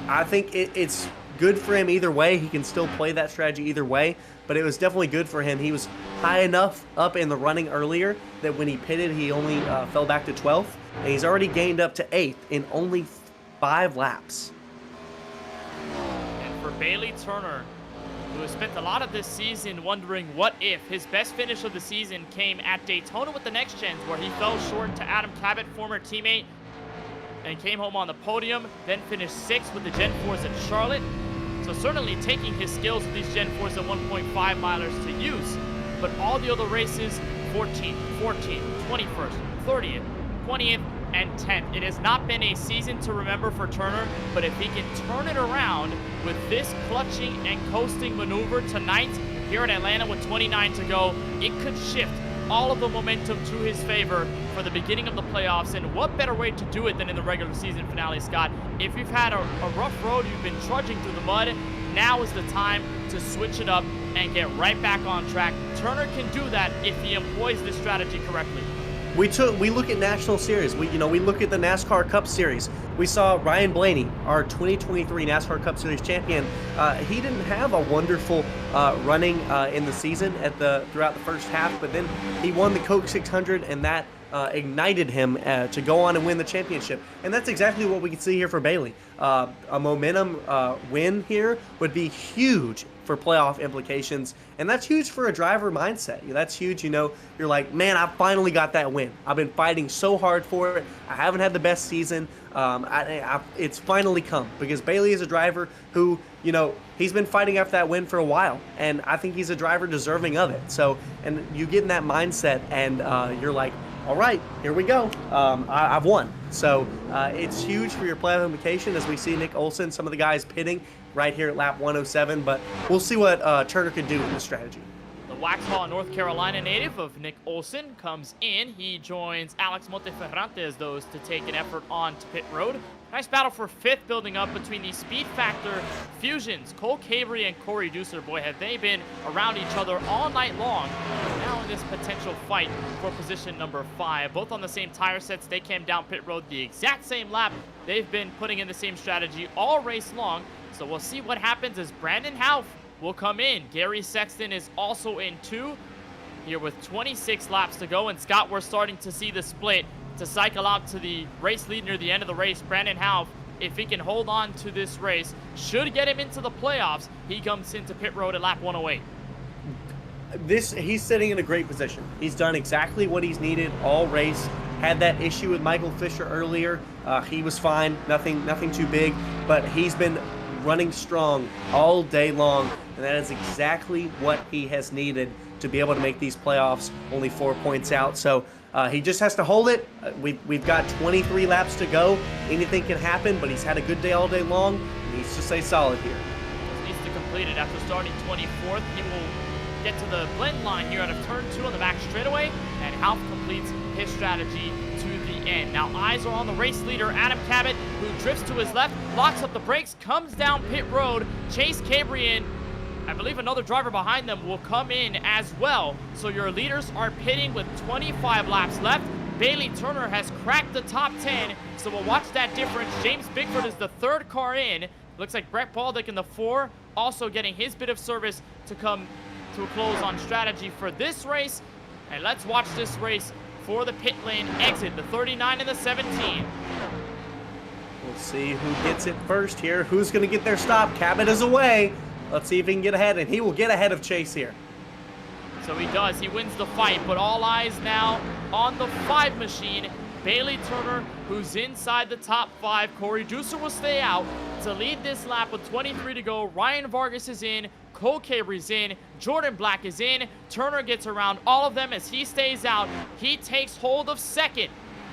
I think it's good for him either way. He can still play that strategy either way, but it was definitely good for him. He was high enough up in the running earlier that when he pitted, he only fell back to 12th, and he's already gained up to 8th in only 5 laps. And for Bailey Turner, who has spent a lot of this season wondering what if, his best finish of the season came at Daytona with the Next Gens, where he fell short to Adam Cabot, former teammate, and came home on the podium, then finished 6th with the Gen 4s at Charlotte. So certainly taking his skills with these Gen 4s at 1.5 milers to use. But all the other races, 14th, 14th, 21st, 30th, 20th, and 10th. It has not been a season to remember for Turner, but if he can turn it around with this clutching and coasting maneuver tonight here in Atlanta with 29 to go, it could shift all of the momentum to his favor for the beginning of the playoffs. And what better way to do it than in the regular season finale, Scott? If you've had a rough road, you've been trudging through the mud, now is the time to switch it up and get right back on track. Turner can do that if he employs this strategy correctly. We look at National Series. We look at the NASCAR Cup Series. We saw Ryan Blaney, our 2023 NASCAR Cup Series champion. He didn't have a wonderful running in the season throughout the first half, but then he won the Coke 600, and that ignited him to go on and win the championship. And that's exactly what we can see here for Bailey. A momentum win here would be huge for playoff implications, and that's huge for a driver mindset. That's huge. You're like, man, I finally got that win. I've been fighting so hard for it. I haven't had the best season. It's finally come, because Bailey is a driver who, he's been fighting after that win for a while, and I think he's a driver deserving of it. So, and you get in that mindset, and you're like, all right, here we go. I've won. So it's huge for your playoff implication, as we see Nick Olsen, some of the guys pitting right here at lap 107, but we'll see what Turner can do with this strategy. The Waxhaw, North Carolina native of Nick Olsen comes in. He joins Alex Monteferrante those to take an effort on to pit road. Nice battle for 5th building up between the Speed Factor fusions. Cole Cavery and Corey Deucer, boy, have they been around each other all night long. Now in this potential fight for position number 5. Both on the same tire sets. They came down pit road the exact same lap. They've been putting in the same strategy all race long. So we'll see what happens as Brandon Houff will come in. Gary Sexton is also in 2 here with 26 laps to go. And Scott, we're starting to see the split to cycle out to the race lead near the end of the race. Brandon Houff, if he can hold on to this race, should get him into the playoffs. He comes into pit road at lap 108. He's sitting in a great position. He's done exactly what he's needed all race. Had that issue with Michael Fisher earlier. He was fine, nothing too big, but he's been running strong all day long, and that is exactly what he has needed to be able to make these playoffs, only 4 points out. So he just has to hold it. We've got 23 laps to go. Anything can happen, but he's had a good day all day long. He needs to stay solid here. He needs to complete it after starting 24th. He will get to the blend line here out of turn 2 on the back straightaway, and Half completes his strategy to the end. Now eyes are on the race leader, Adam Cabot, who drifts to his left, locks up the brakes, comes down pit road. Chase Cabrian, I believe another driver behind them, will come in as well. So your leaders are pitting with 25 laps left. Bailey Turner has cracked the top 10, so we'll watch that difference. James Bickford is the 3rd car in. Looks like Brett Baldick in the 4, also getting his bit of service to come to a close on strategy for this race. And let's watch this race for the pit lane exit, the 39 and the 17. We'll see who gets it first here. Who's going to get their stop? Cabot is away. Let's see if he can get ahead, and he will get ahead of Chase here. So he does. He wins the fight, but all eyes now on the 5 machine. Bailey Turner, who's inside the top 5. Corey Deucer will stay out to lead this lap with 23 to go. Ryan Vargas is in. Cole Cabry's in. Jordan Black is in. Turner gets around all of them as he stays out. He takes hold of 2nd,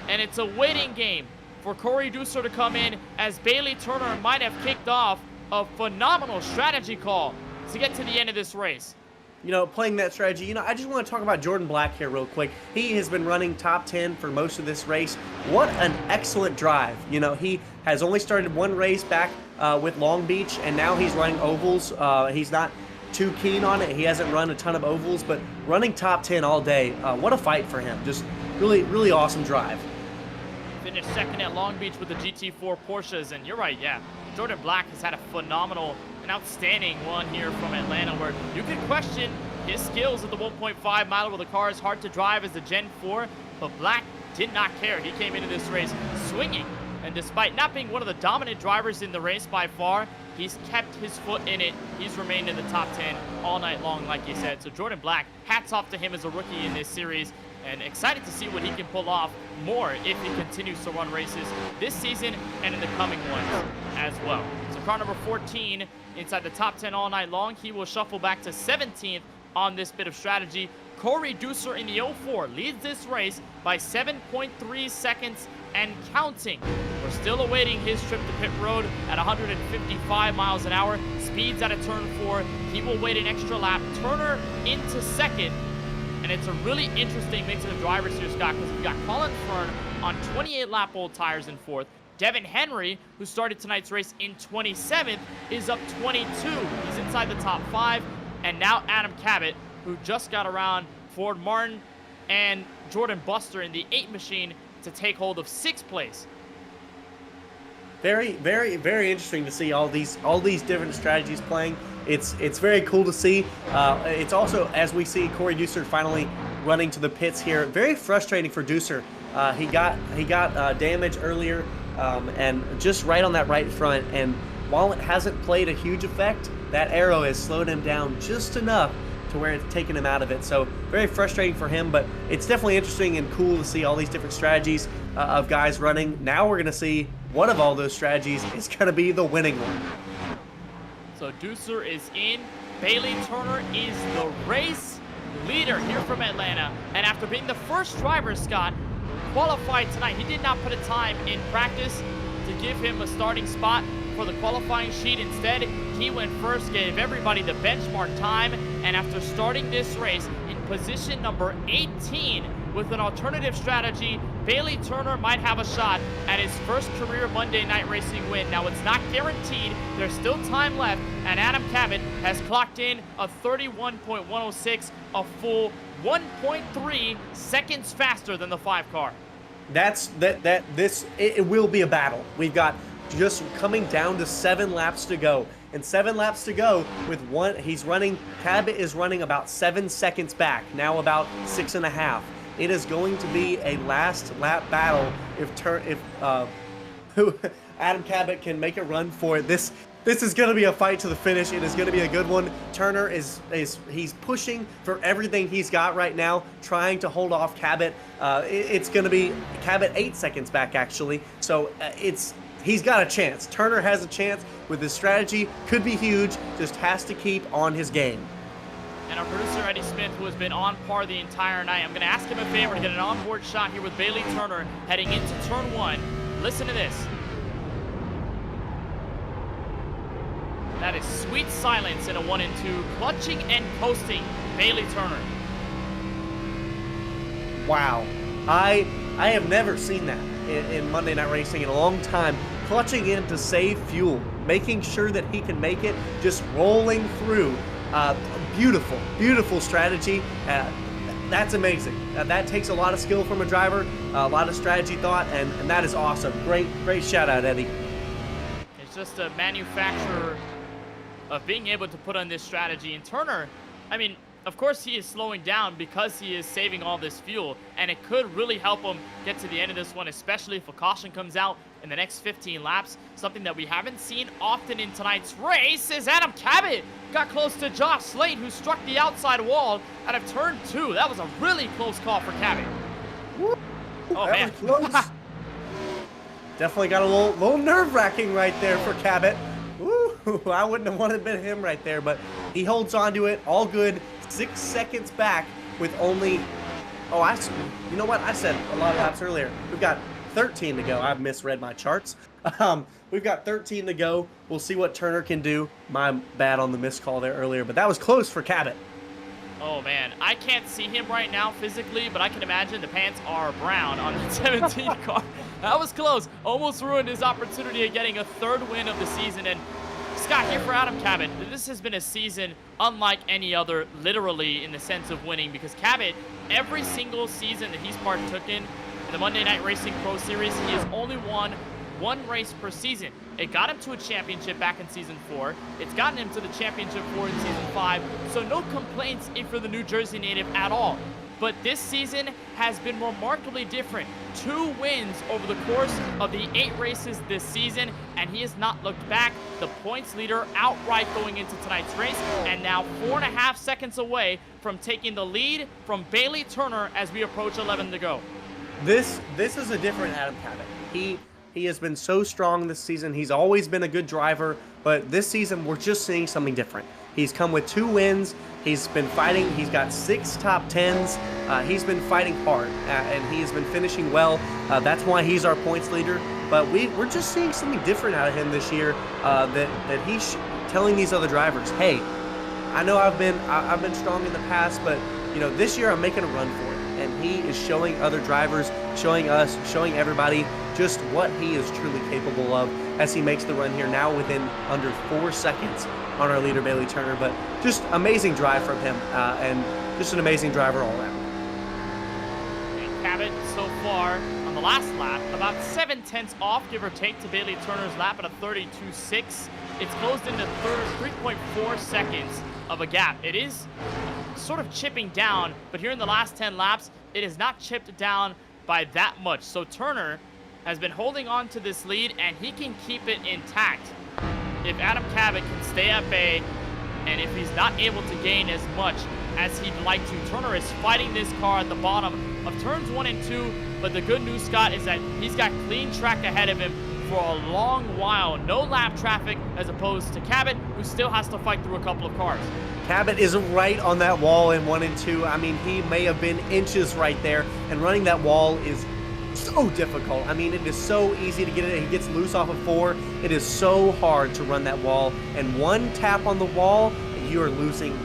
and it's a waiting game for Corey Deucer to come in, as Bailey Turner might have kicked off a phenomenal strategy call to get to the end of this race. You know, playing that strategy, you know, I just want to talk about Jordan Black here real quick. He has been running top 10 for most of this race. What an excellent drive. You know, he has only started 1 race back with Long Beach, and now he's running ovals. He's not too keen on it. He hasn't run a ton of ovals, but running top 10 all day, what a fight for him. Just really, really awesome drive. Finished 2nd at Long Beach with the GT4 Porsches, and you're right, yeah. Jordan Black has had a phenomenal, an outstanding one here from Atlanta, where you could question his skills at the 1.5 mile where the car is hard to drive as the Gen 4, but Black did not care. He came into this race swinging, and despite not being one of the dominant drivers in the race by far, he's kept his foot in it. He's remained in the top 10 all night long, like you said. So Jordan Black, hats off to him as a rookie in this series, and excited to see what he can pull off more if he continues to run races this season and in the coming ones as well. So car number 14 inside the top 10 all night long. He will shuffle back to 17th on this bit of strategy. Corey Deucer in the 04 leads this race by 7.3 seconds and counting. We're still awaiting his trip to pit road at 155 miles an hour. Speeds out of turn 4. He will wait an extra lap. Turner into 2nd. And it's a really interesting mix of drivers here, Scott, because we've got Colin Fern on 28-lap old tires in 4th. Devin Henry, who started tonight's race in 27th, is up 22. He's inside the top 5. And now Adam Cabot, who just got around Ford Martin and Jordan Buster in the 8 machine to take hold of 6th place. Very, very, very interesting to see all these different strategies playing. It's very cool to see. It's also, as we see Corey Deucer finally running to the pits here, very frustrating for Deucer. He got damage earlier, and just right on that right front. And while it hasn't played a huge effect, that arrow has slowed him down just enough to where it's taken him out of it. So very frustrating for him, but it's definitely interesting and cool to see all these different strategies of guys running. Now we're going to see one of all those strategies is going to be the winning one. So Deucer is in. Bailey Turner is the race leader here from Atlanta. And after being the first driver, Scott, qualified tonight, he did not put a time in practice to give him a starting spot for the qualifying sheet. Instead, he went first, gave everybody the benchmark time, and after starting this race in position number 18 with an alternative strategy, Bailey Turner might have a shot at his first career Monday Night Racing win. Now, it's not guaranteed. There's still time left, and Adam Cabot has clocked in a 31.106, a full 1.3 seconds faster than the 5 car. It will be a battle. We've got just coming down to 7 laps to go. And 7 laps to go with one, Cabot is running about 7 seconds back, now about 6.5. It is going to be a last lap battle if Adam Cabot can make a run for it. This is going to be a fight to the finish. It is going to be a good one. Turner he's pushing for everything he's got right now, trying to hold off Cabot. It's going to be Cabot 8 seconds back, actually. So he's got a chance. Turner has a chance with his strategy. Could be huge. Just has to keep on his game. And our producer, Eddie Smith, who has been on par the entire night, I'm going to ask him a favor to get an onboard shot here with Bailey Turner heading into turn 1. Listen to this. That is sweet silence in a 1 and 2, clutching and coasting Bailey Turner. Wow. I have never seen that in Monday Night Racing in a long time. Clutching in to save fuel, making sure that he can make it, just rolling through. Beautiful, beautiful strategy. That's amazing. That takes a lot of skill from a driver, a lot of strategy thought, and that is awesome. Great shout out, Eddie. It's just a manufacturer of being able to put on this strategy. And Turner, I mean, of course he is slowing down because he is saving all this fuel, and it could really help him get to the end of this one, especially if a caution comes out in the next 15 laps. Something that we haven't seen often in tonight's race is Adam Cabot got close to Josh Slate, who struck the outside wall out of turn 2. That was a really close call for Cabot. Woo, Oh, that man. was close. Definitely got a little nerve-wracking right there for Cabot. Woo, I wouldn't have wanted to been him right there, but he holds on to it. All good. 6 seconds back with only, you know what? I said a lot of laps earlier. We've got 13 to go. I've misread my charts. We've got 13 to go. We'll see what Turner can do. My bad on the missed call there earlier, but that was close for Cabot. Oh, man. I can't see him right now physically, but I can imagine the pants are brown on the 17 car. That was close. Almost ruined his opportunity of getting a 3rd win of the season. And Scott, here for Adam Cabot, this has been a season unlike any other, literally, in the sense of winning, because Cabot, every single season that he's partook in the Monday Night Racing Pro Series, he has only won 1 race per season. It got him to a championship back in Season 4. It's gotten him to the championship 4 in Season 5, so no complaints for the New Jersey native at all. But this season has been remarkably different. 2 wins over the course of the 8 races this season, and he has not looked back. The points leader outright going into tonight's race, and now 4.5 seconds away from taking the lead from Bailey Turner as we approach 11 to go. This is a different Adam Cabot. He has been so strong this season. He's always been a good driver, but this season we're just seeing something different. He's come with 2 wins. He's been fighting. He's got 6 top 10s. He's been fighting hard, and he has been finishing well. That's why he's our points leader. But we're just seeing something different out of him this year. That he's telling these other drivers, hey, I know I've been strong in the past, but this year I'm making a run for it. And he is showing other drivers, showing us, showing everybody just what he is truly capable of as he makes the run here now within under 4 seconds on our leader, Bailey Turner. But just amazing drive from him, and just an amazing driver all around. And Cabot so far on the last lap, about 7/10 off, give or take, to Bailey Turner's lap at a 32.6. It's closed into 3.4 seconds of a gap. It is sort of chipping down, but here in the last 10 laps, it is not chipped down by that much. So Turner has been holding on to this lead, and he can keep it intact. If Adam Cabot can stay at bay, and if he's not able to gain as much as he'd like to, Turner is fighting this car at the bottom of turns 1 and 2, but the good news, Scott, is that he's got clean track ahead of him for a long while. No lap traffic, as opposed to Cabot, who still has to fight through a couple of cars. Cabot is right on that wall in 1 and 2. I mean, he may have been inches right there, and running that wall is so difficult. I mean, it is so easy to get it. He gets loose off of 4. It is so hard to run that wall, and 1 tap on the wall, you are losing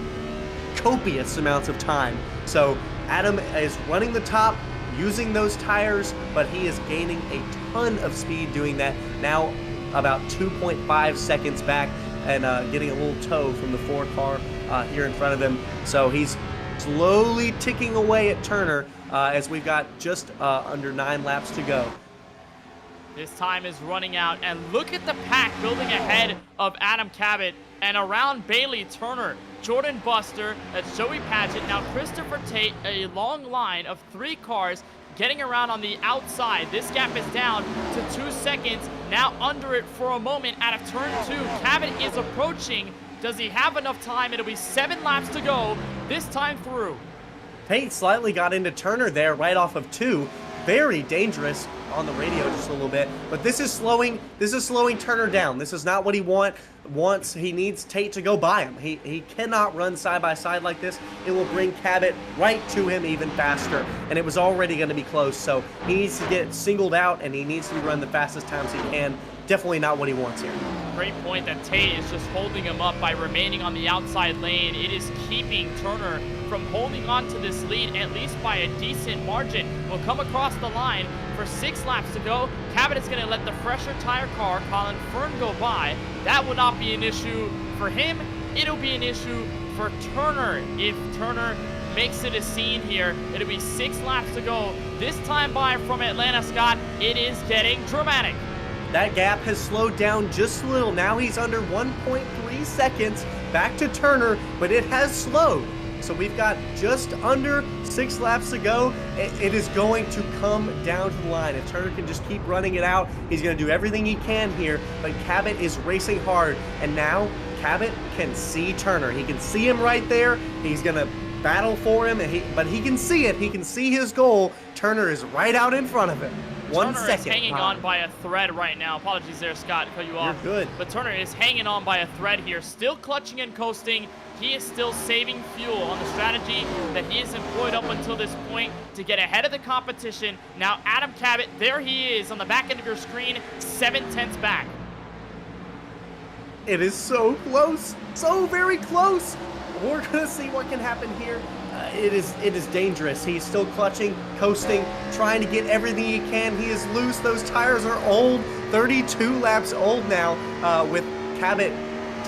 copious amounts of time. So Adam is running the top, using those tires, but he is gaining a ton of speed doing that. Now about 2.5 seconds back, and getting a little tow from the 4 car here in front of him. So he's slowly ticking away at Turner as we've got just under 9 laps to go. This time is running out, and look at the pack building ahead of Adam Cabot and around Bailey Turner. Jordan Buster, that's Joey Padgett, now Christopher Tate, a long line of 3 cars getting around on the outside. This gap is down to 2 seconds, now under it for a moment out of turn 2. Cabot is approaching. Does he have enough time? It'll be 7 laps to go this time through. Tate slightly got into Turner there right off of 2. Very dangerous on the radio just a little bit, but this is slowing Turner down. This is not what he wants. He needs Tate to go by him. He cannot run side by side like this. It will bring Cabot right to him even faster, and it was already going to be close. So he needs to get singled out, and he needs to run the fastest times he can. Definitely not what he wants here. great point that Tate is just holding him up by remaining on the outside lane. It is keeping Turner from holding on to this lead, at least by a decent margin. We'll come across the line for 6 laps to go. Cabot is going to let the fresher tire car, Colin Fern, go by. That will not be an issue for him. It'll be an issue for Turner. If Turner makes it a scene here, it'll be 6 laps to go. This time by from Atlanta, Scott, it is getting dramatic. That gap has slowed down just a little. Now he's under 1.3 seconds back to Turner, but it has slowed. So we've got just under 6 laps to go. It is going to come down to the line. If Turner can just keep running it out, he's going to do everything he can here. But Cabot is racing hard, and now Cabot can see Turner. He can see him right there. He's going to battle for him, but he can see it. He can see his goal. Turner is right out in front of him. Turner is hanging on by a thread right now. Apologies there, Scott, to cut you off. You're good. But Turner is hanging on by a thread here, still clutching and coasting. He is still saving fuel on the strategy that he has employed up until this point to get ahead of the competition. Now Adam Cabot, there he is on the back end of your screen, 7/10 back. It is so close, so very close. We're gonna see what can happen here. It is dangerous. He's still clutching, coasting, trying to get everything he can. He is loose. Those tires are old, 32 laps old now, with Cabot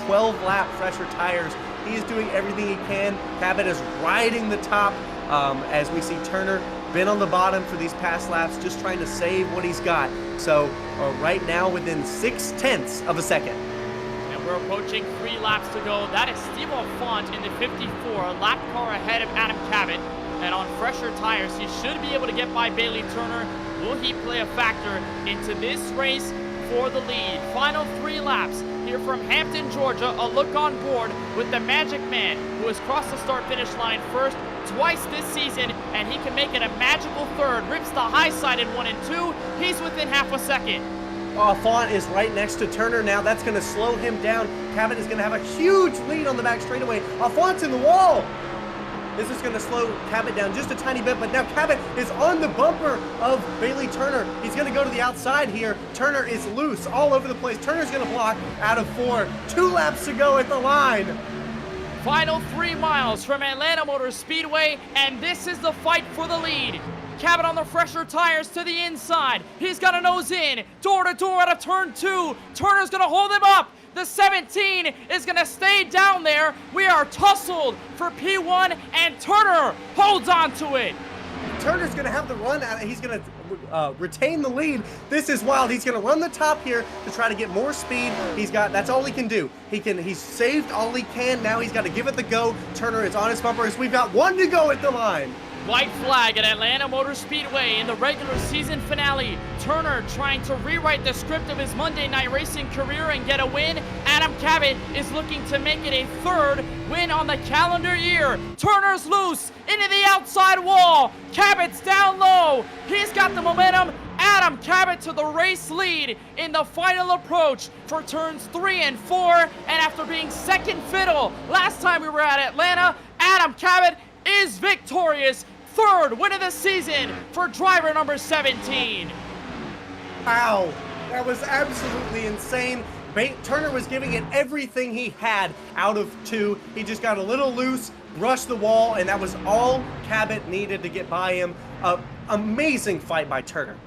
12-lap fresher tires. He is doing everything he can. Cabot is riding the top as we see Turner been on the bottom for these past laps, just trying to save what he's got. So right now within 0.6 of a second. We're approaching 3 laps to go. That is Steve Alfont in the 54, a lap car ahead of Adam Cabot. And on fresher tires, he should be able to get by Bailey Turner. Will he play a factor into this race for the lead? Final 3 laps here from Hampton, Georgia. A look on board with the Magic Man, who has crossed the start-finish line first twice this season, and he can make it a magical third. Rips the high side in 1 and 2. He's within half a second. Font is right next to Turner now. That's going to slow him down. Cabot is going to have a huge lead on the back straightaway. Font's in the wall. This is going to slow Cabot down just a tiny bit, but now Cabot is on the bumper of Bailey Turner. He's going to go to the outside here. Turner is loose all over the place. Turner's going to block out of 4. 2 laps to go at the line. Final 3 miles from Atlanta Motor Speedway, and this is the fight for the lead. Cabot on the fresher tires to the inside. He's got a nose in, door to door out of turn 2. Turner's gonna hold him up. The 17 is gonna stay down there. We are tussled for P1, and Turner holds on to it. Turner's gonna have the run out. He's gonna retain the lead. This is wild. He's gonna run the top here to try to get more speed. That's all he can do. He's saved all he can. Now he's got to give it the go. Turner is on his bumper as we've got 1 to go at the line. White flag at Atlanta Motor Speedway in the regular season finale. Turner trying to rewrite the script of his Monday night racing career and get a win. Adam Cabot is looking to make it a 3rd win on the calendar year. Turner's loose into the outside wall. Cabot's down low. He's got the momentum. Adam Cabot to the race lead in the final approach for turns 3 and 4. And after being second fiddle last time we were at Atlanta, Adam Cabot is victorious. 3rd win of the season for driver number 17. Wow, that was absolutely insane. Turner was giving it everything he had out of 2. He just got a little loose, brushed the wall, and that was all Cabot needed to get by him. Amazing fight by Turner.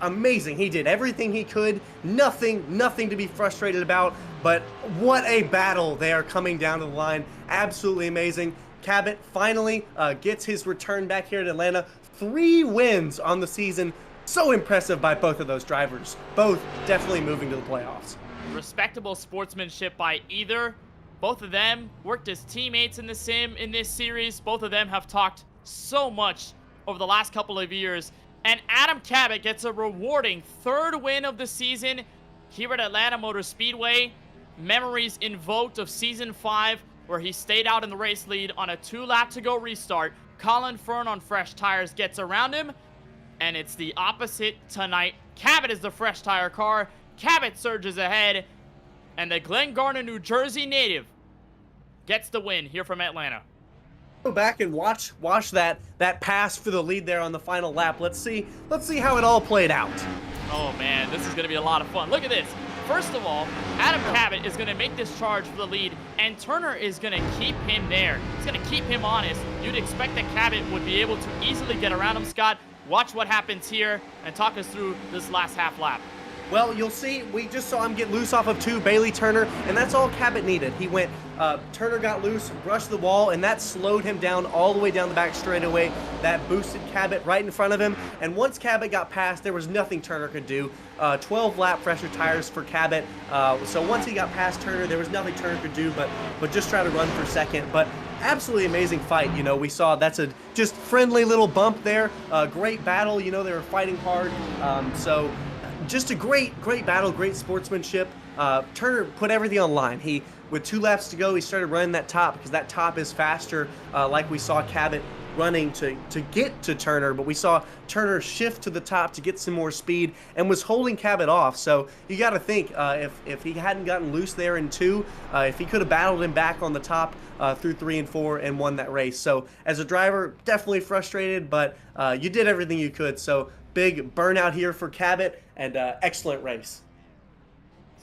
Amazing. He did everything he could. Nothing to be frustrated about. But what a battle they are coming down to the line. Absolutely amazing. Cabot finally gets his return back here at Atlanta. 3 wins on the season. So impressive by both of those drivers. Both definitely moving to the playoffs. Respectable sportsmanship by either. Both of them worked as teammates in the sim in this series. Both of them have talked so much over the last couple of years. And Adam Cabot gets a rewarding 3rd win of the season here at Atlanta Motor Speedway. Memories invoked of season 5, where he stayed out in the race lead on a 2-lap-to-go restart. Colin Fern on fresh tires gets around him, and it's the opposite tonight. Cabot is the fresh tire car. Cabot surges ahead, and the Glen Garner, New Jersey native gets the win here from Atlanta. Go back and watch that pass for the lead there on the final lap. Let's see how it all played out. Oh man, this is gonna be a lot of fun. Look at this. First of all, Adam Cabot is going to make this charge for the lead, and Turner is going to keep him there. He's going to keep him honest. You'd expect that Cabot would be able to easily get around him, Scott. Watch what happens here and talk us through this last half lap. Well, you'll see, we just saw him get loose off of 2, Bailey Turner, and that's all Cabot needed. He went, Turner got loose, brushed the wall, and that slowed him down all the way down the back straightaway. That boosted Cabot right in front of him, and once Cabot got past, there was nothing Turner could do. 12 lap fresher tires for Cabot, so once he got past Turner, there was nothing Turner could do but just try to run for second. But absolutely amazing fight. You know, we saw that's a just friendly little bump there. Great battle. You know, they were fighting hard. So just a great battle, great sportsmanship. Turner put everything on line. With 2 laps to go, he started running that top because that top is faster, like we saw Cabot running to get to Turner, but we saw Turner shift to the top to get some more speed and was holding Cabot off. So you got to think, if he hadn't gotten loose there in 2, if he could have battled him back on the top through 3 and 4 and won that race. So as a driver, definitely frustrated, but you did everything you could. So big burnout here for Cabot, and excellent race.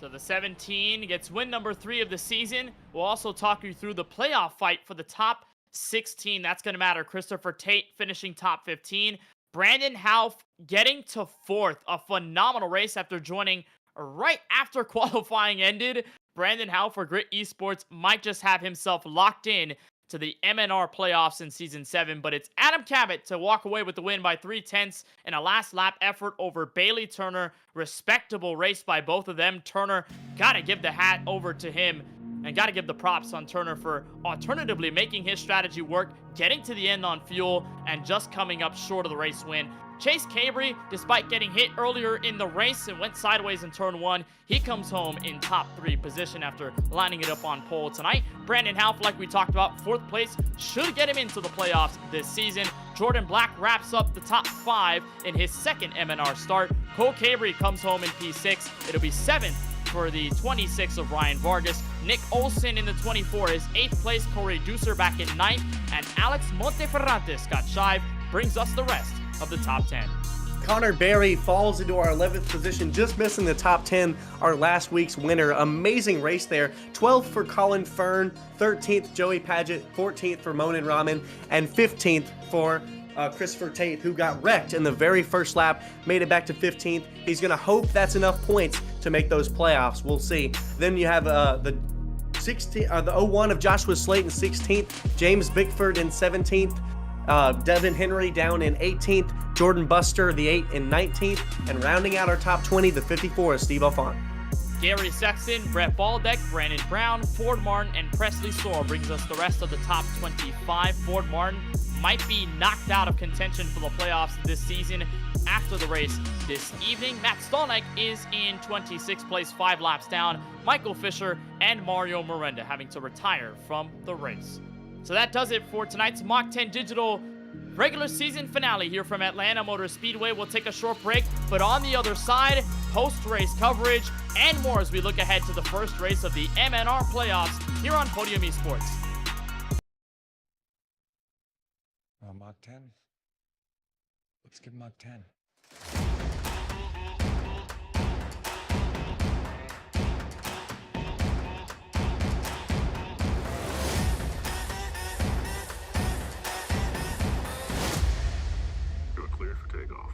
So the 17 gets win number 3 of the season. We'll also talk you through the playoff fight for the top 16. That's going to matter. Christopher Tate finishing top 15. Brandon Houff getting to 4th. A phenomenal race after joining right after qualifying ended. Brandon Houff for Grit Esports might just have himself locked in to the MNR playoffs in Season 7, but it's Adam Cabot to walk away with the win by 3/10 in a last lap effort over Bailey Turner. Respectable race by both of them. Turner, gotta give the hat over to him, and gotta give the props on Turner for alternatively making his strategy work, getting to the end on fuel, and just coming up short of the race win. Chase Cabry, despite getting hit earlier in the race and went sideways in turn 1, he comes home in top 3 position after lining it up on pole tonight. Brandon Houff, like we talked about, 4th place, should get him into the playoffs this season. Jordan Black wraps up the top 5 in his 2nd MNR start. Cole Cabry comes home in P6. It'll be 7th for the 26 of Ryan Vargas. Nick Olson in the 24 is 8th place. Corey Deucer back in 9th. And Alex Monteferrantes got shy, brings us the rest of the top 10. Connor Berry falls into our 11th position, just missing the top 10, our last week's winner. Amazing race there. 12th for Colin Fern, 13th Joey Padgett, 14th for Monin Rahman, and 15th for Christopher Tate, who got wrecked in the very first lap, made it back to 15th. He's going to hope that's enough points to make those playoffs. We'll see. Then you have the 01 of Joshua Slayton, 16th, James Bickford in 17th, Devin Henry down in 18th, Jordan Buster, the 8 in 19th, and rounding out our top 20, the 54 is Steve Alfont. Gary Sexton, Brett Baldeck, Brandon Brown, Ford Martin, and Presley Sorrell brings us the rest of the top 25. Ford Martin might be knocked out of contention for the playoffs this season after the race this evening. Matt Stolnick is in 26th place, 5 laps down. Michael Fisher and Mario Miranda having to retire from the race. So that does it for tonight's Mach 10 Digital regular season finale here from Atlanta Motor Speedway. We'll take a short break, but on the other side, post-race coverage and more as we look ahead to the first race of the MNR playoffs here on Podium Esports. Mach 10. Let's give Mach 10. You're clear for takeoff.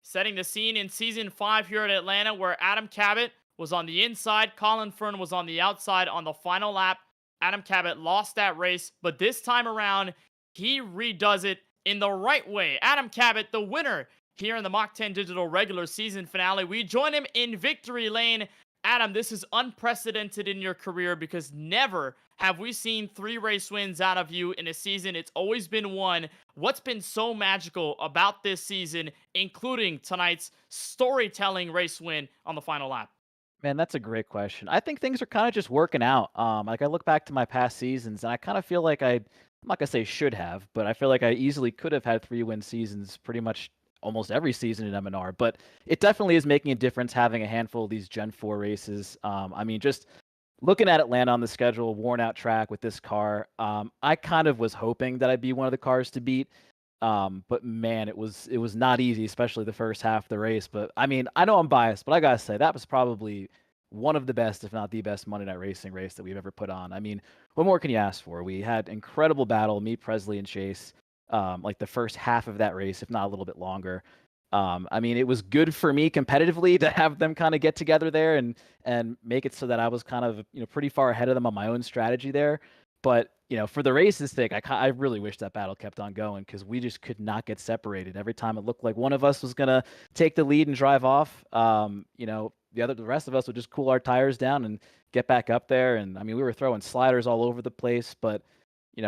setting the scene in season 5 here at Atlanta, where Adam Cabot was on the inside, Colin Fern was on the outside on the final lap. Adam Cabot lost that race, but this time around, he redoes it in the right way. Adam Cabot, the winner here in the Mach 10 Digital regular season finale. We join him in victory lane. Adam, this is unprecedented in your career because never have we seen 3 race wins out of you in a season. It's always been 1. What's been so magical about this season, including tonight's storytelling race win on the final lap? Man, that's a great question. I think things are kind of just working out. Like I look back to my past seasons, and I kind of feel like I'm not gonna say should have, but I feel like I easily could have had 3-win seasons pretty much almost every season in MNR. But it definitely is making a difference having a handful of these Gen 4 races. I mean, just looking at Atlanta on the schedule, worn out track with this car, I kind of was hoping that I'd be one of the cars to beat. But man, it was not easy, especially the first half of the race. But I mean, I know I'm biased, but I gotta say that was probably one of the best, if not the best, Monday Night Racing race that we've ever put on. I mean, what more can you ask for? We had incredible battle, me, Presley, and Chase. Like the first half of that race, if not a little bit longer. I mean, it was good for me competitively to have them kind of get together there and make it so that I was kind of pretty far ahead of them on my own strategy there. But for the race's sake, I really wish that battle kept on going because we just could not get separated. Every time it looked like one of us was gonna take the lead and drive off, the rest of us would just cool our tires down and get back up there. And I mean, we were throwing sliders all over the place, but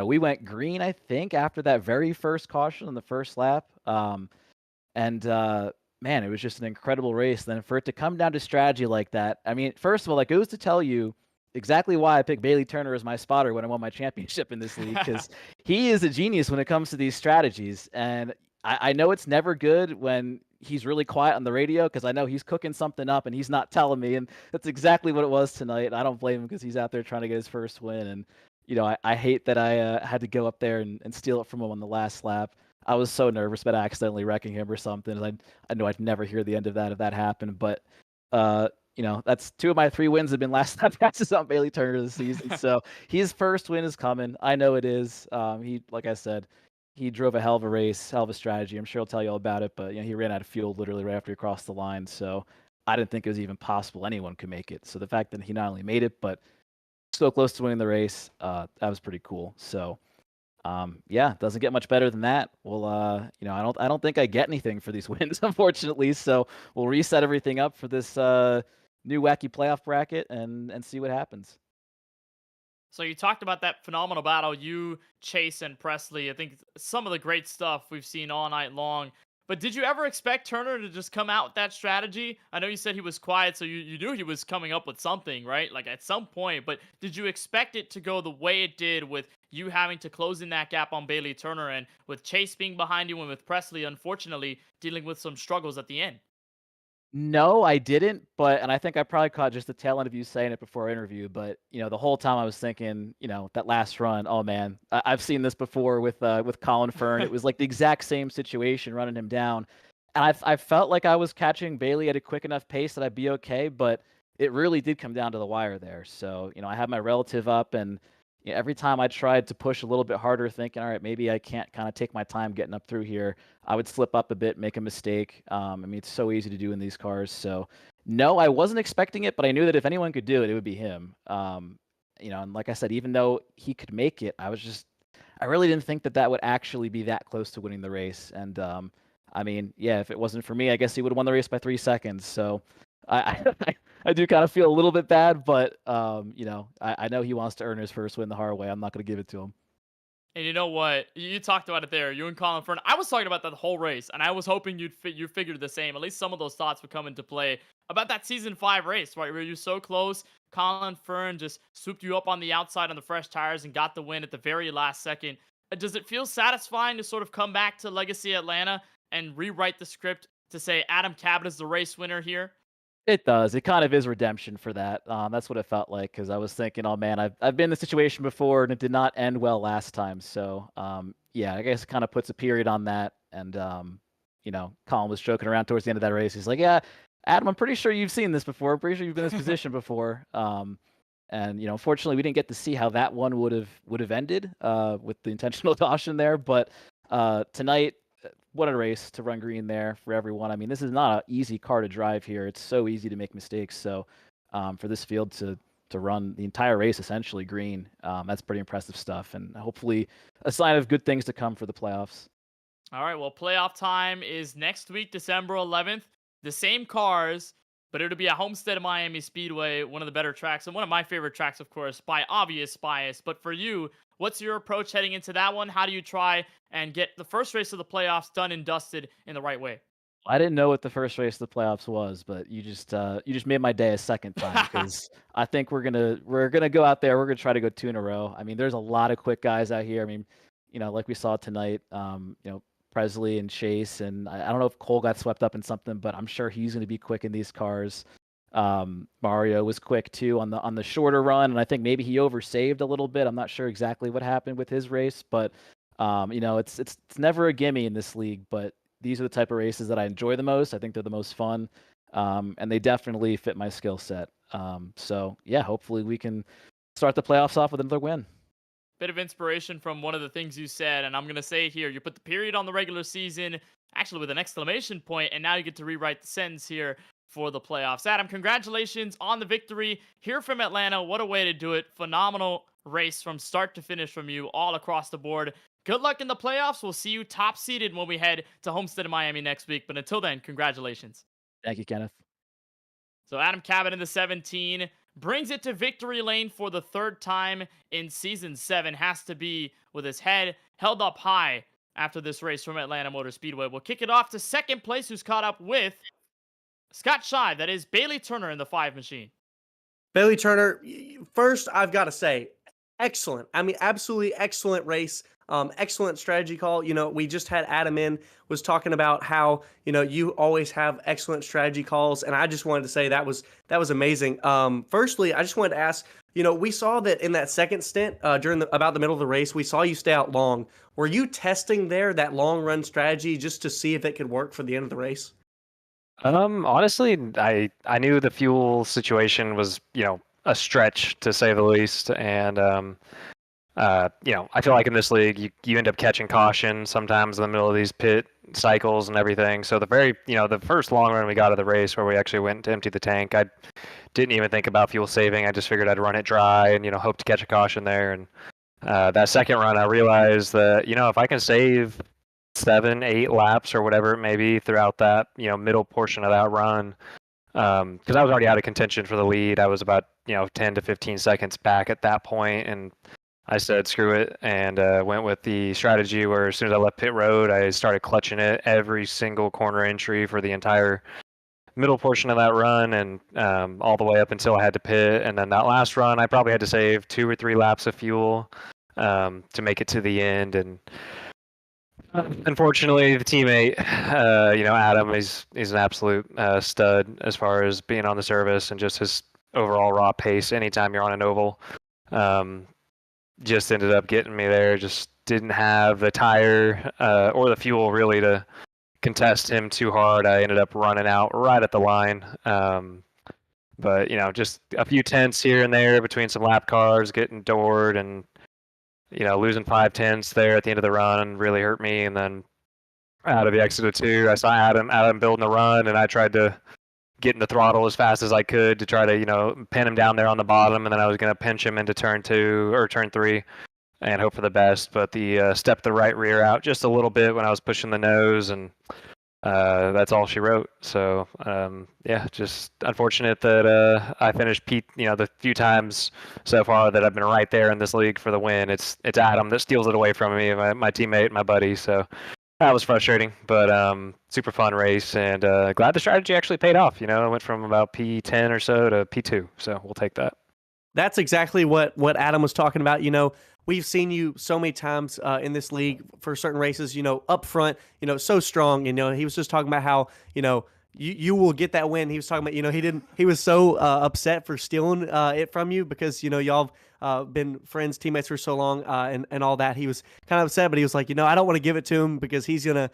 we went green, I think, after that very first caution on the first lap. And man, it was just an incredible race. Then for it to come down to strategy like that, I mean, first of all, that goes to tell you exactly why I picked Bailey Turner as my spotter when I won my championship in this league, because he is a genius when it comes to these strategies. And I know it's never good when he's really quiet on the radio because I know he's cooking something up and he's not telling me. And that's exactly what it was tonight. And I don't blame him because he's out there trying to get his first win. And, I hate that I had to go up there and steal it from him on the last lap. I was so nervous about accidentally wrecking him or something. I know I'd never hear the end of that if that happened. But, that's 2 of my 3 wins have been last lap passes on Bailey Turner this season. So his first win is coming. I know it is. Like I said, he drove a hell of a race, hell of a strategy. I'm sure he'll tell you all about it. But he ran out of fuel literally right after he crossed the line. So I didn't think it was even possible anyone could make it. So the fact that he not only made it, but so close to winning the race, that was pretty cool. So. Yeah, doesn't get much better than that. Well, I don't think I get anything for these wins, unfortunately. So we'll reset everything up for this new wacky playoff bracket and see what happens. So you talked about that phenomenal battle, you, Chase, and Presley. I think some of the great stuff we've seen all night long. But did you ever expect Turner to just come out with that strategy? I know you said he was quiet, so you knew he was coming up with something, right? Like at some point. But did you expect it to go the way it did with you having to close in that gap on Bailey Turner and with Chase being behind you and with Presley, unfortunately, dealing with some struggles at the end? No, I didn't, and I think I probably caught just the tail end of you saying it before our interview, but, the whole time I was thinking, that last run, oh man, I've seen this before with Colin Fern. It was like the exact same situation running him down. And I felt like I was catching Bailey at a quick enough pace that I'd be okay, but it really did come down to the wire there. So, I had my relative up and every time I tried to push a little bit harder, thinking, all right, maybe I can't kind of take my time getting up through here, I would slip up a bit, make a mistake. I mean, it's so easy to do in these cars. So, no, I wasn't expecting it, but I knew that if anyone could do it, it would be him. And like I said, even though he could make it, I really didn't think that would actually be that close to winning the race. And I mean, yeah, if it wasn't for me, I guess he would have won the race by 3 seconds. So I do kind of feel a little bit bad, but I know he wants to earn his first win the hard way. I'm not going to give it to him. And you know what? You talked about it there. You and Colin Fern. I was talking about that the whole race, and I was hoping you figured the same. At least some of those thoughts would come into play about that season 5 race, right? Where you're so close. Colin Fern just swooped you up on the outside on the fresh tires and got the win at the very last second. Does it feel satisfying to sort of come back to Legacy Atlanta and rewrite the script to say Adam Cabot is the race winner here? It does. It kind of is redemption for that. That's what it felt like because I was thinking, oh man, I've been in this situation before and it did not end well last time. So yeah, I guess it kind of puts a period on that. And Colin was joking around towards the end of that race. He's like, yeah, Adam, I'm pretty sure you've seen this before. I'm pretty sure you've been in this position before. And unfortunately, we didn't get to see how that one would have ended with the intentional caution there. But tonight, what a race to run green there for everyone. I mean, this is not an easy car to drive here. It's so easy to make mistakes. So for this field to run the entire race essentially green, that's pretty impressive stuff. And hopefully a sign of good things to come for the playoffs. All right, well, playoff time is next week, December 11th. The same cars, but it'll be at Homestead at Miami Speedway, one of the better tracks, and one of my favorite tracks, of course, by obvious bias. But for you, what's your approach heading into that one? How do you try and get the first race of the playoffs done and dusted in the right way? I didn't know what the first race of the playoffs was, but you just made my day a second time because I think we're gonna go out there. We're gonna try to go 2 in a row. I mean, there's a lot of quick guys out here. I mean, like we saw tonight, Presley and Chase, and I don't know if Cole got swept up in something, but I'm sure he's gonna be quick in these cars. Mario was quick too on the shorter run, and I think maybe he oversaved a little bit. I'm not sure exactly what happened with his race, but it's never a gimme in this league, but these are the type of races that I enjoy the most. I think they're the most fun, and they definitely fit my skill set. So yeah, hopefully we can start the playoffs off with another win. Bit of inspiration from one of the things you said, and I'm going to say it here. You put the period on the regular season, actually with an exclamation point, and now you get to rewrite the sentence here for the playoffs. Adam, congratulations on the victory here from Atlanta. What a way to do it. Phenomenal race from start to finish from you all across the board. Good luck in the playoffs. We'll see you top seeded when we head to Homestead in Miami next week. But until then, congratulations. Thank you, Kenneth. So Adam Cabot in the 17 brings it to victory lane for the third time in season 7. Has to be with his head held up high after this race from Atlanta Motor Speedway. We'll kick it off to second place, who's caught up with Scott Shive. That is Bailey Turner in the 5 machine. Bailey Turner, first, I've got to say, excellent. I mean, absolutely excellent race. Excellent strategy call. We just had Adam was talking about how, you always have excellent strategy calls. And I just wanted to say that was amazing. Firstly, I just wanted to ask, we saw that in that second stint during about the middle of the race, we saw you stay out long. Were you testing that long run strategy just to see if it could work for the end of the race? Honestly, I knew the fuel situation was, a stretch to say the least. And, I feel like in this league, you end up catching caution sometimes in the middle of these pit cycles and everything. So the first long run we got of the race where we actually went to empty the tank, I didn't even think about fuel saving. I just figured I'd run it dry and, hope to catch a caution there. And that second run, I realized that, if I can save 7, 8 laps or whatever it may be throughout that, middle portion of that run, because I was already out of contention for the lead. I was about, 10 to 15 seconds back at that point, and I said, screw it, and went with the strategy where as soon as I left pit road, I started clutching it every single corner entry for the entire middle portion of that run and all the way up until I had to pit. And then that last run, I probably had to save 2 or 3 laps of fuel to make it to the end. And unfortunately, the teammate, Adam, he's an absolute stud as far as being on the service and just his overall raw pace anytime you're on an oval. Just ended up getting me there. Just didn't have the tire or the fuel really to contest him too hard. I ended up running out right at the line. But, just a few tenths here and there between some lap cars, getting doored and, losing 5 tenths there at the end of the run really hurt me. And then out of the exit of 2, I saw Adam building a run, and I tried to get in the throttle as fast as I could to try to, pin him down there on the bottom, and then I was going to pinch him into turn 2 or turn 3 and hope for the best. But the stepped the right rear out just a little bit when I was pushing the nose, and that's all she wrote. So just unfortunate that I finished the few times so far that I've been right there in this league for the win. It's Adam that steals it away from me, my teammate, my buddy. So that was frustrating, but super fun race, and glad the strategy actually paid off. I went from about P10 or so to P2, so we'll take that. That's exactly what Adam was talking about. We've seen you so many times in this league for certain races, up front, so strong. He was just talking about how, you will get that win. He was talking about, he was so upset for stealing it from you because, y'all been friends, teammates for so long and all that. He was kind of upset, but he was like, I don't want to give it to him because he's gonna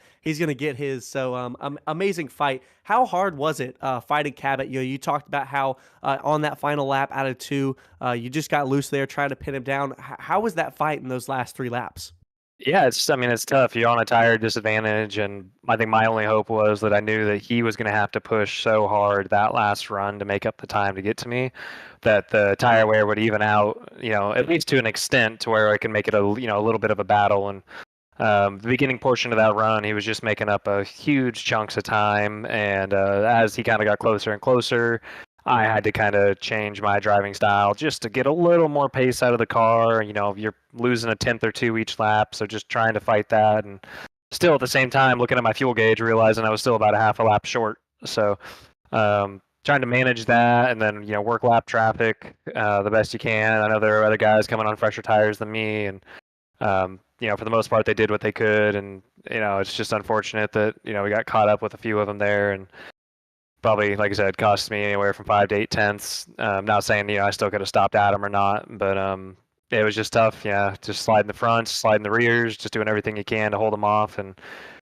get his. So amazing fight. How hard was it fighting Cabot? You talked about how on that final lap out of 2, you just got loose there trying to pin him down. How was that fight in those last 3 laps? Yeah, I mean, it's tough. You're on a tire disadvantage, and I think my only hope was that I knew that he was going to have to push so hard that last run to make up the time to get to me, that the tire wear would even out, at least to an extent to where I can make it a little bit of a battle. And the beginning portion of that run, he was just making up a huge chunks of time, and as he kind of got closer and closer, I had to kind of change my driving style just to get a little more pace out of the car. You're losing a tenth or two each lap, so just trying to fight that, and still at the same time looking at my fuel gauge, realizing I was still about a half a lap short. So trying to manage that, and then work lap traffic the best you can. I know there are other guys coming on fresher tires than me, and for the most part, they did what they could, and it's just unfortunate that we got caught up with a few of them there, and probably, like I said, cost me anywhere from 5 to 8 tenths. Not saying I still could have stopped Adam or not, but it was just tough. Yeah, just sliding the fronts, sliding the rears, just doing everything you can to hold them off, and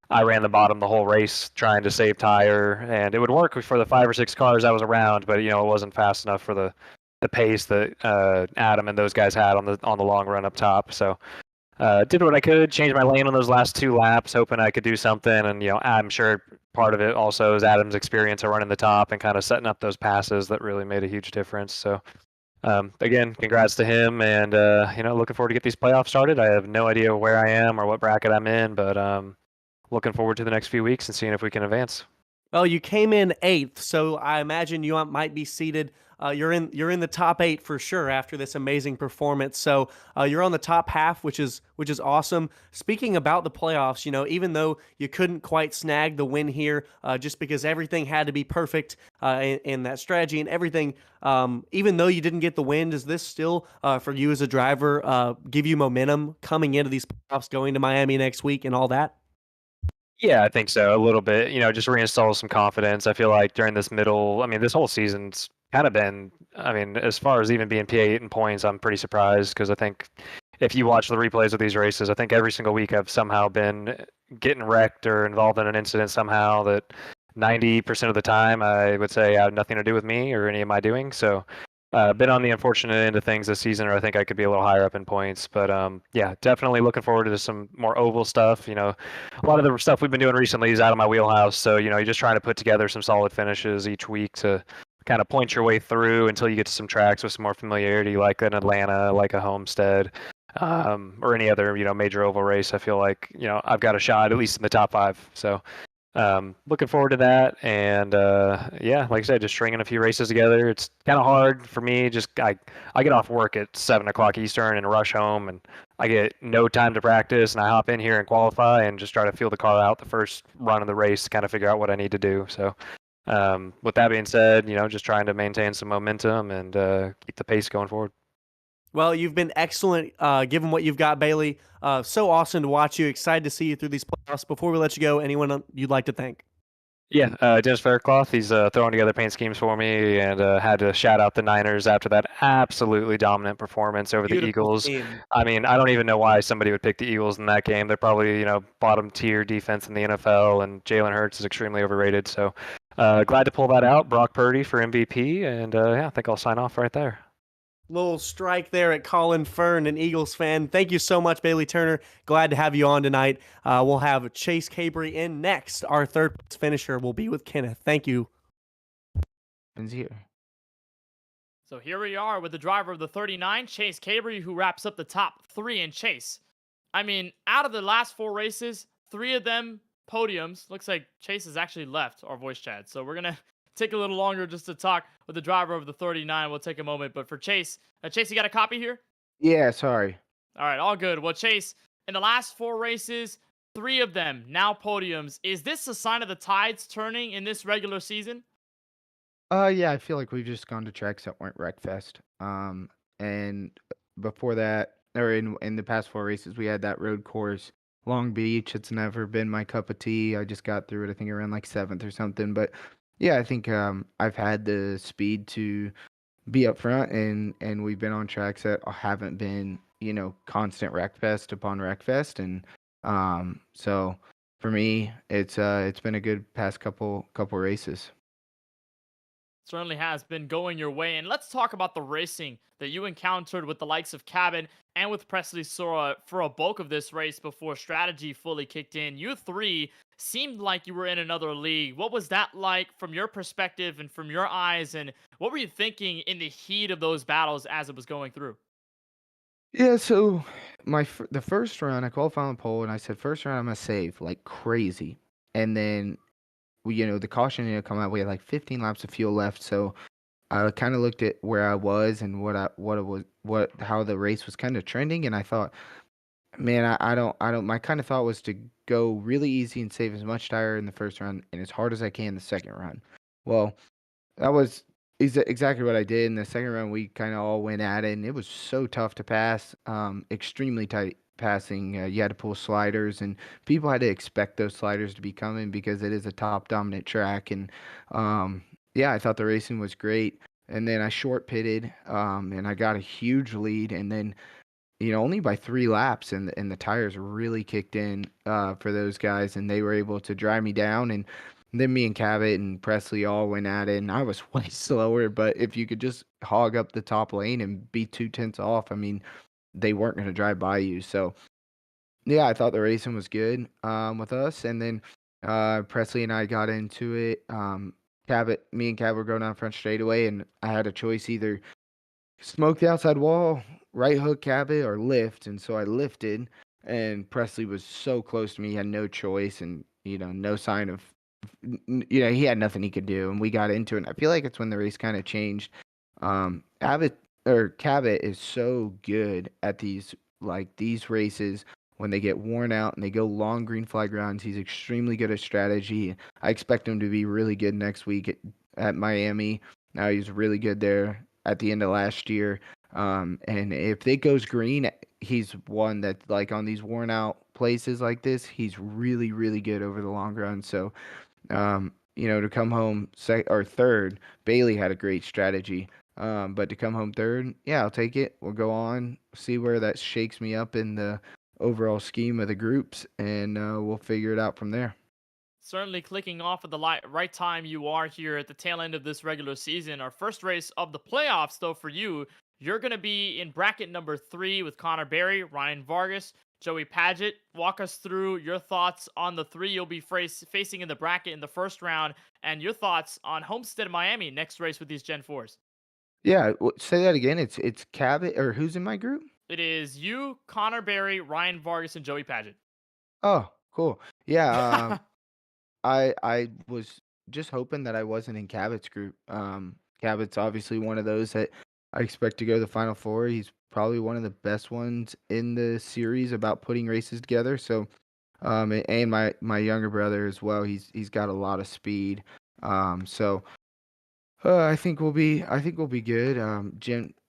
I ran the bottom the whole race trying to save tire, and it would work for the 5 or 6 cars I was around, but it wasn't fast enough for the pace that Adam and those guys had on the long run up top. So did what I could, changed my lane on those last 2 laps, hoping I could do something. And I'm sure part of it also is Adam's experience of running the top and kind of setting up those passes that really made a huge difference. So again, congrats to him, and looking forward to get these playoffs started. I have no idea where I am or what bracket I'm in, but looking forward to the next few weeks and seeing if we can advance. Well, you came in 8th, so I imagine you might be seated. You're in the top 8 for sure after this amazing performance. So you're on the top half, which is awesome. Speaking about the playoffs, even though you couldn't quite snag the win here, just because everything had to be perfect in that strategy and everything. Even though you didn't get the win, does this still, for you as a driver, give you momentum coming into these playoffs, going to Miami next week, and all that? Yeah, I think so. A little bit, just reinstall some confidence. I feel like during this this whole season's kind of been, as far as even being P8 in points, I'm pretty surprised, because I think if you watch the replays of these races, I think every single week I've somehow been getting wrecked or involved in an incident somehow that 90% of the time I would say had nothing to do with me or any of my doing. So been on the unfortunate end of things this season, or I think I could be a little higher up in points. But yeah, definitely looking forward to some more oval stuff. A lot of the stuff we've been doing recently is out of my wheelhouse. So you're just trying to put together some solid finishes each week to kind of point your way through until you get to some tracks with some more familiarity, like an Atlanta, like a Homestead, or any other major oval race. I feel like I've got a shot at least in the top 5. So looking forward to that, and yeah, like I said, just stringing a few races together. It's kind of hard for me. I get off work at 7 o'clock Eastern and rush home, and I get no time to practice, and I hop in here and qualify and just try to feel the car out the first run of the race to kind of figure out what I need to do. So with that being said, just trying to maintain some momentum and keep the pace going forward. Well, you've been excellent given what you've got, Bailey. So awesome to watch you. Excited to see you through these playoffs. Before we let you go, anyone you'd like to thank? Yeah, Dennis Faircloth, he's throwing together paint schemes for me, and had to shout out the Niners after that absolutely dominant performance over the Eagles. Team. I don't even know why somebody would pick the Eagles in that game. They're probably, bottom tier defense in the NFL, and Jalen Hurts is extremely overrated. So glad to pull that out. Brock Purdy for MVP, and yeah, I think I'll sign off right there. Little strike there at Colin Fern, an Eagles fan. Thank you so much, Bailey Turner. Glad to have you on tonight. We'll have Chase Cabry in next. Our third finisher will be with Kenneth. Thank you. So here we are with the driver of the 39, Chase Cabry, who wraps up the top 3 in Chase. Out of the last 4 races, 3 of them podiums. Looks like Chase has actually left our voice chat. So we're going to take a little longer just to talk with the driver of the 39. We'll take a moment. But for Chase, Chase, you got a copy here? Yeah, sorry. All right, all good. Well, Chase, in the last 4 races, 3 of them now podiums. Is this a sign of the tides turning in this regular season? Yeah, I feel like we've just gone to tracks that weren't Wreckfest. And before that, or in the past 4 races, we had that road course, Long Beach. It's never been my cup of tea. I just got through it, I think around like 7th or something. But yeah, I think I've had the speed to be up front, and we've been on tracks that haven't been, constant Wreckfest upon Wreckfest. And so for me, it's been a good past couple races. Certainly has been going your way. And let's talk about the racing that you encountered with the likes of Cabot and with Presley Sora for a bulk of this race before strategy fully kicked in. You three seemed like you were in another league. What was that like from your perspective and from your eyes? And what were you thinking in the heat of those battles as it was going through? Yeah, so the first round, I qualified on the pole, and I said first round I'm gonna save like crazy, and then the caution ended up coming out. We had like 15 laps of fuel left, so I kind of looked at where I was and what it was what how the race was kind of trending, and I thought, man, I don't. My kind of thought was to go really easy and save as much tire in the first round and as hard as I can the second round. Well, that was exactly what I did. In the second round, we kind of all went at it, and it was so tough to pass. Extremely tight passing. You had to pull sliders, and people had to expect those sliders to be coming because it is a top dominant track. And yeah, I thought the racing was great. And then I short pitted, and I got a huge lead. And then only by 3 laps, and the tires really kicked in for those guys, and they were able to drive me down. And then me and Cabot and Presley all went at it, and I was way slower. But if you could just hog up the top lane and be 2 tenths off, I mean, they weren't going to drive by you. So yeah, I thought the racing was good with us. And then Presley and I got into it. Me and Cabot were going down front straightaway, and I had a choice: either smoke the outside wall, right hook Cabot, or lift. And so I lifted, and Presley was so close to me, he had no choice, and no sign of, he had nothing he could do, and we got into it. And I feel like it's when the race kind of changed. Abbott or Cabot is so good at these races when they get worn out and they go long green flag rounds. He's extremely good at strategy. I expect him to be really good next week at Miami. Now he's really good there at the end of last year. And if it goes green, he's one that, like, on these worn out places like this, he's really, really good over the long run. So, to come home or third, Bailey had a great strategy. But to come home third, yeah, I'll take it. We'll go on, see where that shakes me up in the overall scheme of the groups, and we'll figure it out from there. Certainly clicking off at the right time you are here at the tail end of this regular season. Our first race of the playoffs, though, for you, you're going to be in bracket number 3 with Connor Berry, Ryan Vargas, Joey Paget. Walk us through your thoughts on the 3 you'll be facing in the bracket in the first round, and your thoughts on Homestead Miami next race with these Gen 4s. Yeah, say that again. It's Cabot, or who's in my group? It is you, Connor Berry, Ryan Vargas, and Joey Paget. Oh, cool. Yeah, I was just hoping that I wasn't in Cabot's group. Cabot's obviously one of those that I expect to go to the Final Four. He's probably one of the best ones in the series about putting races together. So, and my younger brother as well. He's got a lot of speed. So I think we'll be good.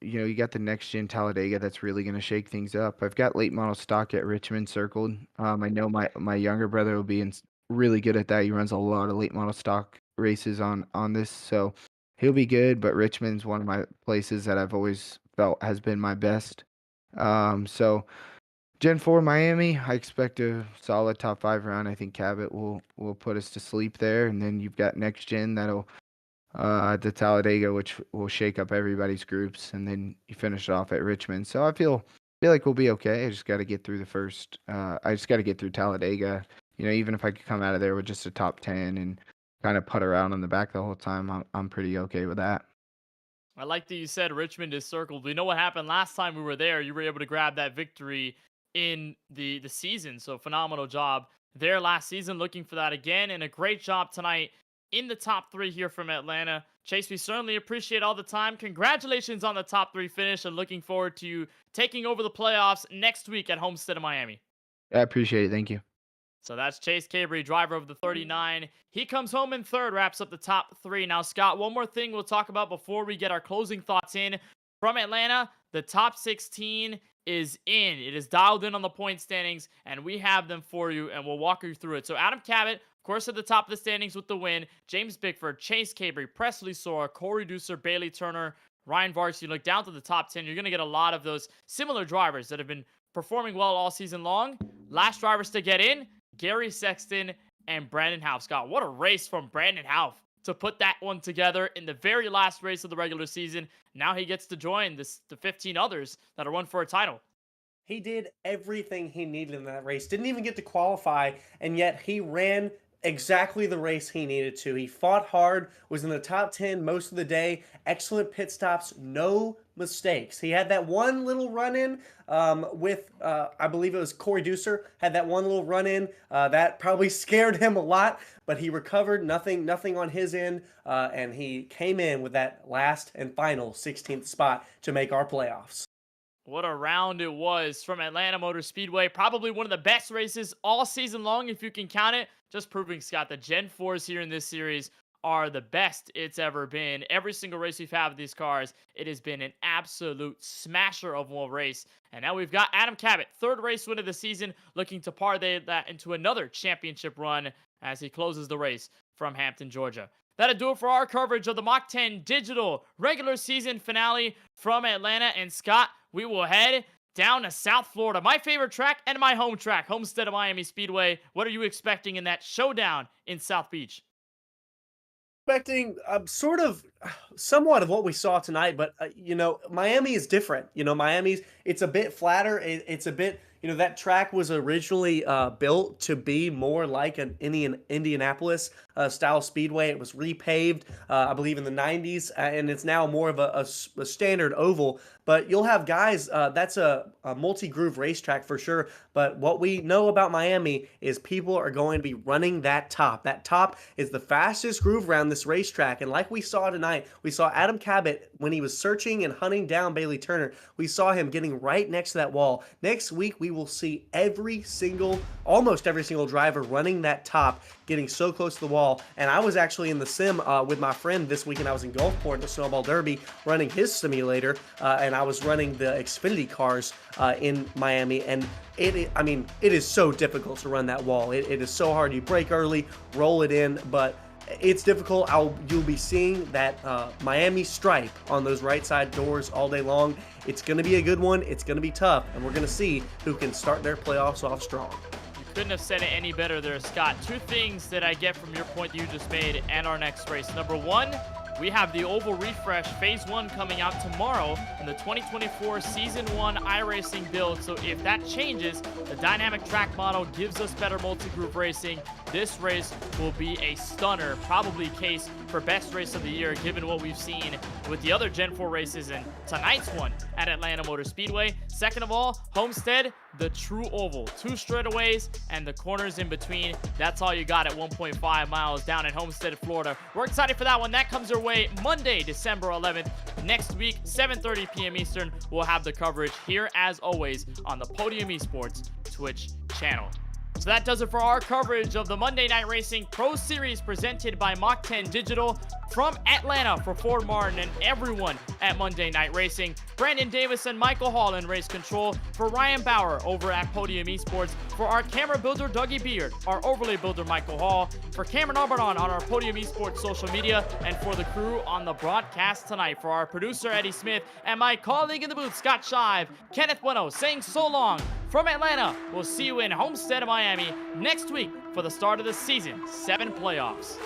You got the next gen Talladega that's really going to shake things up. I've got late model stock at Richmond circled. I know my younger brother will be really good at that. He runs a lot of late model stock races on this, so he'll be good. But Richmond's one of my places that I've always felt has been my best. So Gen 4 Miami, I expect a solid top 5 round. I think Cabot will put us to sleep there, and then you've got next gen that'll at the Talladega, which will shake up everybody's groups, and then you finish it off at Richmond. So I feel like we'll be okay. I just got to get through the first. I just got to get through Talladega. Even if I could come out of there with just a top 10 and kind of put around on the back the whole time, I'm pretty okay with that. I like that you said Richmond is circled. We know what happened last time we were there. You were able to grab that victory in the season. So phenomenal job there last season. Looking for that again, and a great job tonight in the top 3 here from Atlanta. Chase, we certainly appreciate all the time. Congratulations on the top 3 finish, and looking forward to you taking over the playoffs next week at Homestead of Miami. I appreciate it. Thank you. So that's Chase Cabry, driver of the 39. He comes home in third, wraps up the top 3. Now, Scott, one more thing we'll talk about before we get our closing thoughts in. From Atlanta, the top 16 is in. It is dialed in on the point standings, and we have them for you, and we'll walk you through it. So Adam Cabot, of course, at the top of the standings with the win. James Bickford, Chase Cabry, Presley Sora, Corey Deucer, Bailey Turner, Ryan Vargas. You look down to the top 10, you're going to get a lot of those similar drivers that have been performing well all season long. Last drivers to get in, Gary Sexton and Brandon Houff. Scott, what a race from Brandon Houff to put that one together in the very last race of the regular season. Now he gets to join the 15 others that are run for a title. He did everything he needed in that race. Didn't even get to qualify, and yet he ran exactly the race he needed to. He fought hard, was in the top 10 most of the day, excellent pit stops, no mistakes. He had that one little run-in with, I believe it was Corey Deucer, had that one little run-in. That probably scared him a lot, but he recovered, nothing on his end, and he came in with that last and final 16th spot to make our playoffs. What a round it was from Atlanta Motor Speedway. Probably one of the best races all season long, if you can count it. Just proving, Scott, the Gen 4s here in this series are the best it's ever been. Every single race we've had with these cars, it has been an absolute smasher of a race. And now we've got Adam Cabot, third race win of the season, looking to parlay that into another championship run as he closes the race from Hampton, Georgia. That'll do it for our coverage of the Mach 10 Digital regular season finale from Atlanta. And Scott, we will head down to South Florida, my favorite track and my home track, Homestead of Miami Speedway. What are you expecting in that showdown in South Beach? Expecting somewhat of what we saw tonight, but Miami is different. It's a bit flatter. It's a bit, that track was originally built to be more like an Indianapolis style speedway. It was repaved, I believe, in the 90s, and it's now more of a standard oval. But you'll have guys, that's a multi-groove racetrack for sure. But what we know about Miami is people are going to be running that top. That top is the fastest groove around this racetrack. And like we saw tonight, we saw Adam Cabot, when he was searching and hunting down Bailey Turner, we saw him getting right next to that wall. Next week, we will see almost every single driver running that top, getting so close to the wall. And I was actually in the sim with my friend this weekend. I was in Gulfport at the Snowball Derby running his simulator, and I was running the Xfinity cars in Miami. And it is so difficult to run that wall. It is so hard. You brake early, roll it in, but it's difficult. You'll be seeing that Miami stripe on those right side doors all day long. It's going to be a good one. It's going to be tough, and we're going to see who can start their playoffs off strong. Couldn't have said it any better there, Scott. Two things that I get from your point that you just made and our next race. Number one, we have the Oval Refresh Phase 1 coming out tomorrow in the 2024 Season 1 iRacing build. So if that changes, the dynamic track model gives us better multi-group racing. This race will be a stunner, probably case for best race of the year, given what we've seen with the other Gen 4 races and tonight's one at Atlanta Motor Speedway. Second of all, Homestead, the true oval. 2 straightaways and the corners in between. That's all you got at 1.5 miles down in Homestead, Florida. We're excited for that one. That comes your way Monday, December 11th. Next week, 7:30 p.m. Eastern, we'll have the coverage here, as always, on the Podium Esports Twitch channel. So that does it for our coverage of the Monday Night Racing Pro Series presented by Mach 10 Digital from Atlanta. For Ford Martin and everyone at Monday Night Racing, Brandon Davis and Michael Hall in race control, for Ryan Bauer over at Podium Esports, for our camera builder Dougie Beard, our overlay builder Michael Hall, for Cameron Arbordon on our Podium Esports social media, and for the crew on the broadcast tonight, for our producer Eddie Smith and my colleague in the booth Scott Shive, Kenneth Bueno saying so long from Atlanta. We'll see you in Homestead of Miami next week for the start of the Season 7 playoffs.